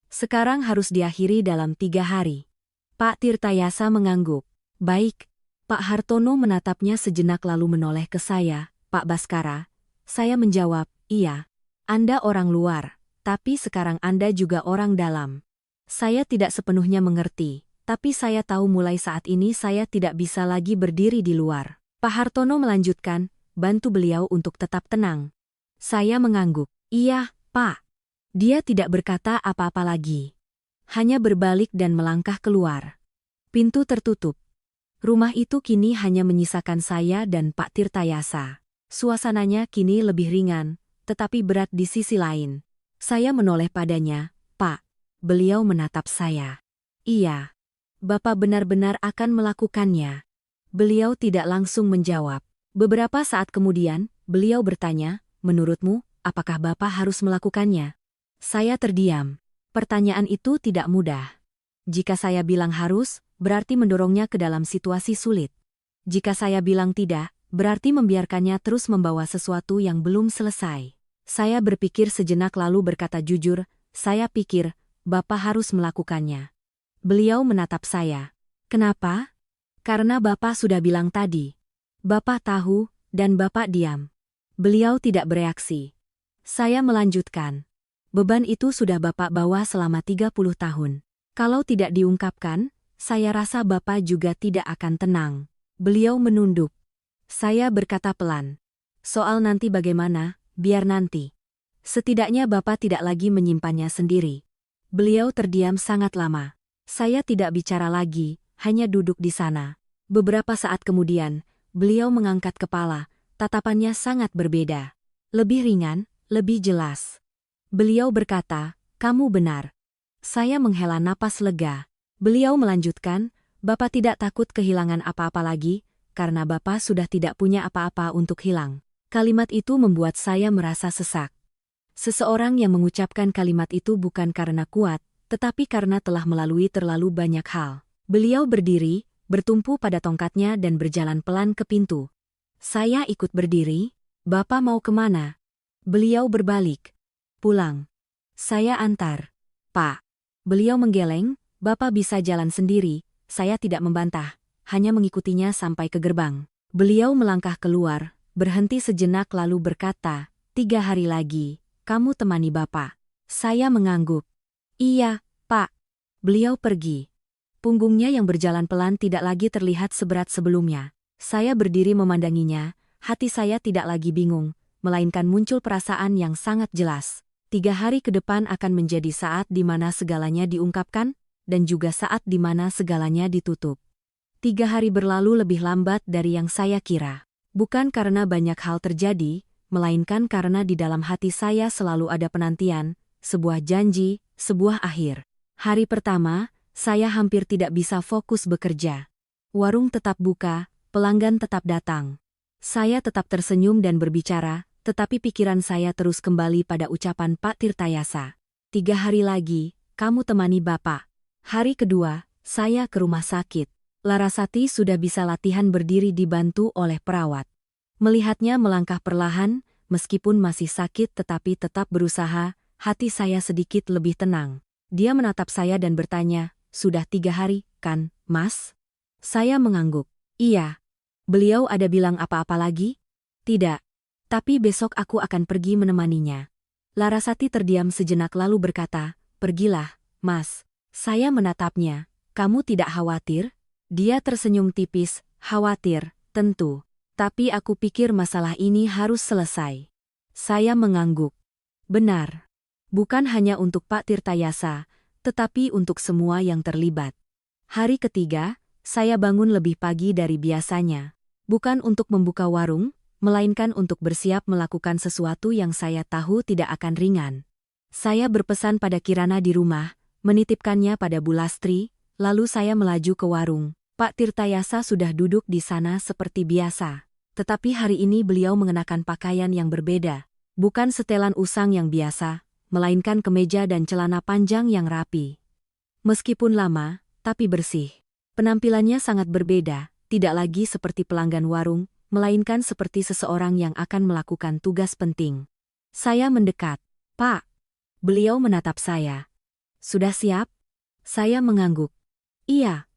Speaker 1: Sekarang harus diakhiri dalam 3 hari. Pak Tirtayasa mengangguk. Baik. Pak Hartono menatapnya sejenak lalu menoleh ke saya, Pak Baskara. Saya menjawab, iya. Anda orang luar, tapi sekarang Anda juga orang dalam. Saya tidak sepenuhnya mengerti, tapi saya tahu mulai saat ini saya tidak bisa lagi berdiri di luar. Pak Hartono melanjutkan, bantu beliau untuk tetap tenang. Saya mengangguk. Iya, Pak. Dia tidak berkata apa-apa lagi. Hanya berbalik dan melangkah keluar. Pintu tertutup. Rumah itu kini hanya menyisakan saya dan Pak Tirtayasa. Suasananya kini lebih ringan, tetapi berat di sisi lain. Saya menoleh padanya, Pak. Beliau menatap saya. Iya. Bapak benar-benar akan melakukannya. Beliau tidak langsung menjawab. Beberapa saat kemudian, beliau bertanya, menurutmu, apakah Bapak harus melakukannya? Saya terdiam. Pertanyaan itu tidak mudah. Jika saya bilang harus, berarti mendorongnya ke dalam situasi sulit. Jika saya bilang tidak, berarti membiarkannya terus membawa sesuatu yang belum selesai. Saya berpikir sejenak lalu berkata jujur, saya pikir, Bapak harus melakukannya. Beliau menatap saya. Kenapa? Karena Bapak sudah bilang tadi. Bapak tahu, dan Bapak diam. Beliau tidak bereaksi. Saya melanjutkan. Beban itu sudah Bapak bawa selama 30 tahun. Kalau tidak diungkapkan, saya rasa Bapak juga tidak akan tenang. Beliau menunduk. Saya berkata pelan. Soal nanti bagaimana, biar nanti. Setidaknya Bapak tidak lagi menyimpannya sendiri. Beliau terdiam sangat lama. Saya tidak bicara lagi, hanya duduk di sana. Beberapa saat kemudian, beliau mengangkat kepala, tatapannya sangat berbeda. Lebih ringan, lebih jelas. Beliau berkata, "Kamu benar." Saya menghela napas lega. Beliau melanjutkan, "Bapak tidak takut kehilangan apa-apa lagi, karena Bapak sudah tidak punya apa-apa untuk hilang." Kalimat itu membuat saya merasa sesak. Seseorang yang mengucapkan kalimat itu bukan karena kuat, tetapi karena telah melalui terlalu banyak hal. Beliau berdiri, bertumpu pada tongkatnya dan berjalan pelan ke pintu. Saya ikut berdiri. "Bapak mau kemana?" Beliau berbalik. "Pulang. Saya antar." "Pak." Beliau menggeleng, "Bapak bisa jalan sendiri." Saya tidak membantah, hanya mengikutinya sampai ke gerbang. Beliau melangkah keluar, berhenti sejenak lalu berkata, "3 hari lagi, kamu temani Bapak." Saya mengangguk. "Iya, Pak." Beliau pergi. Punggungnya yang berjalan pelan tidak lagi terlihat seberat sebelumnya. Saya berdiri memandanginya, hati saya tidak lagi bingung, melainkan muncul perasaan yang sangat jelas. 3 hari ke depan akan menjadi saat di mana segalanya diungkapkan, dan juga saat di mana segalanya ditutup. 3 hari berlalu lebih lambat dari yang saya kira. Bukan karena banyak hal terjadi, melainkan karena di dalam hati saya selalu ada penantian, sebuah janji, sebuah akhir. Hari pertama, saya hampir tidak bisa fokus bekerja. Warung tetap buka, pelanggan tetap datang. Saya tetap tersenyum dan berbicara, tetapi pikiran saya terus kembali pada ucapan Pak Tirtayasa. 3 hari lagi, kamu temani Bapak. Hari kedua, saya ke rumah sakit. Larasati sudah bisa latihan berdiri dibantu oleh perawat. Melihatnya melangkah perlahan, meskipun masih sakit tetapi tetap berusaha, hati saya sedikit lebih tenang. Dia menatap saya dan bertanya, "Sudah 3 hari, kan, Mas?" Saya mengangguk. "Iya." "Beliau ada bilang apa-apa lagi?" "Tidak. Tapi besok aku akan pergi menemaninya." Larasati terdiam sejenak lalu berkata, "Pergilah, Mas." Saya menatapnya. "Kamu tidak khawatir?" Dia tersenyum tipis, "Khawatir, tentu. Tapi aku pikir masalah ini harus selesai." Saya mengangguk. Benar. Bukan hanya untuk Pak Tirtayasa, tetapi untuk semua yang terlibat. Hari ketiga, saya bangun lebih pagi dari biasanya. Bukan untuk membuka warung, melainkan untuk bersiap melakukan sesuatu yang saya tahu tidak akan ringan. Saya berpesan pada Kirana di rumah, menitipkannya pada Bu Lastri, lalu saya melaju ke warung. Pak Tirtayasa sudah duduk di sana seperti biasa. Tetapi hari ini beliau mengenakan pakaian yang berbeda. Bukan setelan usang yang biasa, melainkan kemeja dan celana panjang yang rapi. Meskipun lama, tapi bersih. Penampilannya sangat berbeda, tidak lagi seperti pelanggan warung, melainkan seperti seseorang yang akan melakukan tugas penting. Saya mendekat. "Pak." Beliau menatap saya. "Sudah siap?" Saya mengangguk. "Iya,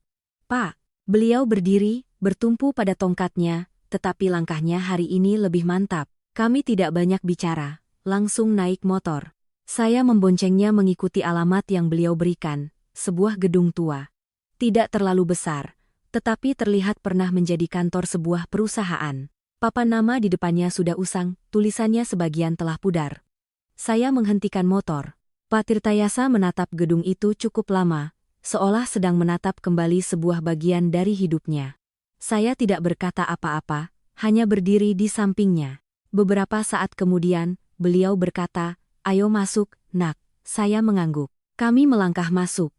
Speaker 1: Pak." Beliau berdiri, bertumpu pada tongkatnya, tetapi langkahnya hari ini lebih mantap. Kami tidak banyak bicara, langsung naik motor. Saya memboncengnya mengikuti alamat yang beliau berikan, sebuah gedung tua. Tidak terlalu besar, tetapi terlihat pernah menjadi kantor sebuah perusahaan. Papan nama di depannya sudah usang, tulisannya sebagian telah pudar. Saya menghentikan motor. Pak Tirtayasa menatap gedung itu cukup lama, seolah sedang menatap kembali sebuah bagian dari hidupnya. Saya tidak berkata apa-apa, hanya berdiri di sampingnya. Beberapa saat kemudian, beliau berkata, "Ayo masuk, Nak." Saya mengangguk. Kami melangkah masuk.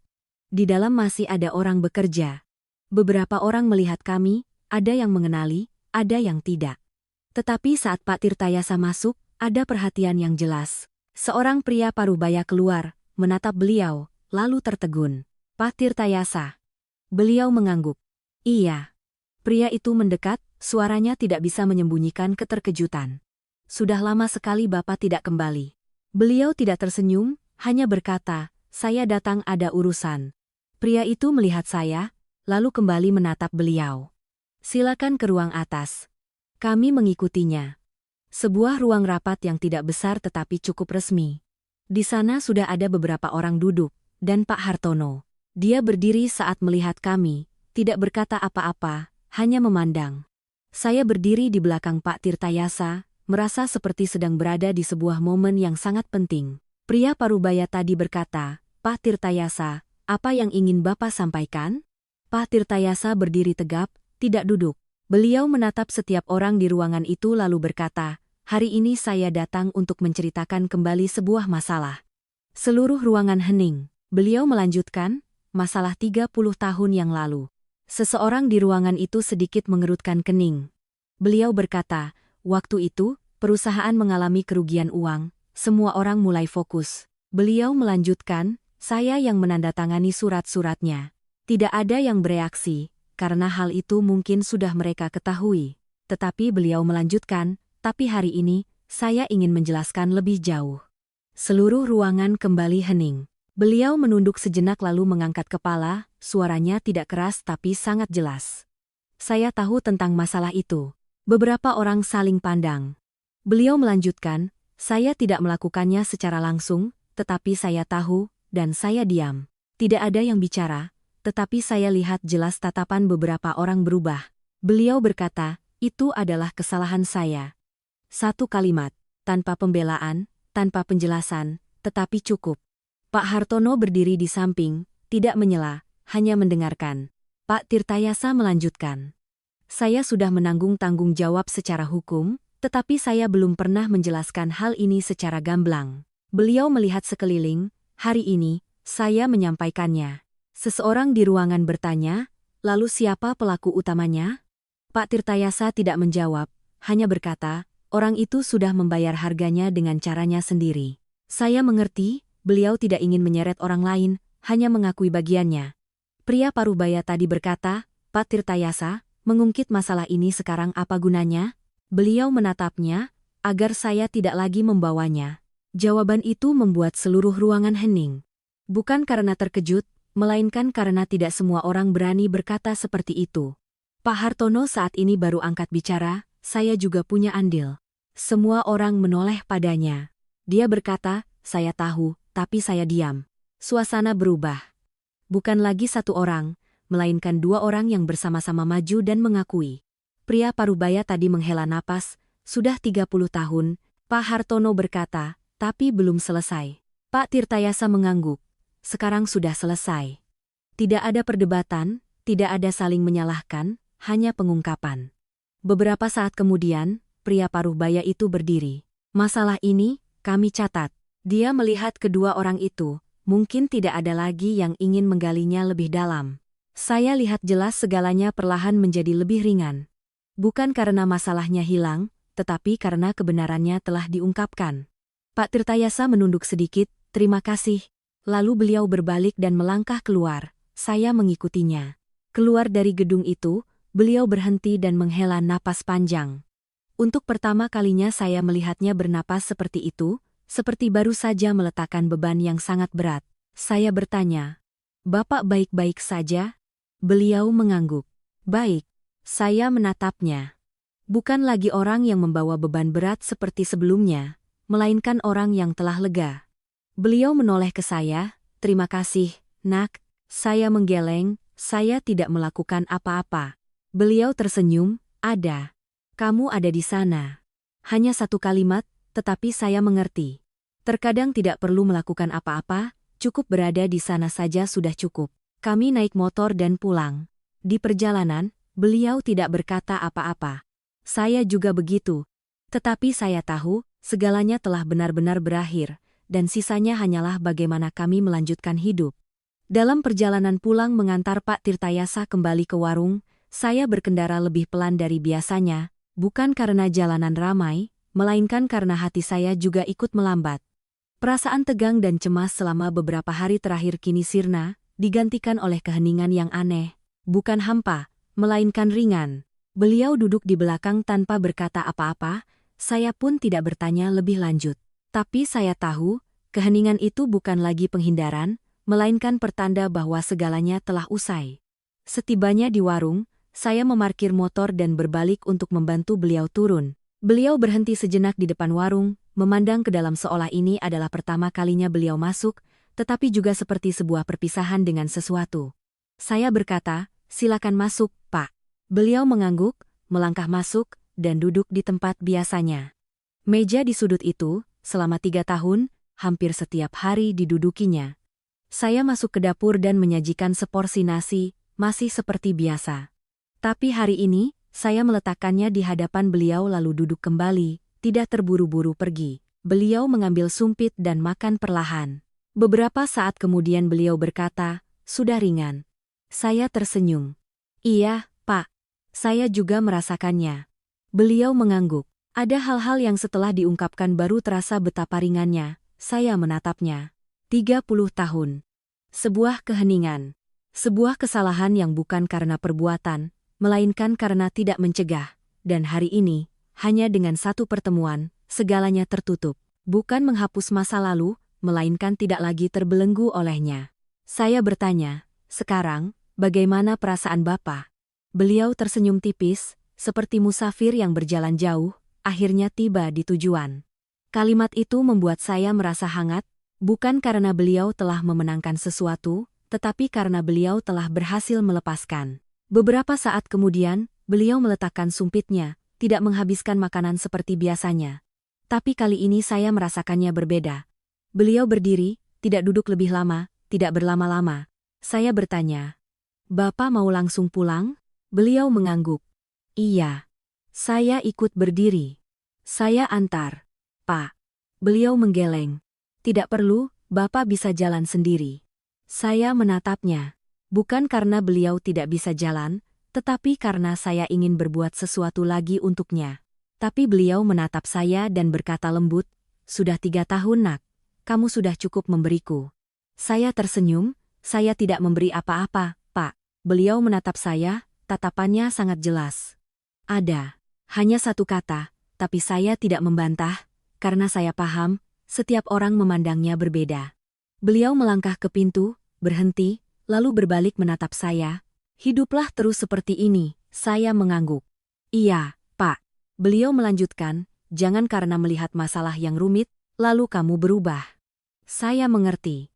Speaker 1: Di dalam masih ada orang bekerja. Beberapa orang melihat kami, ada yang mengenali, ada yang tidak. Tetapi saat Pak Tirtayasa masuk, ada perhatian yang jelas. Seorang pria parubaya keluar, menatap beliau, lalu tertegun. "Pak Tirtayasa." Beliau mengangguk. "Iya." Pria itu mendekat, suaranya tidak bisa menyembunyikan keterkejutan. "Sudah lama sekali Bapak tidak kembali." Beliau tidak tersenyum, hanya berkata, "Saya datang ada urusan." Pria itu melihat saya, lalu kembali menatap beliau. "Silakan ke ruang atas." Kami mengikutinya. Sebuah ruang rapat yang tidak besar tetapi cukup resmi. Di sana sudah ada beberapa orang duduk, dan Pak Hartono. Dia berdiri saat melihat kami, tidak berkata apa-apa, hanya memandang. Saya berdiri di belakang Pak Tirtayasa, merasa seperti sedang berada di sebuah momen yang sangat penting. Pria parubaya tadi berkata, Pak Tirtayasa, apa yang ingin Bapak sampaikan? Pak Tirtayasa berdiri tegap, tidak duduk. Beliau menatap setiap orang di ruangan itu lalu berkata, "Hari ini saya datang untuk menceritakan kembali sebuah masalah." Seluruh ruangan hening. Beliau melanjutkan, "Masalah 30 tahun yang lalu." Seseorang di ruangan itu sedikit mengerutkan kening. Beliau berkata, "Waktu itu, perusahaan mengalami kerugian uang, semua orang mulai fokus." Beliau melanjutkan, "Saya yang menandatangani surat-suratnya. Tidak ada yang bereaksi, karena hal itu mungkin sudah mereka ketahui." Tetapi beliau melanjutkan, "Tapi hari ini, saya ingin menjelaskan lebih jauh." Seluruh ruangan kembali hening. Beliau menunduk sejenak lalu mengangkat kepala, suaranya tidak keras tapi sangat jelas. "Saya tahu tentang masalah itu." Beberapa orang saling pandang. Beliau melanjutkan, "Saya tidak melakukannya secara langsung, tetapi saya tahu, dan saya diam. Tidak ada yang bicara, tetapi saya lihat jelas tatapan beberapa orang berubah." Beliau berkata, "Itu adalah kesalahan saya." Satu kalimat, tanpa pembelaan, tanpa penjelasan, tetapi cukup. Pak Hartono berdiri di samping, tidak menyela, hanya mendengarkan. Pak Tirtayasa melanjutkan, "Saya sudah menanggung tanggung jawab secara hukum, tetapi saya belum pernah menjelaskan hal ini secara gamblang." Beliau melihat sekeliling, "Hari ini, saya menyampaikannya." Seseorang di ruangan bertanya, "Lalu siapa pelaku utamanya?" Pak Tirtayasa tidak menjawab, hanya berkata, "Orang itu sudah membayar harganya dengan caranya sendiri." "Saya mengerti," beliau tidak ingin menyeret orang lain, hanya mengakui bagiannya. Pria parubaya tadi berkata, "Pak Tirtayasa, mengungkit masalah ini sekarang apa gunanya?" Beliau menatapnya, "Agar saya tidak lagi membawanya." Jawaban itu membuat seluruh ruangan hening. Bukan karena terkejut, melainkan karena tidak semua orang berani berkata seperti itu. Pak Hartono saat ini baru angkat bicara, "Saya juga punya andil." Semua orang menoleh padanya. Dia berkata, "Saya tahu, tapi saya diam." Suasana berubah. Bukan lagi satu orang, melainkan dua orang yang bersama-sama maju dan mengakui. Pria parubaya tadi menghela napas, "Sudah 30 tahun, Pak Hartono berkata, tapi belum selesai." Pak Tirtayasa mengangguk. "Sekarang sudah selesai." Tidak ada perdebatan, tidak ada saling menyalahkan, hanya pengungkapan. Beberapa saat kemudian, pria parubaya itu berdiri. "Masalah ini, kami catat." Dia melihat kedua orang itu, mungkin tidak ada lagi yang ingin menggalinya lebih dalam. "Saya lihat jelas segalanya perlahan menjadi lebih ringan. Bukan karena masalahnya hilang, tetapi karena kebenarannya telah diungkapkan." Pak Tirtayasa menunduk sedikit, "Terima kasih." Lalu beliau berbalik dan melangkah keluar. Saya mengikutinya. Keluar dari gedung itu, beliau berhenti dan menghela napas panjang. Untuk pertama kalinya saya melihatnya bernapas seperti itu, seperti baru saja meletakkan beban yang sangat berat. Saya bertanya, "Bapak baik-baik saja?" Beliau mengangguk. "Baik." Saya menatapnya. Bukan lagi orang yang membawa beban berat seperti sebelumnya, melainkan orang yang telah lega. Beliau menoleh ke saya, "Terima kasih, Nak." Saya menggeleng, "Saya tidak melakukan apa-apa." Beliau tersenyum, "Ada. Kamu ada di sana." Hanya satu kalimat, tetapi saya mengerti. Terkadang tidak perlu melakukan apa-apa, cukup berada di sana saja sudah cukup. Kami naik motor dan pulang. Di perjalanan, beliau tidak berkata apa-apa. Saya juga begitu. Tetapi saya tahu, segalanya telah benar-benar berakhir, dan sisanya hanyalah bagaimana kami melanjutkan hidup. Dalam perjalanan pulang mengantar Pak Tirtayasa kembali ke warung, saya berkendara lebih pelan dari biasanya, bukan karena jalanan ramai, melainkan karena hati saya juga ikut melambat. Perasaan tegang dan cemas selama beberapa hari terakhir kini sirna, digantikan oleh keheningan yang aneh, bukan hampa, melainkan ringan. Beliau duduk di belakang tanpa berkata apa-apa, saya pun tidak bertanya lebih lanjut. Tapi saya tahu, keheningan itu bukan lagi penghindaran, melainkan pertanda bahwa segalanya telah usai. Setibanya di warung, saya memarkir motor dan berbalik untuk membantu beliau turun. Beliau berhenti sejenak di depan warung, memandang ke dalam seolah ini adalah pertama kalinya beliau masuk, tetapi juga seperti sebuah perpisahan dengan sesuatu. Saya berkata, "Silakan masuk, Pak." Beliau mengangguk, melangkah masuk, dan duduk di tempat biasanya. Meja di sudut itu, selama 3 tahun, hampir setiap hari didudukinya. Saya masuk ke dapur dan menyajikan seporsi nasi, masih seperti biasa. Tapi hari ini, saya meletakkannya di hadapan beliau lalu duduk kembali, tidak terburu-buru pergi. Beliau mengambil sumpit dan makan perlahan. Beberapa saat kemudian beliau berkata, "Sudah ringan." Saya tersenyum. "Iya, Pak. Saya juga merasakannya." Beliau mengangguk. Ada hal-hal yang setelah diungkapkan baru terasa betapa ringannya. Saya menatapnya. 30 tahun. Sebuah keheningan. Sebuah kesalahan yang bukan karena perbuatan, melainkan karena tidak mencegah. Dan hari ini, hanya dengan satu pertemuan, segalanya tertutup. Bukan menghapus masa lalu, melainkan tidak lagi terbelenggu olehnya. Saya bertanya, "Sekarang, bagaimana perasaan Bapak?" Beliau tersenyum tipis, seperti musafir yang berjalan jauh, akhirnya tiba di tujuan. Kalimat itu membuat saya merasa hangat, bukan karena beliau telah memenangkan sesuatu, tetapi karena beliau telah berhasil melepaskan. Beberapa saat kemudian, beliau meletakkan sumpitnya, tidak menghabiskan makanan seperti biasanya. Tapi kali ini saya merasakannya berbeda. Beliau berdiri, tidak duduk lebih lama, tidak berlama-lama. Saya bertanya, "Bapak mau langsung pulang?" Beliau mengangguk. "Iya. Saya ikut berdiri. Saya antar." "Pak." Beliau menggeleng. "Tidak perlu, Bapak bisa jalan sendiri." Saya menatapnya. Bukan karena beliau tidak bisa jalan, tetapi karena saya ingin berbuat sesuatu lagi untuknya. Tapi beliau menatap saya dan berkata lembut, "Sudah 3 tahun, Nak. Kamu sudah cukup memberiku." Saya tersenyum, "Saya tidak memberi apa-apa, Pak." Beliau menatap saya, tatapannya sangat jelas. "Ada. Hanya satu kata, tapi saya tidak membantah, karena saya paham, setiap orang memandangnya berbeda." Beliau melangkah ke pintu, berhenti, lalu berbalik menatap saya. "Hiduplah terus seperti ini." Saya mengangguk. "Iya, Pak." Beliau melanjutkan, "Jangan karena melihat masalah yang rumit, lalu kamu berubah." Saya mengerti.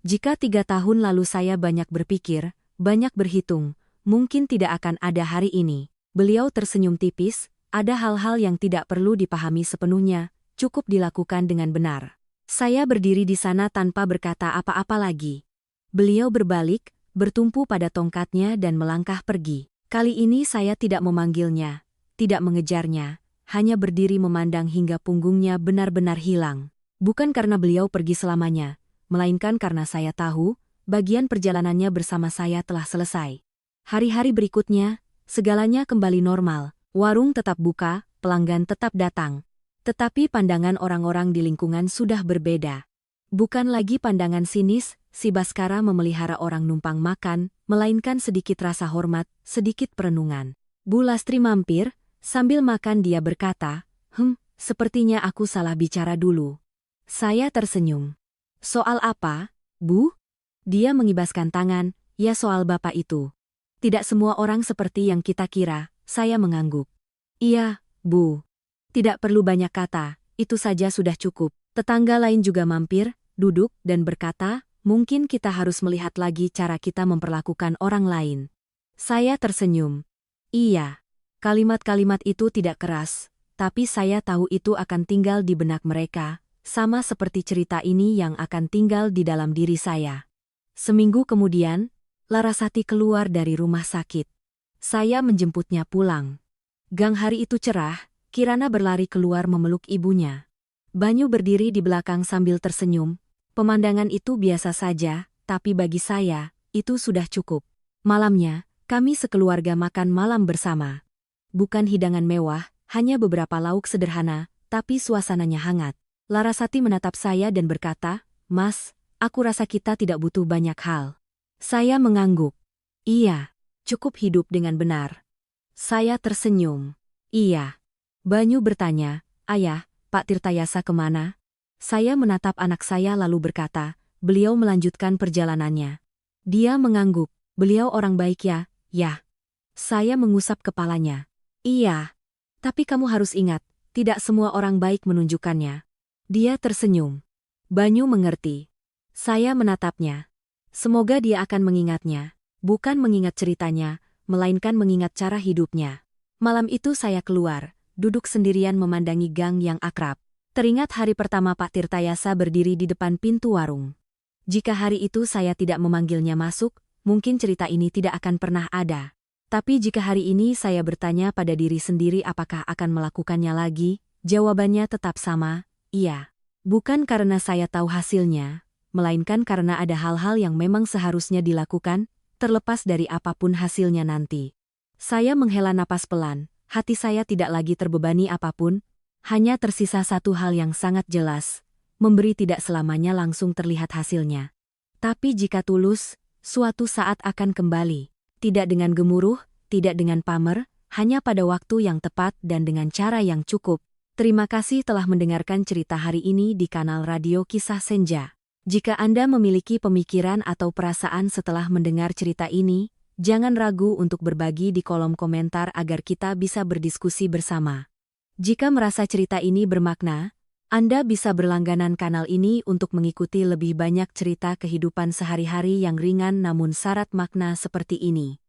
Speaker 1: Jika 3 tahun lalu saya banyak berpikir, banyak berhitung, mungkin tidak akan ada hari ini. Beliau tersenyum tipis, "Ada hal-hal yang tidak perlu dipahami sepenuhnya, cukup dilakukan dengan benar." Saya berdiri di sana tanpa berkata apa-apa lagi. Beliau berbalik, bertumpu pada tongkatnya dan melangkah pergi. Kali ini saya tidak memanggilnya, tidak mengejarnya, hanya berdiri memandang hingga punggungnya benar-benar hilang. Bukan karena beliau pergi selamanya, melainkan karena saya tahu, bagian perjalanannya bersama saya telah selesai. Hari-hari berikutnya, segalanya kembali normal, warung tetap buka, pelanggan tetap datang. Tetapi pandangan orang-orang di lingkungan sudah berbeda. Bukan lagi pandangan sinis, si Baskara memelihara orang numpang makan, melainkan sedikit rasa hormat, sedikit perenungan. Bu Lastri mampir, sambil makan dia berkata, "Sepertinya aku salah bicara dulu." Saya tersenyum. "Soal apa, Bu?" Dia mengibaskan tangan, "Ya soal Bapak itu. Tidak semua orang seperti yang kita kira." Saya mengangguk. "Iya, Bu. Tidak perlu banyak kata, itu saja sudah cukup." Tetangga lain juga mampir, duduk, dan berkata, "Mungkin kita harus melihat lagi cara kita memperlakukan orang lain." Saya tersenyum. Iya. Kalimat-kalimat itu tidak keras, tapi saya tahu itu akan tinggal di benak mereka, sama seperti cerita ini yang akan tinggal di dalam diri saya. Seminggu kemudian, Larasati keluar dari rumah sakit. Saya menjemputnya pulang. Gang hari itu cerah, Kirana berlari keluar memeluk ibunya. Banyu berdiri di belakang sambil tersenyum. Pemandangan itu biasa saja, tapi bagi saya, itu sudah cukup. Malamnya, kami sekeluarga makan malam bersama. Bukan hidangan mewah, hanya beberapa lauk sederhana, tapi suasananya hangat. Larasati menatap saya dan berkata, "Mas, aku rasa kita tidak butuh banyak hal." Saya mengangguk. "Iya, cukup hidup dengan benar." Saya tersenyum. "Iya." Banyu bertanya, "Ayah, Pak Tirtayasa kemana?" Saya menatap anak saya lalu berkata, "Beliau melanjutkan perjalanannya." Dia mengangguk, "Beliau orang baik ya, ya." Saya mengusap kepalanya. "Iya. Tapi kamu harus ingat, tidak semua orang baik menunjukkannya." Dia tersenyum. Banyu mengerti. Saya menatapnya. Semoga dia akan mengingatnya, bukan mengingat ceritanya, melainkan mengingat cara hidupnya. Malam itu saya keluar, duduk sendirian memandangi gang yang akrab. Teringat hari pertama Pak Tirtayasa berdiri di depan pintu warung. Jika hari itu saya tidak memanggilnya masuk, mungkin cerita ini tidak akan pernah ada. Tapi jika hari ini saya bertanya pada diri sendiri apakah akan melakukannya lagi, jawabannya tetap sama, iya. Bukan karena saya tahu hasilnya, melainkan karena ada hal-hal yang memang seharusnya dilakukan, terlepas dari apapun hasilnya nanti. Saya menghela napas pelan, hati saya tidak lagi terbebani apapun, hanya tersisa satu hal yang sangat jelas. Memberi tidak selamanya langsung terlihat hasilnya. Tapi jika tulus, suatu saat akan kembali. Tidak dengan gemuruh, tidak dengan pamer, hanya pada waktu yang tepat dan dengan cara yang cukup. Terima kasih telah mendengarkan cerita hari ini di kanal Radio Kisah Senja. Jika Anda memiliki pemikiran atau perasaan setelah mendengar cerita ini, jangan ragu untuk berbagi di kolom komentar agar kita bisa berdiskusi bersama. Jika merasa cerita ini bermakna, Anda bisa berlangganan kanal ini untuk mengikuti lebih banyak cerita kehidupan sehari-hari yang ringan namun syarat makna seperti ini.